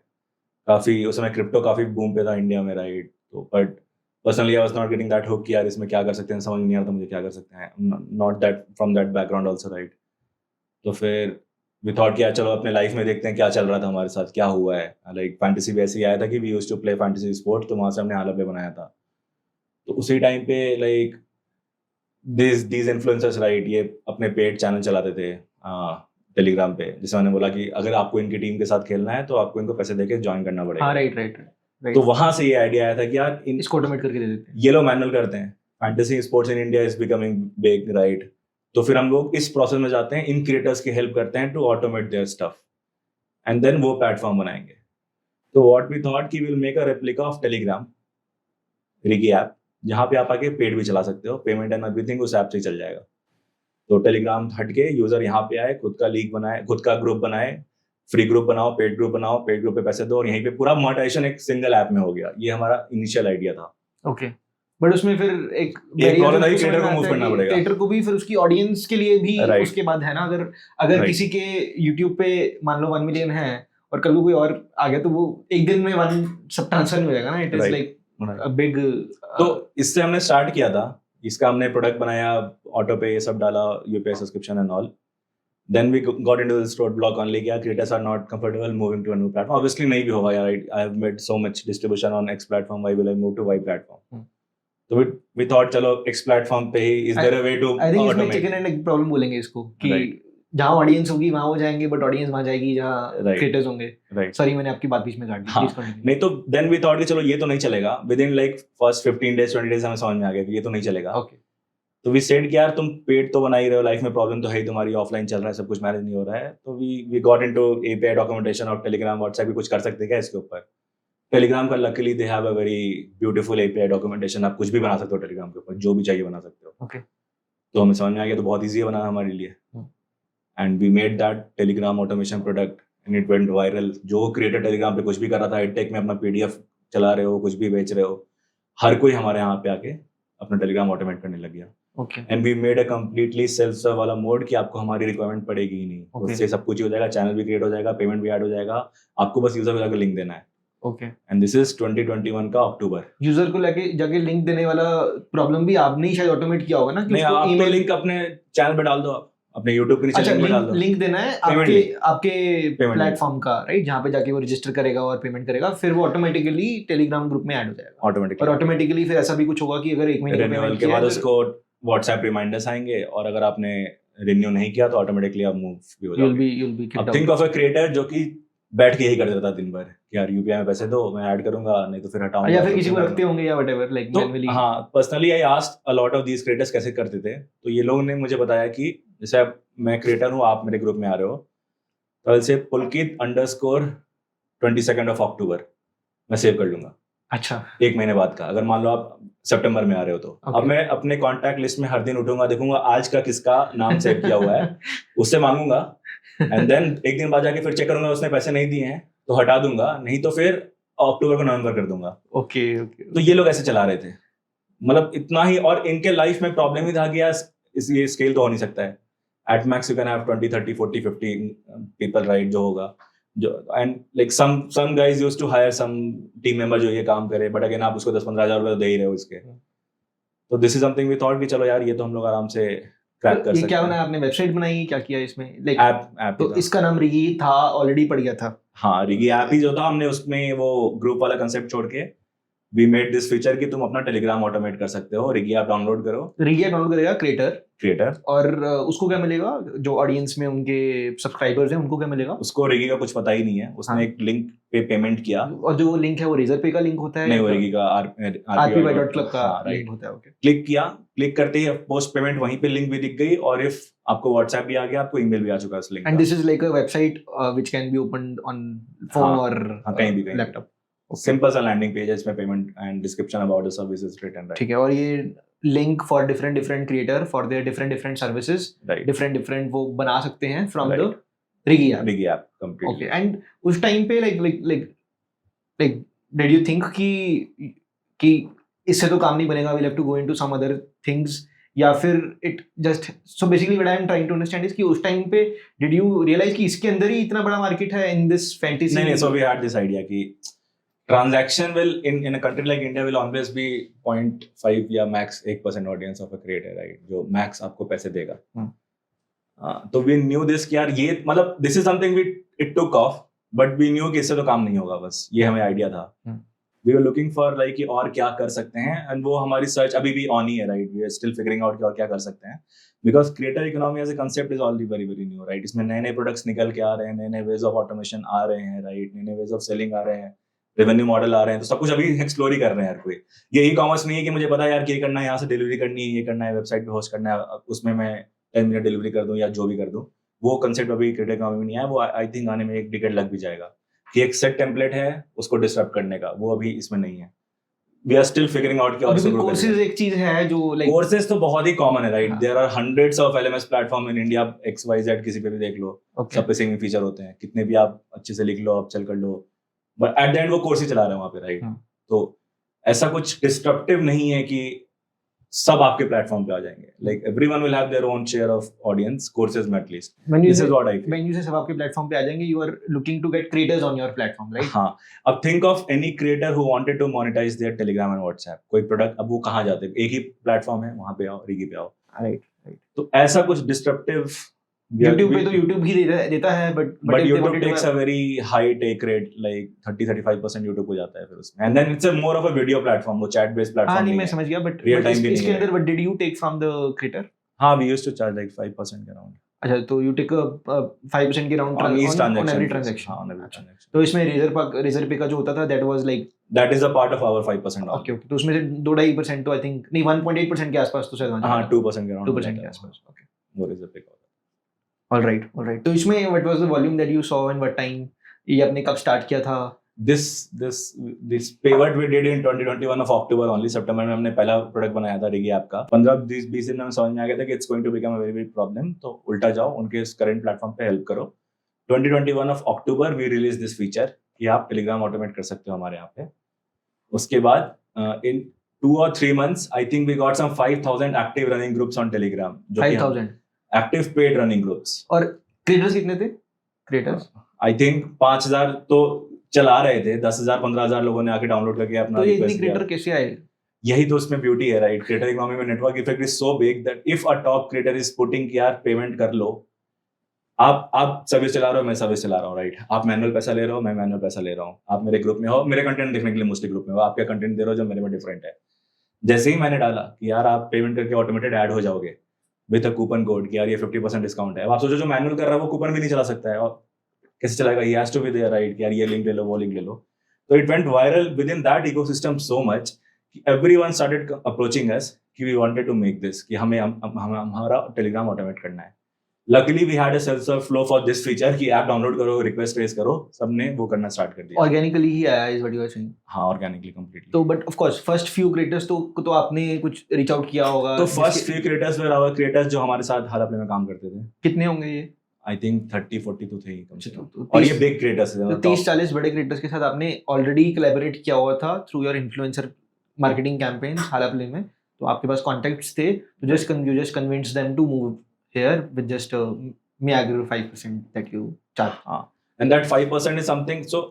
काफी उस समय क्रिप्टो काफी बूम पे था इंडिया में, राइट? तो but personally I was not getting that hook कि यार इसमें क्या कर सकते हैं, समझ नहीं आ रहा था मुझे क्या कर सकते हैं. Not that from that background also, right? तो फिर वी थॉट कि यार चलो अपने लाइफ में देखते हैं क्या चल रहा था हमारे साथ, क्या हुआ है. लाइक फैंटेसी भी ऐसे ही आया था कि we used to play fantasy sports, तो वहां से हमने हाला प्ले बनाया था. तो उसी टाइम पे लाइक these influencers, राइट, ये अपने पेड चैनल चलाते थे टेलीग्राम पे. जैसे मैंने बोला कि अगर आपको इनकी टीम के साथ खेलना है तो आपको इनको पैसे देके ज्वाइन करना पड़ेगा. हाँ, राइट. तो वहां से ये आइडिया आया था कि यार इसको ऑटोमेट करके दे देते हैं, ये लोग मैनुअल करते हैं. Fantasy sports in India is becoming big, right? तो फिर हम लोग इस प्रोसेस में जाते हैं, इन क्रिएटर्स की हेल्प करते हैं to automate their stuff, and then वो प्लेटफॉर्म बनाएंगे. तो व्हाट वी थॉट कि will make a replica of Telegram Rigi app, जहाँ पे आप आके पेड भी चला सकते हो, पेमेंट एंड एवरीथिंग उस ऐप से ही चल जाएगा. तो टेलीग्राम हटके यूजर यहाँ पे आए, खुद का लीग बनाए, खुद का ग्रुप बनाए, फ्री ग्रुप बनाओ, पेड ग्रुप पे पैसे दो, और यहीं पे पूरा मोनेटाइजेशन एक सिंगल ऐप में हो गया. ये हमारा इनिशियल आइडिया था. ओके. बट उसमें फिर एक प्रॉब्लम है कि क्रिएटर को मूव करना पड़ेगा. क्रिएटर को भी फिर उसकी ऑडियंस के लिए भी उसके बाद है ना, अगर Right. किसी के YouTube पे मान लो 1 मिलियन है और कल को कोई और आ गया तो वो एक दिन में 1 सब ट्रांसफर नहीं हो जाएगा ना. It is like a big. तो इससे हमने स्टार्ट किया था. इसका हमने प्रोडक्ट बनाया, ऑटो पे ये सब डाला, UPI subscription and all. then we got into this roadblock only कि creators are not comfortable moving to a new platform. Obviously नहीं भी होगा यार. I have made so much distribution on X platform. Why will I move to Y platform? So we thought चलो X platform पे ही is there a way to I think इसमें automate? chicken and egg problem बोलेंगे इसको कि Right. जहाँ audience होगी वहाँ वो जाएंगे, बट ऑडियंस वहाँ जाएगी जहाँ Right. क्रिएटर्स होंगे. Right. सॉरी मैंने आपकी बात बीच में काट दी. हाँ. Please continue. नहीं तो then we thought कि चलो ये तो नहीं चलेगा. Within like first 15 days 20 days हमें समझ में आ गया कि ये तो नहीं चलेगा. Okay. तो वी सेड कि यार तुम पेड तो बना ही रहे हो, लाइफ में प्रॉब्लम तो है ही तुम्हारी, ऑफलाइन चल रहा है, सब कुछ मैनेज नहीं हो रहा है. तो we got into API documentation और टेलीग्राम व्हाट्सएप भी कुछ कर सकते हैं क्या इसके ऊपर. टेलीग्राम का luckily they have a very beautiful API documentation. आप कुछ भी बना सकते हो टेलीग्राम के ऊपर, जो भी चाहिए बना सकते हो. Okay. तो हमें समझ में आ गया तो बहुत ईजी है बनाना हमारे लिए. And we made that Telegram automation product and it went viral. जो क्रिएटर टेलीग्राम पे कुछ भी कर रहा था, एडटेक में अपना पीडीएफ चला रहे हो, कुछ भी बेच रहे हो, हर कोई हमारे यहाँ पे आके अपना टेलीग्राम ऑटोमेट करने लग गया. Okay. And we made a completely self serve वाला मोड कि आपको हमारी रिक्वायरमेंट पड़ेगी ही नहीं. Okay. उससे सब कुछ ही हो जाएगा, चैनल भी क्रिएट हो जाएगा, पेमेंट भी ऐड हो जाएगा, आपको बस यूजर को जाकर लिंक देना है. Okay. एंड दिस इज 2021 का अक्टूबर. यूजर को लेके जाके लिंक देने वाला प्रॉब्लम भी आपने ही शायद ऑटोमेट किया होगा ना कि नहीं, उसको आप तो ईमेल. लिंक अपने चैनल पे डाल दो, आप अपने यूट्यूब के नीचे अच्छा, लिंक पे डाल दो. लिंक देना है Payment आपके link. आपके Payment प्लेटफॉर्म का, राइट, जहाँ पे जाके वो रजिस्टर करेगा और पेमेंट करेगा, फिर वो ऑटोमेटिकली टेलीग्राम ग्रुप में ऐड हो जाएगा. और ऑटोमेटिकली ऑटोमेटिकली फिर ऐसा भी कुछ होगा कि अगर एक महीने का रिन्यूअल पेमेंट के किया बाद है उसको व्हाट्सएप रिमाइंडर्स आएंगे, और अगर आपने रिन्यू नहीं किया तो ऑटोमेटिकली आप मूव भी हो जाओगे. you'll be kicked अब think out. Of a creator जो कि बैठ के यही कर देता था दिन भर कि यार यूपीआई में पैसे दो, मैं ऐड करूंगा, नहीं तो फिर हटाऊंगा. या फिर किसी को रखते होंगे या व्हाटएवर, लाइक तो मैनुअली. हाँ, personally I asked a lot of these creators कैसे करते थे. तो ये लोगों ने मुझे बताया कि जैसे अब मैं क्रिएटर हूँ, आप मेरे ग्रुप में आ रहे हो, तो आई से पुलकित _ 22 ऑफ अक्टूबर मैं सेव कर लूंगा. अच्छा. एक महीने बाद का, अगर मान लो आप सितंबर में आ रहे हो तो Okay. अब मैं अपने कॉन्टैक्ट लिस्ट में हर दिन उठूंगा, देखूंगा आज का किसका नाम सेव किया हुआ है, उससे मांगूंगा, एंड देन एक दिन बाद जाके फिर चेक करूंगा उसने पैसे नहीं दिए हैं तो हटा दूंगा, नहीं तो फिर अक्टूबर को नवंबर कर दूंगा. ओके. तो ये लोग ऐसे चला रहे थे, मतलब इतना ही. और इनके लाइफ में प्रॉब्लम ही था कि यार ये स्केल तो हो नहीं सकता है. At max you can have 20 30 40 50 people, right, जो होगा जो. And like some guys used to hire some team member जो ये काम करे, बट अगेन आप उसको 10-15 हजार रुपए दे ही रहे हो इसके. तो this is something we thought कि चलो यार ये तो हम लोग आराम से क्रैक कर ये सकते क्या हैं. बनाया आपने, वेबसाइट बनाई, क्या किया इसमें, लाइक ऐप तो इसका नाम रिगी था, ऑलरेडी पड़ गया था. हाँ, रिगी ऐप ही जो था, हमने उसमें वो ग्रुप वाला कंसेप्ट छोड़ के वी मेड दिस फीचर कि तुम अपना टेलीग्राम ऑटोमेट कर सकते हो. रिगी ऐप डाउनलोड करो, रिगी डाउनलोड करेगा क्रिएटर, और उसको क्या मिलेगा, जो ऑडियंस में उनके सब्सक्राइबर्स हैं उनको क्या मिलेगा. उसको रिगी का कुछ पता ही नहीं है. उसने हाँ. एक लिंक पे पेमेंट किया, और जो वो लिंक है वो रेजर पे का लिंक होता है, नहीं वो रिगी का rpy.club का हाँ, लिंक होता है. ओके. क्लिक किया, क्लिक करते ही पोस्ट पेमेंट वहीं पे लिंक भी दिख गई, और इफ आपको व्हाट्सएप भी आ गया, आपको ईमेल भी आ चुका है उस लिंक एंड का. This is like a website which can be opened on phone हाँ, और हाँ, कहीं भी, कहीं भी. लैपटॉप. सिंपल सा लैंडिंग पेज है, इसमें payment and description about the services written, right. ठीक है. और ये link for different creator for their different services, right, different वो बना सकते हैं from the Right. Rigi app. Rigi app completely. Okay. And उस टाइम पे लाइक डिड यू थिंक कि इससे तो काम नहीं बनेगा, we have to go into some other things, या फिर it just, so basically what I am trying to understand is कि उस टाइम पे डिड यू रियलाइज कि इसके अंदर ही इतना बड़ा मार्केट है इन दिस फैंटेसी. नहीं, so we had this idea कि transaction will in a country like India will always be 0.5 या max 1% audience of a creator, right, जो max आपको पैसे देगा. तो we knew this कि यार ये मतलब this is something it took off, but we knew कि इससे तो काम नहीं होगा, बस ये हमें आइडिया था. We were looking for like कि और क्या कर सकते हैं, and वो हमारी सर्च अभी भी on ही है, right, we are still figuring out कि और क्या कर सकते हैं, because creator economy as a concept is already very very new, right. इसमें नए प्रोडक्ट्स निकल के आ रहे हैं, नए ways of automation आ रहे हैं, right, नए ways of selling आ रहे हैं, रेवेन्यू मॉडल आ रहे हैं, तो सब कुछ अभी एक्सप्लोर ही कर रहे हैं हर कोई. ये ई कॉमर्स नहीं है कि मुझे पता है यार कि ये करना है, यहाँ से डिलीवरी करनी है, ये करना है, वेबसाइट पे होस्ट करना है, उसमें मैं 10 मिनट डिलीवरी कर दूं या जो भी कर दूं. वो कंसेप्ट अभी क्रिएटर इकोनॉमी में नहीं आया. वो आई थिंक आने में 1 डिकेड लग भी जाएगा कि एक सेट टेम्पलेट है उसको डिस्टर्ब करने का, वो अभी इसमें नहीं है. We are still figuring out कि अभी कोर्सेज एक चीज है जो लाइक कोर्सेज तो बहुत ही कॉमन है, right. There are hundreds of LMS platform in India, XYZ किसी पे भी देख लो, सब पे सेम फीचर होते हैं. कितने भी आप अच्छे से लिख लो, आप चल कर लो, बट एट द एंड वो कोर्स ही चला रहे हैं वहां पे, राइट. तो ऐसा कुछ डिस्ट्रप्टिव नहीं है कि सब आपके प्लेटफॉर्म पे आ जाएंगे. Like everyone will have their own share of audience, courses में at least. This is what I feel. When you say सब आपके प्लेटफॉर्म पे आ जाएंगे, you are looking to get creators on your platform, right. हाँ, अब think of any creator who wanted to monetize their Telegram and WhatsApp, कोई product, अब वो कहाँ जाते हैं, एक ही प्लेटफॉर्म है, वहां पे आओ, रिगी पे आओ, राइट. तो ऐसा कुछ डिस्ट्रप्टिव YouTube पे तो YouTube ही देता है, but if they YouTube wanted to takes a very high take rate, like 30-35% YouTube को जाता है फिर उसमें, and then it's a more of a video platform, वो chat based platform हाँ नहीं नहीं मैं है, समझ गया, but real time भी इसके नहीं है। अंदर what did you take from the creator? हाँ, we used to charge like 5% के around अच्छा, तो you take a 5% के round on each on transaction every fees. transaction. हाँ, on every अच्छा, transaction. तो इसमें Razor Pay का जो होता था that was like That is a part of our 5% only. okay, तो उसमें से 2-2.5% तो I think नहीं 1.8% के आसपास तो शायद वहाँ हाँ, जाता 2% के around 2% के जाता है। आसपास, okay. वो Razor Pay का होता है। All right. तो इसमें what was the volume that you saw and what time? ये आपने कब स्टार्ट किया था? This pivot we did in 2021 of October only. सितंबर में हमने पहला प्रोडक्ट बनाया था रिगी ऐप का। 15-20 दिन में समझ में आ गया था कि it's going to become a very big problem, तो उल्टा जाओ उनके इस करंट प्लेटफॉर्म पे हेल्प करो। 2021 of October we released this feature कि आप टेलीग्राम ऑटोमेट कर सकते हो हमारे यहाँ पे। उसके बाद in 2 or 3 months I think we got some 5,000 active running groups on Telegram। 5,000 active paid running groups। और क्रिएटर्स कितने थे? क्रिएटर्स I think 5,000 तो चला रहे थे, 10,000 15,000 लोगों ने आके डाउनलोड करके अपना तो ये रिक्वेस्ट इतनी किया। क्रिएटर कैसे आए? यही तो उसमें ब्यूटी है, राइट? क्रिएटर इकोनॉमी में network effect is so big that if a top creator is putting कि यार पेमेंट कर लो, आप सर्विस चला रहे हो, मैं सर्विस चला रहा हूँ, राइट? आप मैनुअल पैसा ले रहे हो, मैं मैनुअल पैसा ले रहा हूँ, आप मेरे ग्रुप में हो, मेरे कंटेंट देखने के लिए मोस्टली ग्रुप में हो, आप क्या कंटेंट दे रहे हो जो मेरे में डिफरेंट है। जैसे ही मैंने डाला कि यार आप पेमेंट करके ऑटोमेटेड ऐड हो जाओगे विद अ कूपन कोड कि यार ये 50% डिस्काउंट है। अब आप सोचो जो मैनुअल कर रहा है वो कूपन भी नहीं चला सकता है, और कैसे चलाएगा? He has to be there, right? यार ये लिंक ले लो, वो लिंक ले लो। तो it went viral within that ecosystem so much कि एवरीवन स्टार्टेड अप्रोचिंग अस कि we wanted to make this, कि हमें हमारा टेलीग्राम ऑटोमेट करना है। Luckily we had a self serve flow for this feature कि ऐप डाउनलोड करो, request raise करो, सबने वो करना स्टार्ट कर दिया। ऑर्गेनिकली ही आया is what you are saying? हाँ, ऑर्गेनिकली कंप्लीटली। तो but of course first few creators तो आपने कुछ रीच आउट किया होगा। तो first few creators were our creators जो हमारे साथ हाल अपने में काम करते थे। कितने होंगे ये? आई थिंक 30-40 तो थे ही कम से कम। तो और ये बिग क्रिएटर्स हैं। तो 30-40 बड़े क्रिएटर्स के साथ आपने ऑलरेडी कोलैबोरेट किया हुआ था through your influencer marketing campaign HalaPlay में, तो आपके पास कॉन्टैक्ट्स थे, तो just convince them to move here with just mere 5% that you charge. And that 5% is something, so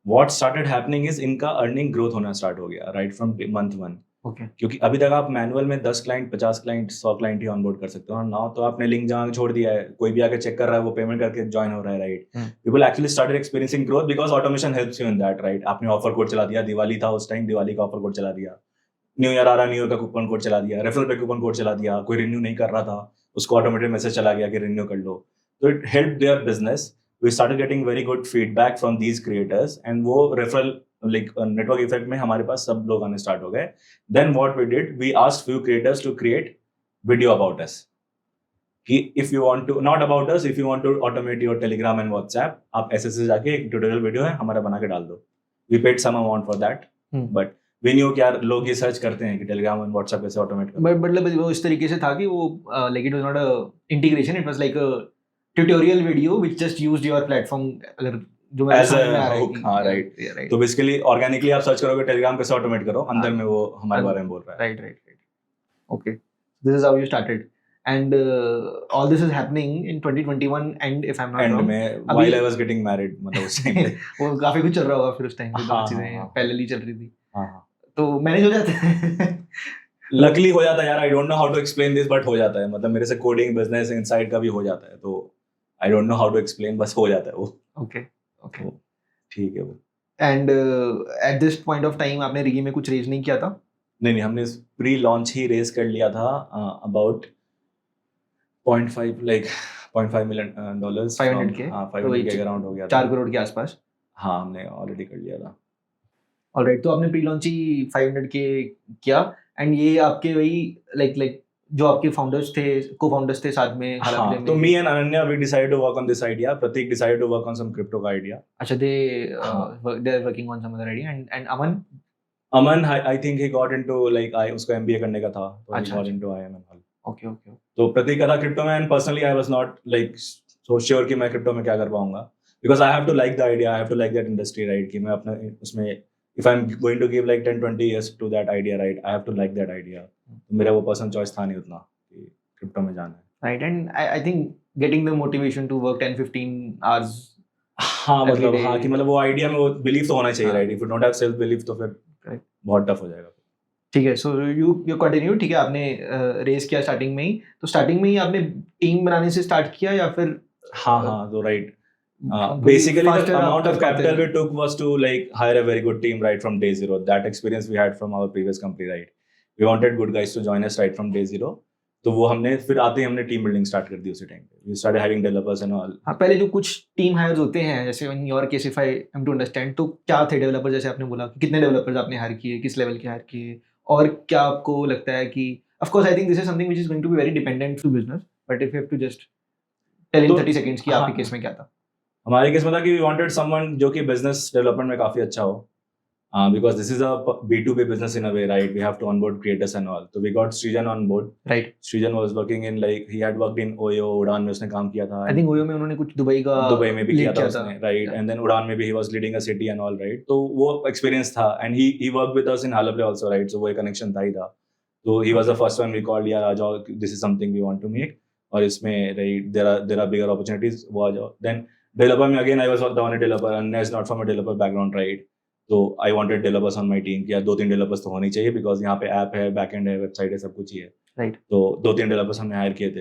what started happening is इनका अर्निंग ग्रोथ होना स्टार्ट हो गया राइट फ्रॉम मंथ 1। Okay. क्योंकि अभी तक आप मैनुअल में 10 क्लाइंट 50 क्लाइंट 100 क्लाइंट ही onboard कर सकते हो, और नाउ तो आपने लिंक जहाँ छोड़ दिया है, कोई भी आके चेक कर रहा है, वो पेमेंट करके ज्वाइन हो रहा है, right? People actually started experiencing growth because automation helps you in that, right? आपने ऑफर कोड चला दिया, दिवाली था उस टाइम, दिवाली का ऑफर कोड चला दिया, न्यू ईयर आ रहा, न्यू ईयर का कूपन कोड चला दिया, रेफरल पे कूपन कोड चला दिया, कोई रिन्यू नहीं कर रहा था उसको ऑटोमेटेड मैसेज चला गया कि रिन्यू कर लो। So it helped their business. We started getting very good feedback from these creators, and वो referral like network effect में हमारे पास सब लोग आने start हो गए। Then what we did, we asked few creators to create video about us. कि if you want to, not about us, if you want to automate your Telegram and WhatsApp, आप ऐसे से जाके एक tutorial video है हमारा बना के डाल दो। We paid some amount for that, but we knew कि यार लोग ये सर्च करते हैं कि Telegram and WhatsApp कैसे automate करें। But मतलब वो इस तरीके से था कि वो like it was not a integration, it was like a tutorial video which just used your platform अगर जो मेरे as a समझ में आ रहा है hook, कि- हाँ, right. Yeah, right. तो बेसिकली ऑर्गेनिकली आप सर्च करोगे टेलीग्राम कैसे ऑटोमेट करो, अंदर में वो हमारे बारे में बोल रहा है। Right. Okay. This is how you started. And all this is happening in 2021 and if I'm not and wrong, में अभी- while I was getting married, मतलब उस टाइम पे। वो काफी कुछ चल रहा होगा फिर उस टाइम पे, हाँ, चीजें हाँ। पैरेलली चल रही थी, हाँ, तो मैनेज हो जाते हैं। लकली हो जाता है यार, I don't know how to explain this, but हो जाता है, मतलब मेरे से कोडिंग बिजनेस इनसाइड का भी हो जाता है, तो I don't know how to explain, बस हो जाता है वो। Okay. ठीक है वो। And at this point of time आपने रिगी में कुछ रेज नहीं किया था? नहीं, हमने प्री लॉन्च ही रेज कर लिया था अबाउट 0.5 मिलियन डॉलर्स, 500K? हाँ, 500K के अराउंड हो गया था। 4 करोड़ के आसपास। हाँ, हमने ऑलरेडी कर लिया था। ऑलराइट, तो आपने प्री लॉन्च ही 500K किया, एंड ये आपके वही लाइक जो आपके फाउंडर्स थे, को-फाउंडर्स थे साथ में हाला प्ले हाँ, में? तो me and Ananya we decided to work on this idea. Prateek decided to work on some crypto का आइडिया। अच्छा, दे हाँ। They are working on some other idea, and Aman I think he got into like उसको MBA करने का था, तो he अच्छा, got अच्छा। Into IIM and all. Okay. तो प्रतीक का था क्रिप्टो में, and personally I was not like so sure कि मैं क्रिप्टो में क्या कर पाऊंगा, because I have to like the idea, I have to like that industry, right? कि मैं अपना उसमें if I am going to give like 10-20 years to that idea, right, I have to like that idea. तो मेरा वो personal choice था नहीं उतना कि क्रिप्टो में जाना है। Right, and I think getting the motivation to work 10-15 hours, हाँ, Every मतलब day. हाँ कि मतलब वो आइडिया में वो बिलीफ तो होना चाहिए, हाँ। Right? If you don't have self belief तो फिर Correct. बहुत टफ हो जाएगा। ठीक है, सो यू कंटिन्यू, ठीक है, आपने रेस किया स्टार्टिंग में ही, तो स्टार्टिंग में ही आपने टीम बनाने से स्टार्ट किया या फिर हाँ, तो राइट. क्योंकि Basically, the faster amount आप of कर पाते capital थे? we took was to like hire a very good team right from day zero. That experience we had from our previous company, right? We wanted good guys to join us right from day zero. तो वो हमने फिर आते ही हमने team building start कर दी उसी time पे. We started hiring developers and all. हाँ, पहले जो कुछ टीम हायर्स होते हैं, जैसे in your case if I am to understand, तो क्या थे डेवलपर? जैसे आपने बोला कि कितने डेवलपर्स आपने हायर किए, किस लेवल के हायर किए, और क्या आपको लगता है कि of course I think this is something which is going to be very dependent to business, but if you have to just tell in तो 30 सेकंड्स कि हाँ, आपके केस में क्या था? हमारे केस में था कि we wanted someone जो कि business development में काफी अच्छा हो. Because this is a B2B business in a way, right? We have to onboard creators and all. So we got Srijan on board. Right, Srijan was working in like he had worked in Oyo, उड़ान में उसने काम किया था. I think OYO में उन्होंने कुछ Dubai का दुबई में भी lead किया था उसने, right. Yeah. And then Udaan में भी he was leading a city and all, right. तो वो एक्सपीरियंस था and he work with us in HalaPlay also, right. So वो एक कनेक्शन था ही था. तो he was the first one we called, यार आ जाओ, this is something we want to make, और इसमें right there are bigger opportunities, वो आ जाओ. देन डेवलपर में again I was the only developer and is not from a developer background, right. तो I wanted developers on my team कि यार 2-3 developers तो होने चाहिए बिकॉज यहाँ पे ऐप है, बैकएंड है, वेबसाइट है, सब कुछ ही है, राइट. तो 2-3 डेवलपर्स हमने हायर किए थे.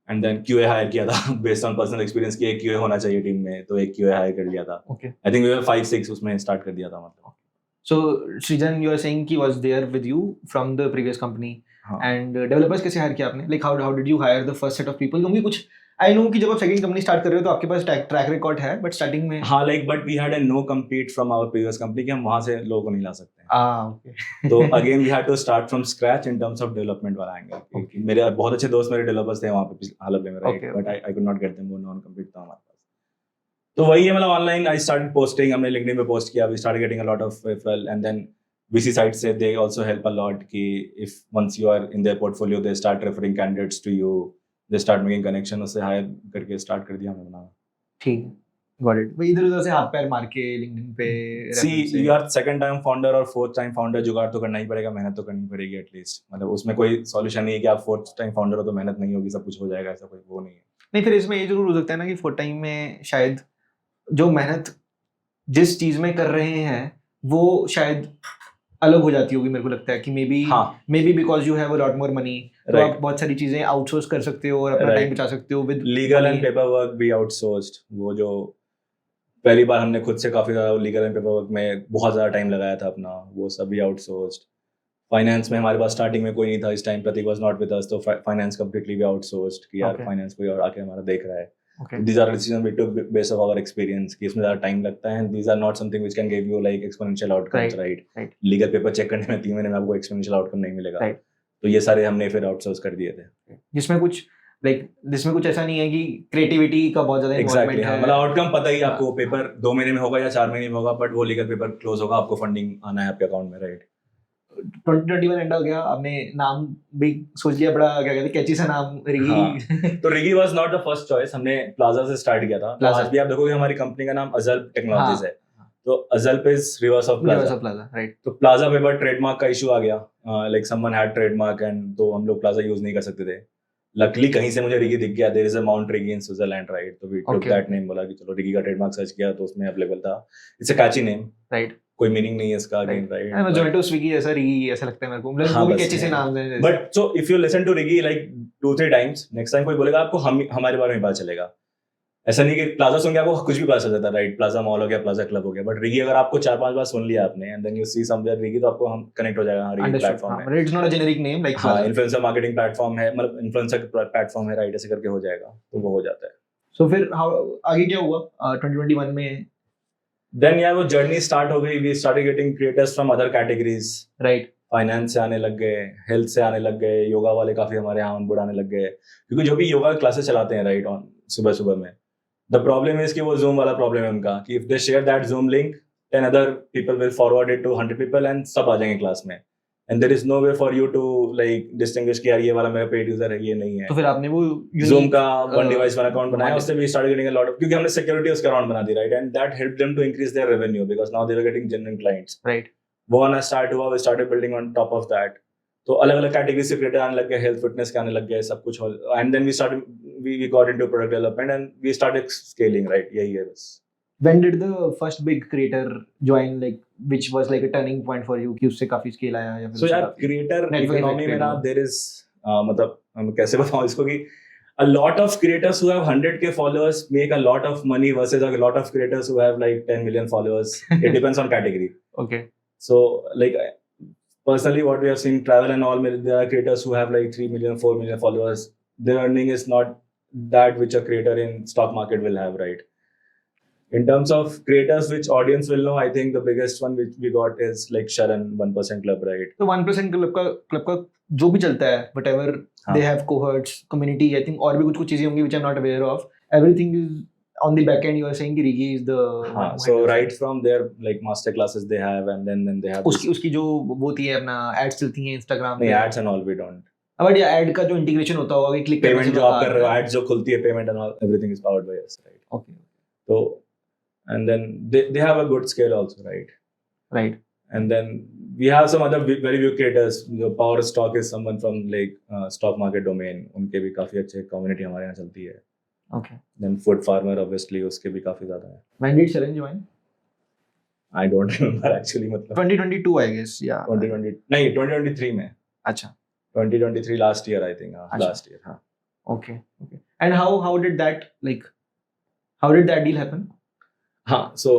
एंड देन QA हायर किया था बेस्ड ऑन पर्सनल एक्सपीरियंस कि एक QA होना चाहिए टीम में, तो एक QA हायर कर लिया था. Okay, I think we were 5-6 उसमें स्टार्ट कर दिया था, मतलब. so Srijan, you are saying he was there with you from the previous company, हाँ. and developers कैसे हायर किया आपने? Like how did you hire the first set of people? क्योंकि कुछ I know कि जब आप सेकंड कंपनी स्टार्ट कर रहे हो तो आपके पास ट्रैक रिकॉर्ड है, बट स्टार्टिंग में हाँ, like but we had a no compete from our previous company कि हम वहां से लोगों को नहीं ला सकते हैं. ओके, तो again we had to start from scratch in terms of development वाला एंगल. Okay. मेरे बहुत अच्छे दोस्त मेरे डेवलपर्स थे वहां पे हालाप्ले में, right. Okay, but I could not get them, वो नॉन कम्पीट था हमारे पास. तो वही है, मतलब ऑनलाइन आई स्टार्टेड पोस्टिंग, हमने लिंक्डइन पे पोस्ट किया, we started getting a lot of referral, and then VC side से they also help a lot कि if once you are in their portfolio they start referring candidates to you, they start making connection, उससे hire करके start कर दिया हमने बनाना. ठीक, got it. भाई इधर उधर से हाथ पैर मार के लिंक्डइन पे सी reference से- you are second time founder और फोर्थ टाइम फाउंडर, जुगाड़ तो करना ही पड़ेगा, मेहनत तो करनी पड़ेगी एटलीस्ट. मतलब उसमें कोई सॉल्यूशन नहीं है कि आप फोर्थ टाइम फाउंडर हो तो मेहनत नहीं होगी, सब कुछ हो जाएगा, ऐसा कोई वो नहीं है. नहीं, फिर इसमें ये जरूर हो सकता है ना कि फोर्थ टाइम में शायद जो मेहनत जिस चीज में कर रहे हैं वो शायद अलग हो जाती होगी. मेरे को लगता है कि may be because you have a lot more money, तो Right. आप बहुत सारी चीजें आउटसोर्स कर सकते हो और अपना Right. टाइम बचा सकते हो with legal and paper work भी आउटसोर्स्ड. वो जो पहली बार हमने खुद से काफी ज्यादा लीगल एंड पेपर वर्क में बहुत ज्यादा टाइम लगाया था अपना, वो सब भी आउटसोर्स्ड. फाइनेंस में हमारे पास स्टार्टिंग में कोई नहीं था इस time, Prateek was not with us, तो फाइनेंस कंप्लीटली भी आउटसोर्स्ड कि यार Okay. फाइनेंस कोई और आके हमारा देख रहा है. Okay. These are decisions we took based of our experience कि इसमें ज़्यादा टाइम लगता है, and these are not something which can give you like exponential outcomes, right? Right. Legal paper check करने में 3 महीने में आपको exponential outcome नहीं मिलेगा. Right. तो ये सारे हमने फिर आउटसोर्स कर दिए थे. जिसमें कुछ ऐसा नहीं है कि क्रिएटिविटी का बहुत ज्यादा Exactly, इन्वॉल्वमेंट हाँ, है. मतलब आउटकम पता ही है आपको, पेपर 2 महीने में होगा या 4 महीने में होगा, बट वो लीगल पेपर क्लोज होगा, आपको फंडिंग आना है आपके अकाउंट में, राइट. 2021 एंड हो गया, आपने नाम भी सोच लिया, बड़ा क्या कहते हैं कैची सा नाम, रिगी. हाँ. तो Rigi was not the first choice, हमने प्लाजा से स्टार्ट किया था. Plaza. आज भी आप देखोगे हमारी कंपनी का नाम अजल्प टेक्नोलॉजीज हाँ. है, तो Azalp is reverse of Plaza. Plaza, right. तो प्लाजा पे बट ट्रेडमार्क का इशू आ गया, like someone had trademark and तो हम लोग प्लाजा यूज नहीं कर सकते थे. लकली कहीं से मुझे रिगी दिख गया, there is a Mount Rigi in Switzerland, right. तो we took Okay. That name, बोला कि चलो रिगी का ट्रेडमार्क सर्च किया तो उसमें अवेलेबल था. It's a catchy name, right. कोई मीनिंग नहीं है इसका, अगेन, राइट. जोमेटो स्विगी ऐसा रिगी ऐसा लगता है मेरे को, मतलब हाँ, वो भी बस कैची से है. नाम है. But so if you listen to Rigi like 2-3 times, next time कोई बोलेगा आपको हमारे बारे में पता चलेगा. ऐसा नहीं कि प्लाजा सुन के आपको कुछ भी पता चल जाता है, राइट. प्लाजा मॉल हो गया, प्लाजा क्लब हो गया, बट रिगी अगर आपको 4-5 बार सुन लिया आपने and then you see somewhere Rigi, तो आपको हम कनेक्ट हो जाएगा, हाँ रिगी प्लेटफॉर्म है. It's not a generic name like हाँ, इन्फ्लुएंसर मार्केटिंग प्लेटफॉर्म है, मतलब इन्फ्लुएंसर प्लेटफॉर्म है, राइट. ऐसे करके हो जाएगा, तो वो हो जाता है. सो फिर आगे क्या हुआ 2021 में? देन यार वो जर्नी स्टार्ट हो गई, we started getting creators from other categories, right. Finance से आने लग गए, हेल्थ से आने लग गए, योगा वाले काफी हमारे यहाँ ऑन बोर्ड आने लग गए, क्योंकि जो भी योगा क्लासेस चलाते हैं, राइट, ऑन सुबह सुबह में, द प्रॉब्लम इज कि वो जूम वाला प्रॉब्लम है उनका कि if they share that zoom link 10 other people will forward it to 100 people and सब आ जाएंगे क्लास में, and there is no way for you to like distinguish कि यार ये वाला मेरा पेड यूजर है, ये नहीं है. तो फिर आपने वो Zoom का one device वाला अकाउंट बनाया, उससे we started getting a lot of, क्योंकि हमने सिक्योरिटी उसके अराउंड बना दी, right, and that helped them to increase their revenue because now they were getting genuine clients. Right. वो वाला स्टार्ट हुआ, we started building on top of that. तो अलग अलग कैटेगरी से क्रिएटर आने लग गए, हेल्थ फिटनेस के आने लग गए, सब कुछ, and then we got into product development and we started scaling, right. यही है बस. When did the first big creator join? Like which was like a turning point for you कि उससे काफी scale आया या फिर So उससे यार काफी creator network economy में effect ना हुआ? there is मतलब हम कैसे बताऊं इसको कि a lot of creators who have 100k followers make a lot of money versus a lot of creators who have like 10 million followers. It depends on category. Okay. So like personally what we have seen travel and all, there are creators who have like 3 million 4 million followers. Their earning is not that which a creator in stock market will have, right? In terms of creators which audience will know, I think the biggest one which we got is like Sharan 1% Club, right? तो 1% club का जो भी चलता है whatever हाँ. they have cohorts community I think और भी कुछ चीजें होंगी which I'm not aware of everything is on the back end you are saying कि Rigi is the one हाँ, who so handles right it. from their like master classes they have and then they have उसकी जो वो होती है अपना ads चलती हैं Instagram नहीं पे ads and all we don't. But ये ad का जो integration होता होगा कि click करने Payment से जो आप बता कर रहे हो आता है. ads जो खुलती है payment and all everything is powered by us, right? Okay. So and then they have a good scale also, right? Right. And then we have some other very big creators. जो Power Stock is someone from like stock market domain. उनके भी काफी अच्छे community हमारे यहाँ चलती है. Okay. Then Food Farmer obviously उसके भी काफी ज़्यादा है. When did Sharan join? I don't remember actually मतलब 2022 I guess yeah. 2020 नहीं 2023 में. अच्छा. 2023 last year I think. अच्छा. Last year हाँ. Okay. Okay. And how did that like how did that deal happen? हाँ, so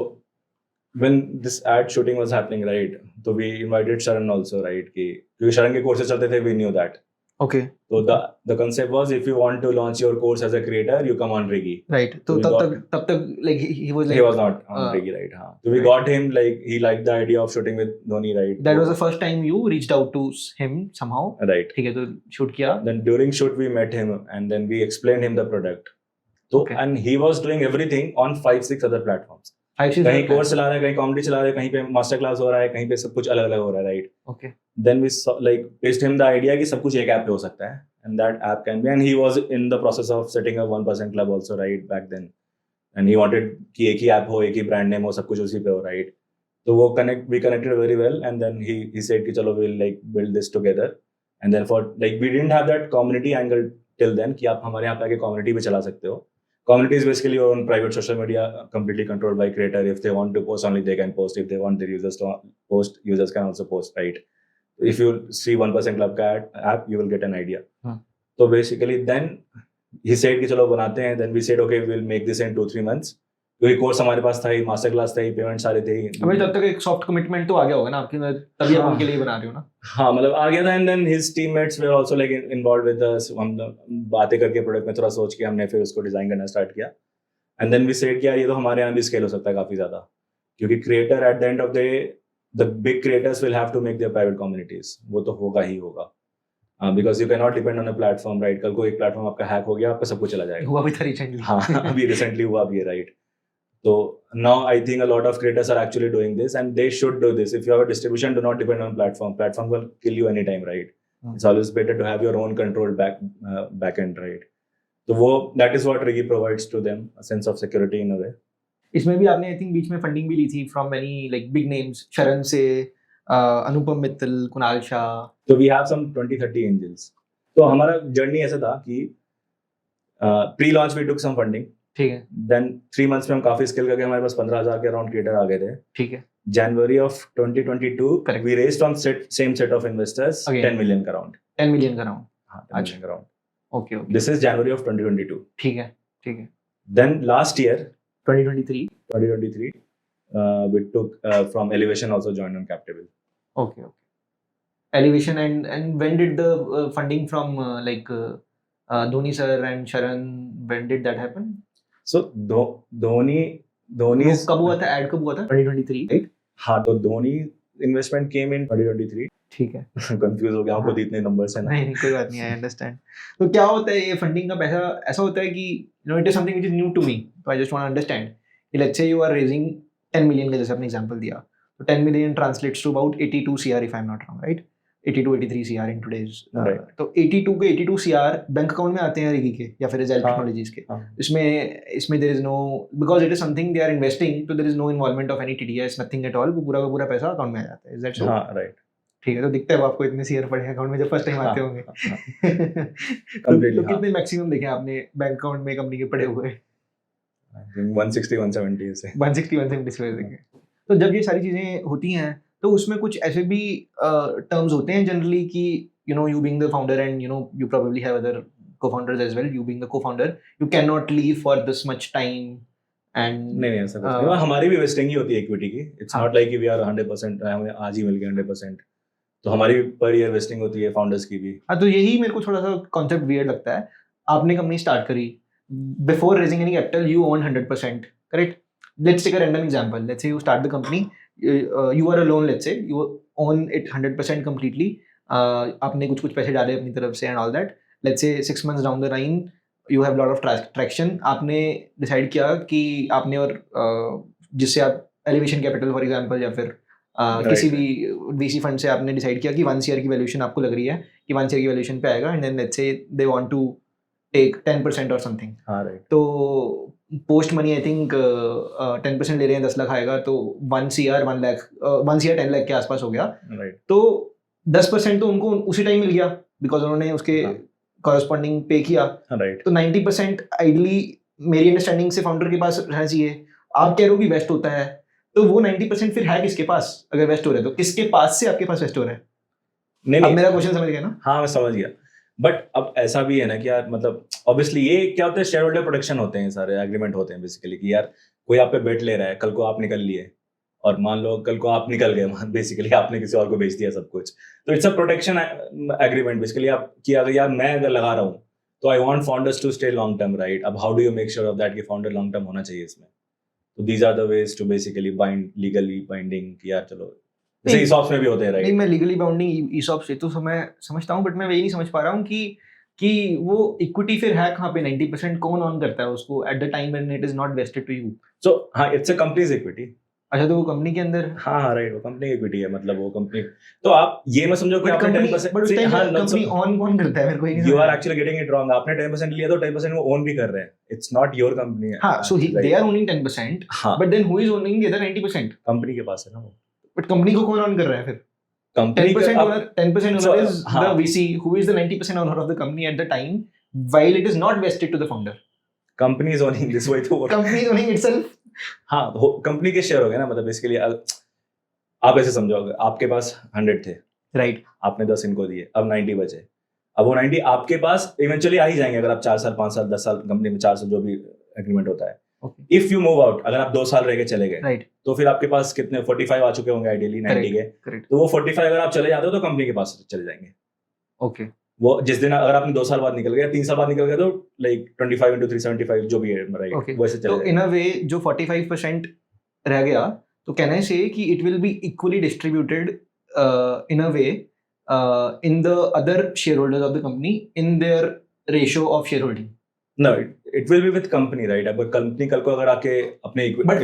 when this ad shooting was happening, right? So we invited Sharan also, right? क्योंकि Sharan के courses चलते थे, we knew that. Okay. So the concept was if you want to launch your course as a creator, you come on Rigi. Right. तो तब तक like he was like he was not on Rigi, right? हाँ. So we got him like he liked the idea of shooting with Dhoni, right? That was the first time you reached out to him somehow. Right. ठीक है तो shoot किया. Then during shoot we met him and then we explained him the product. So Okay. and he was doing everything on 5-6 other platforms. कहीं course चला रहा है, कहीं comedy चला रहा है, कहीं पे मास्टर क्लास हो रहा है, कहीं पे सब कुछ अलग अलग हो रहा है, right? Okay. Then we like pitched him the idea कि सब कुछ एक ऐप पे हो सकता है, and that app can be, and he was in the process of setting up 1% Club also, right, back then, and he wanted कि एक ही ऐप हो, एक ही ब्रांड नेम हो, सब कुछ उसी पे हो, right? तो वो we connected very well, and then he said कि चलो we'll like build this together, and then for like we didn't have that community angle till then कि आप हमारे यहाँ पे आके community भी चला सकते हो. Community is basically your own private social media, completely controlled by creator. If they want to post only, they can post. If they want their users to post, users can also post, right? If you see 1% Club का app, you will get an idea. So basically, then he said कि चलो बनाते हैं. Then we said okay, we'll make this in 2-3 months. क्योंकि course हमारे पास था ही, master class था ही, payment सारे थे ही. अभी तब तक एक सॉफ्ट कमिटमेंट तो आ गया होगा ना आपके, तभी आप उनके लिए बना रहे हो ना? हाँ, मतलब आ गया था. And then his teammates were also like involved with us. हम बातें करके प्रोडक्ट में थोड़ा सोच के हमने फिर उसको डिजाइन करना स्टार्ट किया. एंड देन वी सेड कि यार ये तो हमारे यहाँ भी स्केल हो सकता है काफी ज्यादा, क्योंकि creator at the end of the big creators will have to make their private communities. वो तो होगा ही होगा, because you can not depend on a platform, right? कल को एक प्लेटफॉर्म आपका हैक हो गया, आपका सब कुछ चला जाएगा. हुआ भी था रिसेंटली. हाँ, अभी रिसेंटली हुआ भी है, right? So now I think a lot of creators are actually doing this, and they should do this. If you have a distribution, do not depend on platform. Platform will kill you anytime, right? It's always better to have your own controlled back end, right? So that is what Rigi provides to them, a sense of security in a way. इसमें भी आपने I think बीच में funding भी ली थी from many like big names, शरण से, Anupam Mittal, Kunal Shah. So we have some 20-30 angels. तो हमारा जर्नी ऐसा था कि pre-launch we took some funding. ठीक है. Then 3 months में हम काफी स्केल करके हमारे पास 15,000 के अराउंड क्रिएटर आ गए थे. ठीक है. January of 2022, Correct. we raised from same set of investors, Again. 10 million का round. 10 million का round. हाँ, 10 million का round. Okay. This is January of 2022. ठीक है. ठीक है. Then last year, 2023, we took from Elevation also joined on Captable. Okay. Elevation and when did the funding from Dhoni sir and Sharan, when did that happen? So Dhoni कब हुआ था? Add कब हुआ था? 2023, right? हाँ, तो Dhoni investment came in 2023. ठीक है. कंफ्यूज हो गया, हमको इतने नंबर्स हैं ना. नहीं कोई बात नहीं, आई अंडरस्टैंड. तो क्या होता है ये फंडिंग का पैसा? ऐसा होता है कि it is something which is new to me, तो I just want to understand कि let's say you are raising 10 million का, जैसे आपने एग्जांपल दिया, तो 10 million translates to about 82 CR if I am not wrong, right? 82-83 CR in today's. तो 82 CR bank account में आते हैं रिगी के या फिर रिजल्ट टेक्नोलॉजीज के. इसमें there is no, because it is something they are investing, तो there is no involvement of any TDS, nothing at all. वो पूरा का पूरा पैसा अकाउंट में आ जाता है. Is that so? हाँ, राइट. ठीक है. तो दिखता है वो आपको इतने CR पड़े अकाउंट में जब फर्स्ट टाइम आते होंगे. तो कितने मैक्सिमम देखे आपने बैंक अकाउंट में कंपनी के पड़े हुए? 160-170 से 160-170 देखे. तो जब ये सारी चीज़ें होती हैं तो उसमें कुछ ऐसे भी टर्म्स होते हैं जनरली कि you being the founder and you probably have other co-founders as well, you being the co-founder, you cannot leave for this much time and नहीं ऐसा कुछ नहीं, हमारी भी वेस्टिंग ही होती है इक्विटी की. इट्स नॉट लाइक कि वी आर 100% हमें आज ही मिल गया 100%. तो हमारी पर ईयर वेस्टिंग होती है फाउंडर्स की भी. हाँ, तो यही मेरे को थोड़ा सा कॉन्सेप्ट वियर्ड लगता है. आपने कंपनी स्टार्ट करी, before raising any capital you own 100%, correct? Let's take a random example. Let's say you start the company, you are alone, let's say you own it 100% completely. आपने कुछ पैसे डाले अपनी तरफ से and all that. Let's say 6 months down the line you have lot of traction. आपने decide किया कि आपने और जिससे आप एलिवेशन कैपिटल फॉर एग्जांपल या फिर किसी भी VC फंड से आपने डिसाइड किया कि 1 year की वैल्यूएशन आपको लग रही है कि 1 year की वैल्यूएशन पे आएगा, and then let's say they want to take 10% और समथिंग. हाँ राइट. तो पोस्ट मनी आई थिंक 10% ले रहे हैं, 10 लाख आएगा तो 1 CR 1 लाख 1 CR 10 लाख के आसपास हो गया. राइट. तो 10% तो उनको उसी टाइम मिल गया बिकॉज उन्होंने उसके कॉरेस्पॉन्डिंग पे किया. राइट. तो 90% आइडली मेरी अंडरस्टैंडिंग से फाउंडर के पास रहना चाहिए. आप कह रहे हो कि वेस्ट होता है, तो वो 90% फिर है किसके पास? अगर वेस्ट हो रहा है तो किसके पास से आपके पास वेस्ट हो रहा है? नहीं अब मेरा क्वेश्चन समझ गया ना? हाँ मैं समझ गया. बट अब ऐसा भी है ना कि यार मतलब ऑब्वियसली ये क्या होता है, शेयर होल्डर प्रोटेक्शन होते हैं, सारे एग्रीमेंट होते हैं बेसिकली कि यार कोई आप पे बेट ले रहा है, कल को आप निकल लिए और मान लो कल को आप निकल गए, बेसिकली आपने किसी और को बेच दिया सब कुछ, तो it's a protection agreement basically. आप कि अगर यार मैं अगर लगा रहा हूँ तो I want founders to stay long term, right? अब how do you make sure of that कि फाउंडर लॉन्ग टर्म होना चाहिए इसमें? तो these are the ways to basically bind legally binding कि यार चलो, जैसे ईसॉप्स में भी होते हैं, राइट? नहीं, मैं लीगली बाउंडिंग ईसॉप्स से तो मैं समझता हूँ, बट मैं वही नहीं समझ पा रहा हूँ कि वो इक्विटी फिर है कहाँ पे? 90% कौन ऑन करता है उसको at the time when it is not vested to you? So हाँ, इट्स अ कंपनीज इक्विटी. अच्छा, तो वो कंपनी के अंदर, हाँ राइट, वो कंपनी इक्विटी है, मतलब वो कंपनी. तो आप ये मत समझो कि आपने 10%, बट उस टाइम कंपनी ऑन कौन करता है? मेरे को ये नहीं. You are actually getting it wrong. आपने 10% लिया तो 10% वो ओन भी कर रहे हैं. It's not your company. हाँ, so they are owning 10%, but then who is owning the other 90%? Company के पास है ना वो. बट कंपनी को कौन ऑन कर रहा है फिर? Company 10% owner is the VC who is the 90% owner of the company at the time while it is not vested to the founder. Company is owning this way तो company is owning itself. हाँ, company के share हो गए ना, मतलब basically आप ऐसे समझो, आपके पास 100 थे, राइट? आपने 10 इनको दिए, अब 90 बचे. अब वो 90 आपके पास इवेंचुअली आ ही जाएंगे अगर आप 4 साल 5 साल 10 साल कंपनी में 4 साल जो भी एग्रीमेंट होता है. इफ यू मूव आउट, अगर आप 2 साल रह के चले गए, राइट, तो फिर आपके पास कितने 45 आ चुके होंगे आइडियली 90 के. तो वो 45 अगर आप चले जाते हो तो कंपनी के पास चले जाएंगे. ओके. वो जिस दिन अगर आपने 2 साल बाद निकल गया, 3 साल बाद निकल गया, तो लाइक 25 into 375 जो भी है, राइट? वैसे चले. तो इन अ वे जो 45% रह गया, तो कैन आई से कि it will be equally distributed in a way in the other share holders of the company in their ratio of share holding? No, it will be with company, right? अगर company कल को अगर आके अपने but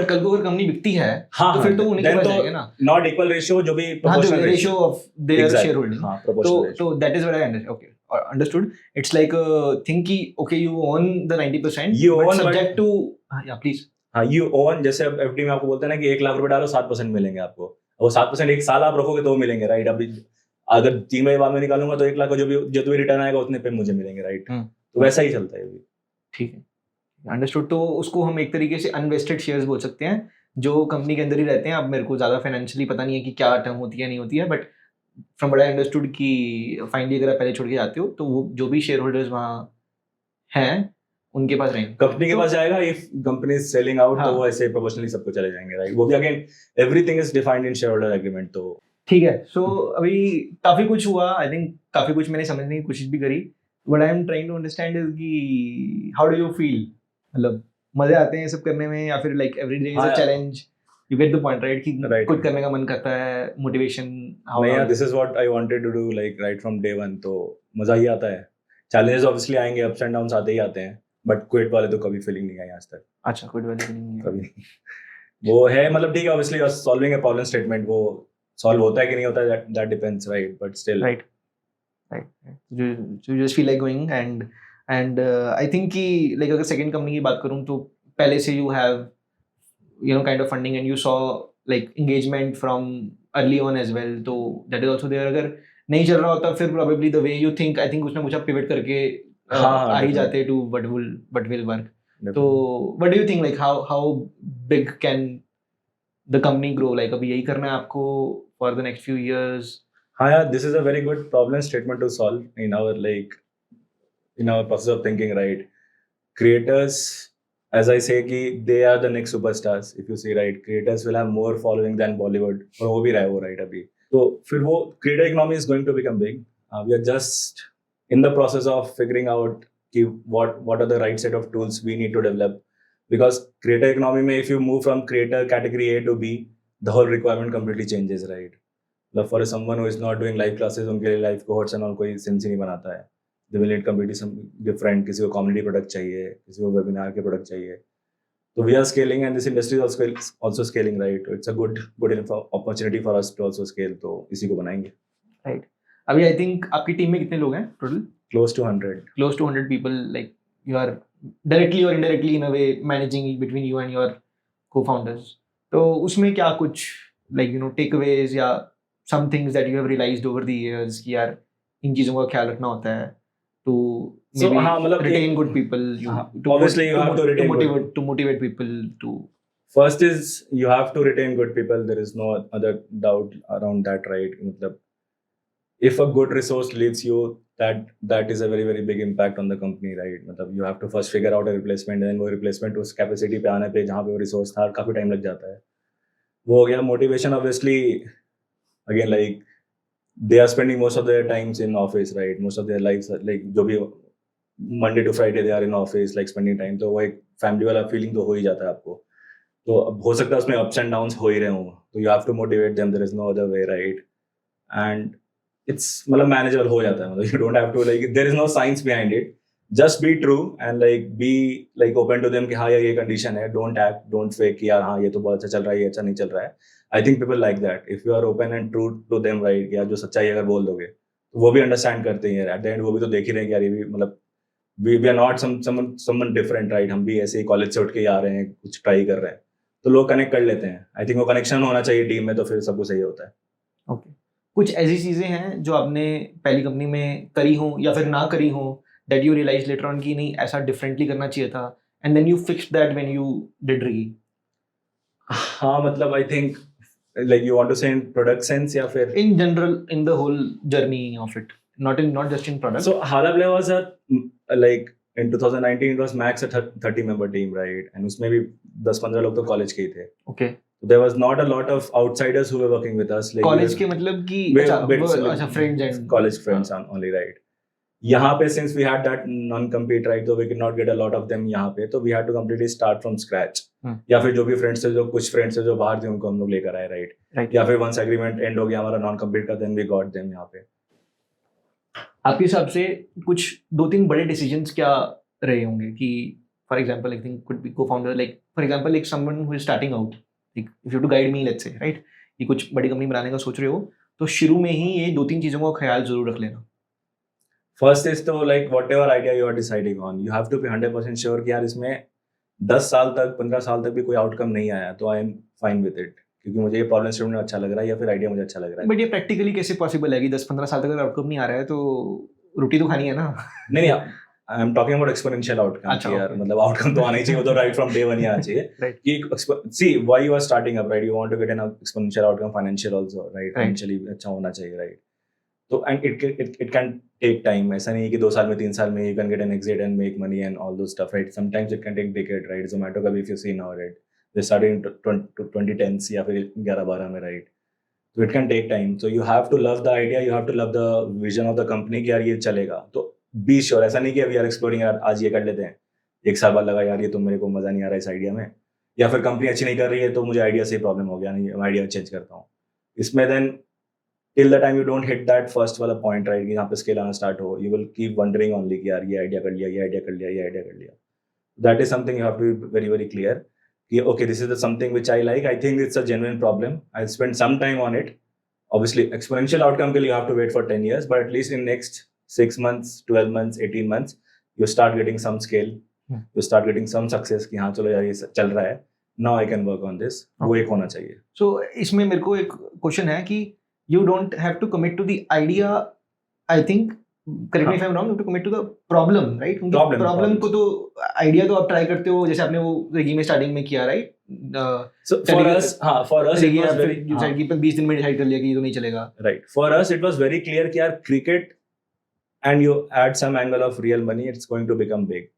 कल को अगर company बिकती है, हाँ, तो फिर तो उन्हीं के पास जाएगा ना. नॉट इक्वल रेशियो, जो भी proportional ratio of their share holding. हाँ, प्रोपोर्शनल. तो that is what I understand. Okay, understood. It's like think कि okay you own the 90%, you but own subject to, या प्लीज. हाँ, you own, जैसे अब FD में आपको बोलते हैं ना कि 1 लाख रुपए डालो 7% मिलेंगे आपको. वो 7% एक साल आप रखोगे तो मिलेंगे, राइट? अभी अगर 3 महीने बाद में निकालूंगा तो 1 लाख का जो भी रिटर्न आएगा उतने पे मुझे मिलेंगे, राइट? तो वैसा ही चलता है. ठीक है, अंडरस्टूड. तो उसको हम एक तरीके से अनवेस्टेड शेयर्स बोल सकते हैं जो कंपनी के अंदर ही रहते हैं. अब मेरे को ज़्यादा फाइनेंशियली पता नहीं है कि क्या टर्म होती है नहीं होती है, but from what I understood कि फाइनली अगर आप पहले छोड़ के जाते हो तो वो जो भी शेयर होल्डर्स वहाँ हैं उनके पास रहेंगे, कंपनी के पास जाएगा. If company is selling out तो वो ऐसे प्रोपोर्शनली सबको चले जाएंगे, राइट? वो भी again everything is defined in share holder agreement. तो ठीक है. सो अभी काफ़ी कुछ हुआ, आई थिंक काफ़ी कुछ मैंने समझने की कोशिश भी करी. What I am trying to understand is कि हाउ डू यू फील? मतलब मजे आते हैं ये सब करने में, या फिर like every day is a challenge? You get the point, right? कि कुछ करने का मन करता है, मोटिवेशन. नहीं, this is what I wanted to do, like right from day 1. तो मजा ही आता है. चैलेंजेस ऑब्वियसली आएंगे, अप्स एंड डाउन्स आते ही आते हैं, बट क्विट वाले तो कभी फीलिंग नहीं आई आज तक. अच्छा, क्विट वाली फीलिंग नहीं कभी नहीं. वो है मतलब ठीक है, obviously solving a problem statement, वो सॉल्व होता है कि नहीं होता है, that depends, right? But still, right. You just feel like going, and I think कि like अगर सेकंड कंपनी की बात करूँ तो पहले से you have kind of funding and you saw like engagement from early on as well, तो that is also there. अगर नहीं चल रहा होता फिर probably the way you think, I think कुछ ना कुछ आप pivot करके आ ही जाते to what will work. तो what do you think, like how big can the company grow? Like अभी यही करना है आपको for the next few years? हाँ यार, this is a very good problem statement to solve in our process of thinking, right? Creators, as I say कि they are the next superstars. If you see, right, creators will have more following than Bollywood, और हो भी रहा है वो, right, अभी तो फिर वो creator economy is going to become big. We are just in the process of figuring out कि what are the right set of tools we need to develop, because creator economy में if you move from creator category A to B, the whole requirement completely changes, right? मतलब for someone who is not doing live classes, उनके लिए live cohorts and all कोई sense ही नहीं बनाता है. They will need completely some different, किसी को community product चाहिए, किसी को webinar के product चाहिए. So we are scaling and this industry is also scaling, right? It's a good opportunity for us to also scale. तो इसी को बनाएंगे. Right. अभी I think आपकी टीम में कितने लोग हैं total? Close to 100. Close to 100 people. Like you are directly or indirectly in a way managing between you and your co-founders. तो उसमें क्या कुछ like takeaways या some things that you have realized over the years कि यार इन चीज़ों का ख्याल रखना होता है to maybe retain good people. Obviously you have to retain to motivate people to. First is you have to retain good people. There is no other doubt around that, right? मतलब if a good resource leaves you, that is a very very big impact on the company, right? मतलब you have to first figure out a replacement, and then वो replacement उस capacity पे आने पे जहाँ पे वो resource था काफी time लग जाता है. वो हो गया. Motivation obviously again, like they are spending most of their times in office, right? Most of their lives, like जो भी Monday to Friday they are in office, like spending time. तो वो एक family वाला feeling तो हो ही जाता है आपको. तो अब हो सकता है उसमें ups and downs हो ही रहे हों. तो you have to motivate them. There is no other way, right? And it's मतलब manageable हो जाता है. मतलब you don't have to like, there is no science behind it. Just be true and like be like open to them कि हाँ यार ये condition है. Don't act, don't fake कि यार हाँ ये तो बहुत अच्छा चल रहा है, ये अच्छा नहीं चल रहा है. I think people like that. If you are open and true to them, right, यार जो सच्चाई अगर बोल दोगे तो वो भी understand करते हैं यार. At the end वो भी तो देख ही रहे हैं कि यार ये भी मतलब we are not someone different, right? हम भी ऐसे ही कॉलेज से उठ के आ रहे हैं, कुछ ट्राई कर रहे हैं, तो लोग कनेक्ट कर लेते हैं. आई थिंक वो कनेक्शन होना चाहिए टीम में, तो फिर सब कुछ सही होता है. ओके. कुछ ऐसी चीज़ें हैं जो आपने पहली कंपनी में करी हो या फिर ना करी हो that you realized later on कि नहीं ऐसा differently करना चाहिए था, and then you fixed that when you did Rigi? हाँ मतलब I think like you want to say in product sense या फिर in general in the whole journey of it, not just in product. So Halaplay was like in 2019 it was max a 30 member team, right? And उसमें भी 10-15 लोग तो college के ही थे. Okay. There was not a lot of outsiders who were working with us. Like college के मतलब कि अच्छा friends and college friends only, right? यहाँ पे since we had that non-compete, right, so we could not get a lot of them यहाँ पे, तो we had to completely start from scratch. या फिर जो भी friends थे, जो कुछ friends थे जो बाहर थे, उनको हम लोग लेकर आए, right? या फिर once agreement end हो गया हमारा non-compete का, then we got them यहाँ पे. आपके हिसाब से कुछ 2-3 बड़े decisions क्या रहे होंगे कि for example I think could be co-founder, like for example like someone who is starting out, like if you have to guide me, let's say, right, कि कुछ बड़ी कंपनी बनाने का सोच रहे हो तो शुरू में ही ये 2-3 चीज़ों का ख्याल जरूर रख लेना. First is to like whatever idea you are deciding on, you have to be 100% sure कि यार इसमें 10 साल तक 15 साल तक भी कोई आउटकम नहीं आया तो I am fine with it, क्योंकि मुझे ये प्रॉब्लम स्टेटमेंट अच्छा लग रहा है या फिर आइडिया मुझे अच्छा लग रहा है. बट ये प्रैक्टिकली कैसे पॉसिबल है कि 10-15 साल तक अगर आउटकम नहीं आ रहा है तो रोटी तो खानी है ना. नहीं I am talking about exponential outcome. यार मतलब आउटकम तो आना ही चाहिए, वो तो राइट फ्रॉम डे वन ही आना चाहिए कि see why you are starting up, right, you want to get an exponential outcome financial also, right, financially अच्छा होना चाहिए, राइट. तो and it can take time. ऐसा नहीं है कि 2 साल में 3 साल में you can get an exit and make money and all those stuff, right. Sometimes it can take decade, right. Zomato का भी if you see now, right, they started in 2010s या फिर 11-12 में, राइट. तो it can take time. So you have to love the idea, you have to love the vision of the company कि यार ये चलेगा. तो बी श्योर, ऐसा नहीं कि अभी यार एक्सप्लोरिंग यार आज ये कर लेते हैं, 1 साल बाद लगा यार ये तो मेरे को मजा नहीं आ रहा इस आइडिया में, या फिर कंपनी अच्छी नहीं कर रही है तो मुझे आइडिया से प्रॉब्लम हो गया, नहीं मैं आइडिया चेंज करता हूँ. इसमें then till the time you don't hit that first वाला पॉइंट, राइट, कि यहाँ पे स्केल आना स्टार्ट हो, you will keep wondering only कि यार ये आइडिया कर लिया, ये आइडिया कर लिया, ये आइडिया कर लिया. That is something you have to be very very clear कि okay this is the something which I like, I think it's a genuine problem, I spend some time on it. Obviously exponential outcome के लिए you have to wait for 10 years, but at least in next 6 months, 12 months, 18 months, you start getting some scale, you start getting some success कि हाँ चलो यार ये चल रहा है, now I can work on this. वो एक होना चाहिए. So इसमें मेरे को एक क्वेश्चन है कि you don't have to commit to the idea, I think, correct me if I'm wrong, you have to commit to the problem, right? क्योंकि problem को तो idea तो आप try करते हो, जैसे आपने वो Rigi में starting में किया, right? So for us it was very, you said कि 20 दिन में decide कर लिया कि ये तो नहीं चलेगा. Right. For us it was very clear कि यार cricket and you add some angle of real money, it's going to become big.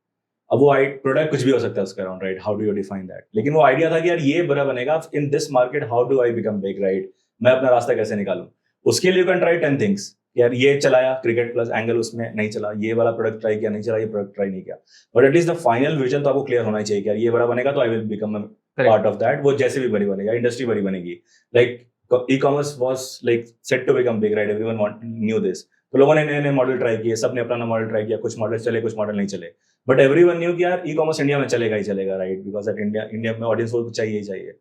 अब वो प्रोडक्ट कुछ भी हो सकता है उसका around, right? How do you define that? लेकिन वो आइडिया था कि यार ये बड़ा बनेगा in this market, how do I become big, right? मैं अपना रास्ता कैसे निकालूं? उसके लिए यू कैन ट्राई 10 थिंग्स. यार ये चलाया क्रिकेट प्लस एंगल, उसमें नहीं चला, ये वाला प्रोडक्ट ट्राई किया, नहीं चला, ये प्रोडक्ट ट्राई नहीं किया, but at least the final vision तो आपको क्लियर होना चाहिए कि यार ये बड़ा बनेगा तो I will become part of that. वो जैसे भी बड़ी बनेगा, इंडस्ट्री बड़ी बनेगी. Like e-commerce was like set to become big, right? Everyone knew this. तो लोगों ने नए नए मॉडल ट्राई किए, सबने अपना मॉडल ट्राई किया, कुछ मॉडल चले, कुछ मॉडल नहीं चले, बट एवरीवन न्यू कि यार ई-कॉमर्स इंडिया में चलेगा ही चलेगा, राइट? बिकॉज दैट इंडिया में ऑडियंस को चाहिए ही चाहिए.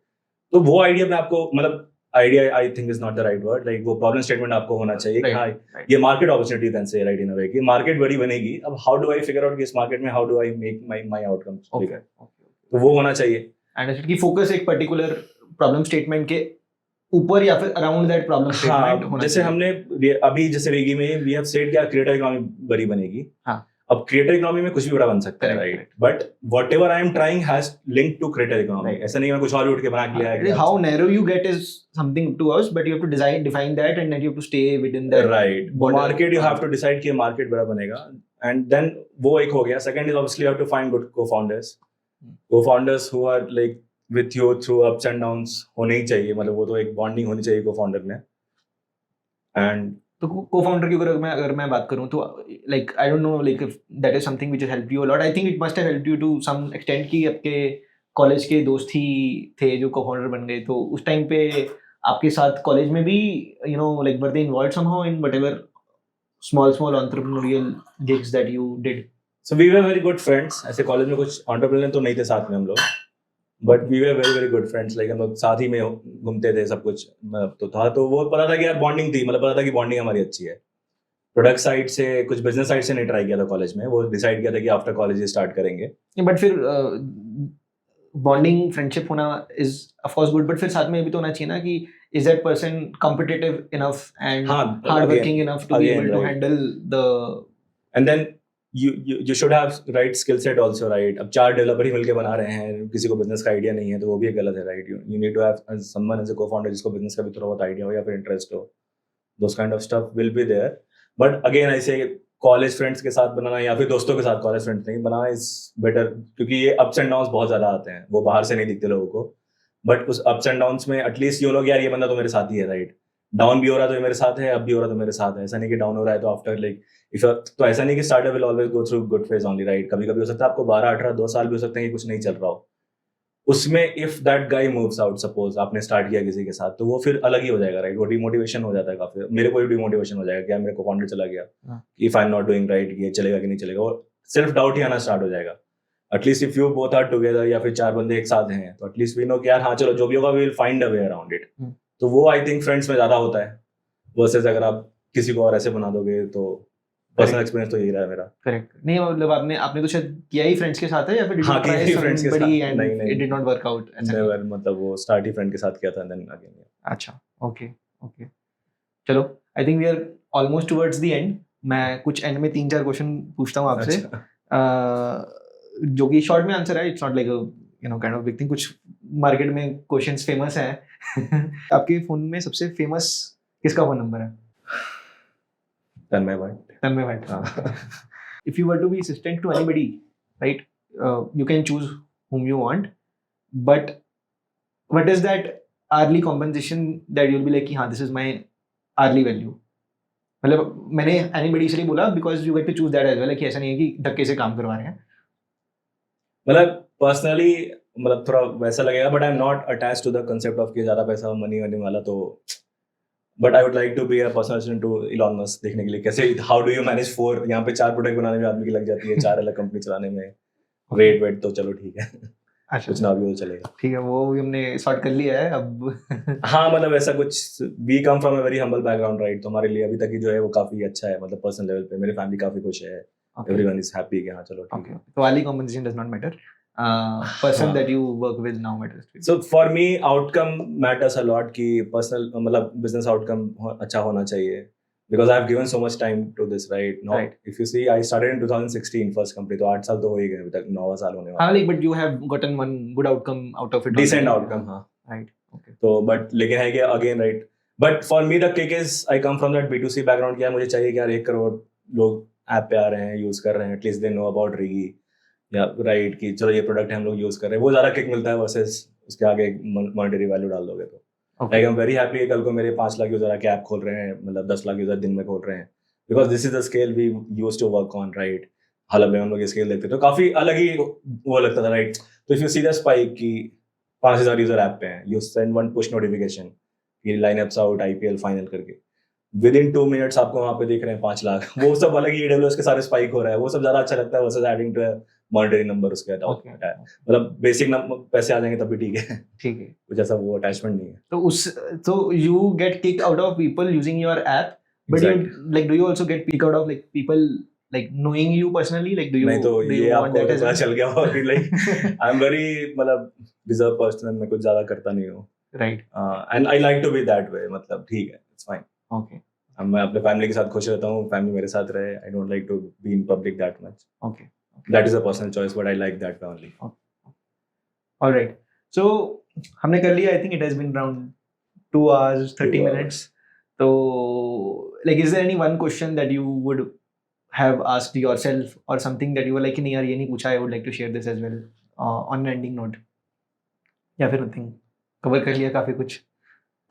तो वो आइडिया में आपको, मतलब idea I think is not the right word, like वो प्रॉब्लम स्टेटमेंट आपको होना चाहिए कि हाँ ये market opportunity can say, right? In a way कि मार्केट बड़ी बनेगी, अब how do I figure out कि इस मार्केट में how do I make my outcomes bigger. तो वो होना चाहिए. एंड की फोकस एक पर्टिकुलर प्रॉब्लम स्टेटमेंट के ऊपर या फिर अराउंड दैट प्रॉब्लम स्टेटमेंट होना. जैसे हमने अभी जैसे रिगी में वी हैव सेड क्या क्रिएटर इकोनॉमी बड़ी बनेगी. हाँ. अब क्रिएटर इकोनॉमी में कुछ भी बड़ा बन सकता है, right? But whatever I am trying has link to creator economy. ऐसा नहीं है मैं कुछ और उठ के बना के ले आया. How narrow you get is something to us, but you have to define that and then you have to stay within that, right? Market you have to decide कि मार्केट बड़ा बनेगा, एंड देन वो एक हो गया. Second is obviously you have to find good co-founders who are like with you through ups and downs. होने ही चाहिए, मतलब वो तो एक बॉन्डिंग होनी चाहिए को-फाउंडर में. एंड तो को-फाउंडर की अगर मैं बात करूं तो like I don't know like if that is something which has helped you a lot. I think it must have helped you to some extent कि आपके कॉलेज के दोस्त ही थे जो को-फाउंडर बन गए. तो उस टाइम पे आपके साथ कॉलेज में भी you know like were they involved somehow in whatever small entrepreneurial gigs that you did? So we were very good friends. ऐसे कॉलेज में कुछ एंटरप्रेन्योर तो नहीं थे साथ में हम लोग, but we were very very good friends. Like हम लोग साथ ही में घूमते थे, सब कुछ तो था. तो वो पता था कि यार बॉन्डिंग थी, मतलब पता था कि बॉन्डिंग हमारी अच्छी है. प्रोडक्ट साइड से, कुछ बिजनेस साइड से नहीं ट्राई किया था कॉलेज में. वो डिसाइड किया था कि आफ्टर कॉलेज स्टार्ट करेंगे. बट फिर बॉन्डिंग फ्रेंडशिप होना is of course good, but फिर साथ में ये भी तो होना चाहिए ना कि is that person competitive enough and hard working enough to be able to handle the, and then you should have right skill set also, right? अब 4 डेवलपर ही मिलके बना रहे हैं, किसी को बिजनेस का आइडिया नहीं है, तो वो भी गलत है, right? you need to have someone as a co-founder जिसको बिजनेस का भी थोड़ा बहुत आइडिया हो या फिर इंटरेस्ट हो. those kind of stuff will be there, but again I say college friends के साथ बनाना या फिर दोस्तों के साथ कॉलेज फ्रेंड्स नहीं बनाना इज बेटर, क्योंकि ये अप्स एंड डाउन्स बहुत ज्यादा आते हैं. वो बाहर से नहीं दिखते लोगों को, बट उस अप्स एंड डाउन्स में एटलीस्ट यू लोग यार ये बंदा तो मेरे साथ ही है, राइट? डाउन भी हो रहा है तो मेरे साथ है, अब भी हो रहा है तो मेरे साथ है. ऐसा नहीं कि डाउन हो रहा है तो आफ्टर लाइक तो ऐसा नहीं कि startup will always go through good phase only, right? कभी कभी हो सकता है आपको 12, 18, 2 साल भी हो सकते हैं कि कुछ नहीं चल रहा हो. उसमें if that guy moves out, suppose आपने स्टार्ट किया किसी के साथ, तो वो फिर अलग ही हो जाएगा, राइट? वो डिमोटिवेशन हो जाता है काफी. मेरे को भी डिमोटिवेशन हो जाएगा, क्या मेरे को फाउंडर चला गया, if I am not doing right, ये चलेगा कि नहीं चलेगा, और सेल्फ डाउट ही आना स्टार्ट हो जाएगा. At least if you both are together या फिर 4 बंदे एक साथ हैं, तो एटलीस्ट वी नो कि यार हाँ चलो जो भी होगा we will find a way around it. तो वो आई थिंक फ्रेंड्स में ज्यादा होता है वर्सेस अगर आप किसी को और ऐसे बना दोगे. तो पर्सनल एक्सपीरियंस तो यही रहा है मेरा. करेक्ट. नहीं मतलब आपने तो शायद किया ही फ्रेंड्स के साथ है या फिर हाँ किया ही फ्रेंड्स के साथ. नहीं it did not work out. Never, मतलब वो स्टार्ट ही फ्रेंड के साथ किया था देन अगेन. अच्छा ओके चलो I think we are almost towards the end. मैं कुछ एंड में 3-4 क्वेश्चन पूछता हूँ आपसे, जो कि शॉर्ट में आंसर है. It's not like you know kind of big thing. कुछ मार्केट में क्वेश्चंस फेमस हैं. आपके फोन में सबसे फेमस किसका फोन नंबर है? तन्मय Bhatt. If you were to be assistant to anybody, right, you can choose whom you want, but what is that hourly compensation that you'll be like हाँ this is my hourly value? मतलब मैंने anybody इसलिए बोला because you get to choose that as well, कि ऐसा नहीं है कि धक्के से काम करवा रहे हैं. मतलब पर्सनली मतलब थोड़ा वैसा लगेगा, but I am not attached to the concept of कि ज्यादा पैसा मनी वनी वाला. तो but I would like to be a personal assistant to Elon Musk, देखने के लिए कैसे हाउ डू यू मैनेज 4 यहाँ पे 4 प्रोडक्ट बनाने में आदमी की लग जाती है, 4 अलग कंपनी चलाने में. वेट तो चलो ठीक है. अच्छा कुछ ना भी हो चलेगा, ठीक है, वो भी हमने सॉर्ट कर लिया है अब. हाँ मतलब ऐसा कुछ, we come from a very humble background, right? तो हमारे लिए अभी तक की जो है वो काफी अच्छा है, मतलब पर्सनल लेवल पे मेरी फैमिली काफी खुश है. एवरीवन इज हैप्पी कि हाँ चलो ठीक है. तो hourly compensation does not matter. Person that you work with now matters. So for me outcome matters a lot कि पर्सनल मतलब बिजनेस आउटकम अच्छा होना चाहिए. because I've given so much time to this, right? Now, Right. if you see, I started in 2016 first company, तो 8 साल तो हो ही गए अभी तक, 9 साल होने हाँ, वाले like but you have gotten one good outcome out of it. decent already. outcome, हाँ. Right. Okay. तो but लेकिन है कि again, right? But for me the kick is I come from that B2C background, क्या मुझे चाहिए कि यार 1 करोड़ लोग ऐप पे आ रहे हैं, यूज कर रहे हैं, at least they know about Rigi, या राइट कि चलो ये प्रोडक्ट हम लोग यूज कर रहे हैं, वो ज़्यादा किक मिलता है वर्सेस उसके आगे मॉनेटरी वैल्यू डाल दोगे तो. Okay. Like I am very happy कि कल को मेरे 5 लाख यूजर आके ऐप खोल रहे हैं, मतलब 10 लाख यूजर दिन में खोल रहे हैं, because this is the scale we used to work on, right? हालांकि में हम लोग ये स्केल देखते तो काफी अलग ही वो लगता था, राइट? तो if you see the spike की 5000 यूजर ऐप पे हैं, you send one push notification कि लाइनअप्स आउट आईपीएल फाइनल करके, विद इन 2 मिनट्स आपको वहां पे दिख रहे हैं 5 लाख, वो सब अलग ही एडब्ल्यूएस के सारे स्पाइक हो रहा है, वो सब ज्यादा अच्छा लगता है versus adding to monetary number उसके Okay. मतलब बेसिक पैसे आ जाएंगे तब भी ठीक है, ठीक है. कुछ ऐसा वो अटैचमेंट नहीं है. So you get kicked out of people using your app, but Exactly. you like do you also get kicked out of like people like knowing you personally, like do you नहीं तो do ये you want आपको that तो as पता well? चल गया होगा कि लाइक आई एम वेरी मतलब रिजर्व पर्सन, मैं कुछ ज्यादा करता नहीं हूँ, Right. And I like to be that way, मतलब ठीक है, इट्स फाइन. Okay. मैं अपने फैमिली के साथ खुश रहता हूँ, फैमिली मेरे साथ रहे, I don't like to be in public that much. Okay. That is a personal choice, but I like that way only. All right. So हमने कर लिया. I think it has been around 2 hours 30 2 minutes. So like is there any one question that you would have asked yourself or something that you were like नहीं यार ये नहीं पूछा, I would like to share this as well on an ending note, या फिर nothing, cover कर लिया काफी कुछ?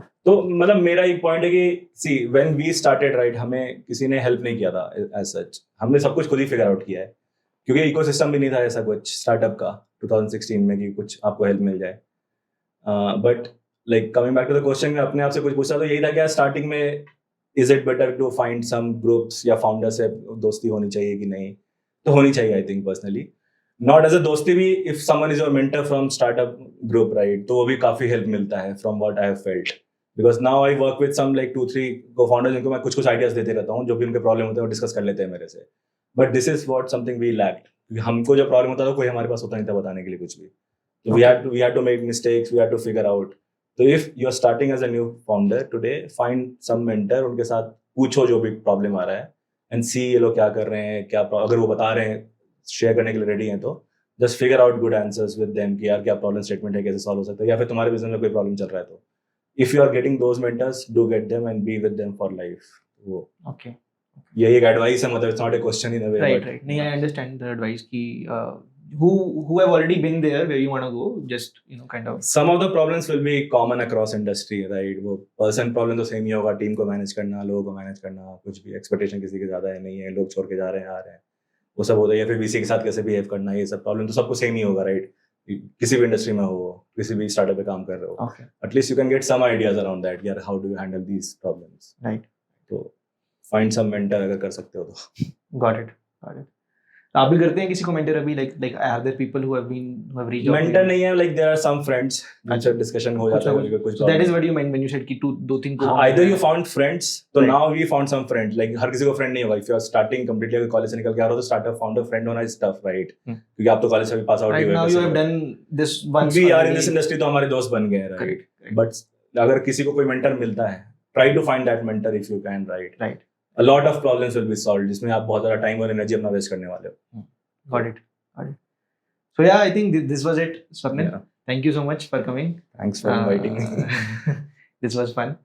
तो मतलब मेरा एक पॉइंट है कि see when we started, right, हमें किसी ने हेल्प नहीं किया था एज सच, हमने सब कुछ खुद ही फिगर आउट किया है, क्योंकि इकोसिस्टम भी नहीं था ऐसा कुछ स्टार्टअप का 2016 में कि कुछ आपको हेल्प मिल जाए. But like coming back to the question, मैं अपने आप से कुछ पूछा तो यही था कि स्टार्टिंग में is it better to find some groups या फाउंडर से दोस्ती होनी चाहिए कि नहीं? तो होनी चाहिए, I think personally, not as a दोस्ती भी, if someone is your mentor from startup group, right, तो वो भी काफी हेल्प मिलता है from what I have felt, because now I work with some like 2-3 को फाउंडर्स जिनको मैं कुछ आइडियाज देते रहता हूँ, जो भी उनके प्रॉब्लम होते हैं वो डिस्कस कर लेते हैं मेरे से. But this is what something we lacked, क्योंकि हमको जो प्रॉब्लम होता था कोई हमारे पास होता नहीं था बताने के लिए कुछ भी. So we had to make mistakes, we had to figure out. So if you are starting as a new founder today, find some mentor, उनके साथ पूछो जो भी प्रॉब्लम आ रहा है, and see ये लोग क्या कर रहे हैं, क्या अगर वो बता रहे हैं, शेयर करने के लिए रेडी हैं, तो just figure out good answers with them कि यार क्या प्रॉब्लम स्टेटमेंट है, कैसे सॉल्व हो सकता है, या फिर तुम्हारे बिजनेस में कोई प्रॉब्लम चल रहा है तो if you are getting those mentors, do get them and be with them for life. वो Okay. ये एक एडवाइस है, मतलब it's not a question in a way. Right, but, right. नहीं, I understand the advice कि who have already been there where you want to go, just you know kind of. Some of the problems will be common across industry, right? वो person problem तो same ही होगा, team को manage करना, लोगों को manage करना, कुछ भी एक्सपेक्टेशन किसी के ज्यादा है नहीं है, लोग छोड़ के जा रहे हैं, आ रहे हैं, वो सब होता है, या फिर वीसी के साथ कैसे बिहेव करना, ये सब प्रॉब्लम तो सबको सेम ही होगा, राइट? किसी भी इंडस्ट्री में हो, किसी भी स्टार्टअप पे काम कर रहे हो, Okay. At least you can get some ideas around that, यार how do you handle these problems, Right. तो फाइंड सम मेंटर अगर कर सकते हो तो. Got it. Got it. आप भी करते हैं किसी को मेंटर अभी, like are there people who have reached out? Mentor नहीं है, like there are some friends जिनसे डिस्कशन हो जाता है, कुछ So that is what you meant when you said कि दो तीन को. either you found friends, तो Right. now we found some friends, like हर किसी को फ्रेंड नहीं होगा, if you are starting completely अगर कॉलेज से निकल के आ रहे हो तो स्टार्टअप फाउंडर फ्रेंड होना is tough, right? क्योंकि आप तो कॉलेज से भी पास आउट ही Right हुए, now you have done this once. we are in already. this industry, तो हमारे दोस्त बन गए हैं, right? Correct. But अगर किसी को कोई मेंटर मिलता है, try to find that mentor if you can, right? Right. A lot of problems will be solved, जिसमें आप बहुत ज़्यादा टाइम और एनर्जी अपना वेस्ट करने वाले हो. Got it. Got it. So yeah, I think this was it, Swapnil. Yeah. Thank you so much for coming. Thanks for inviting me. This was fun.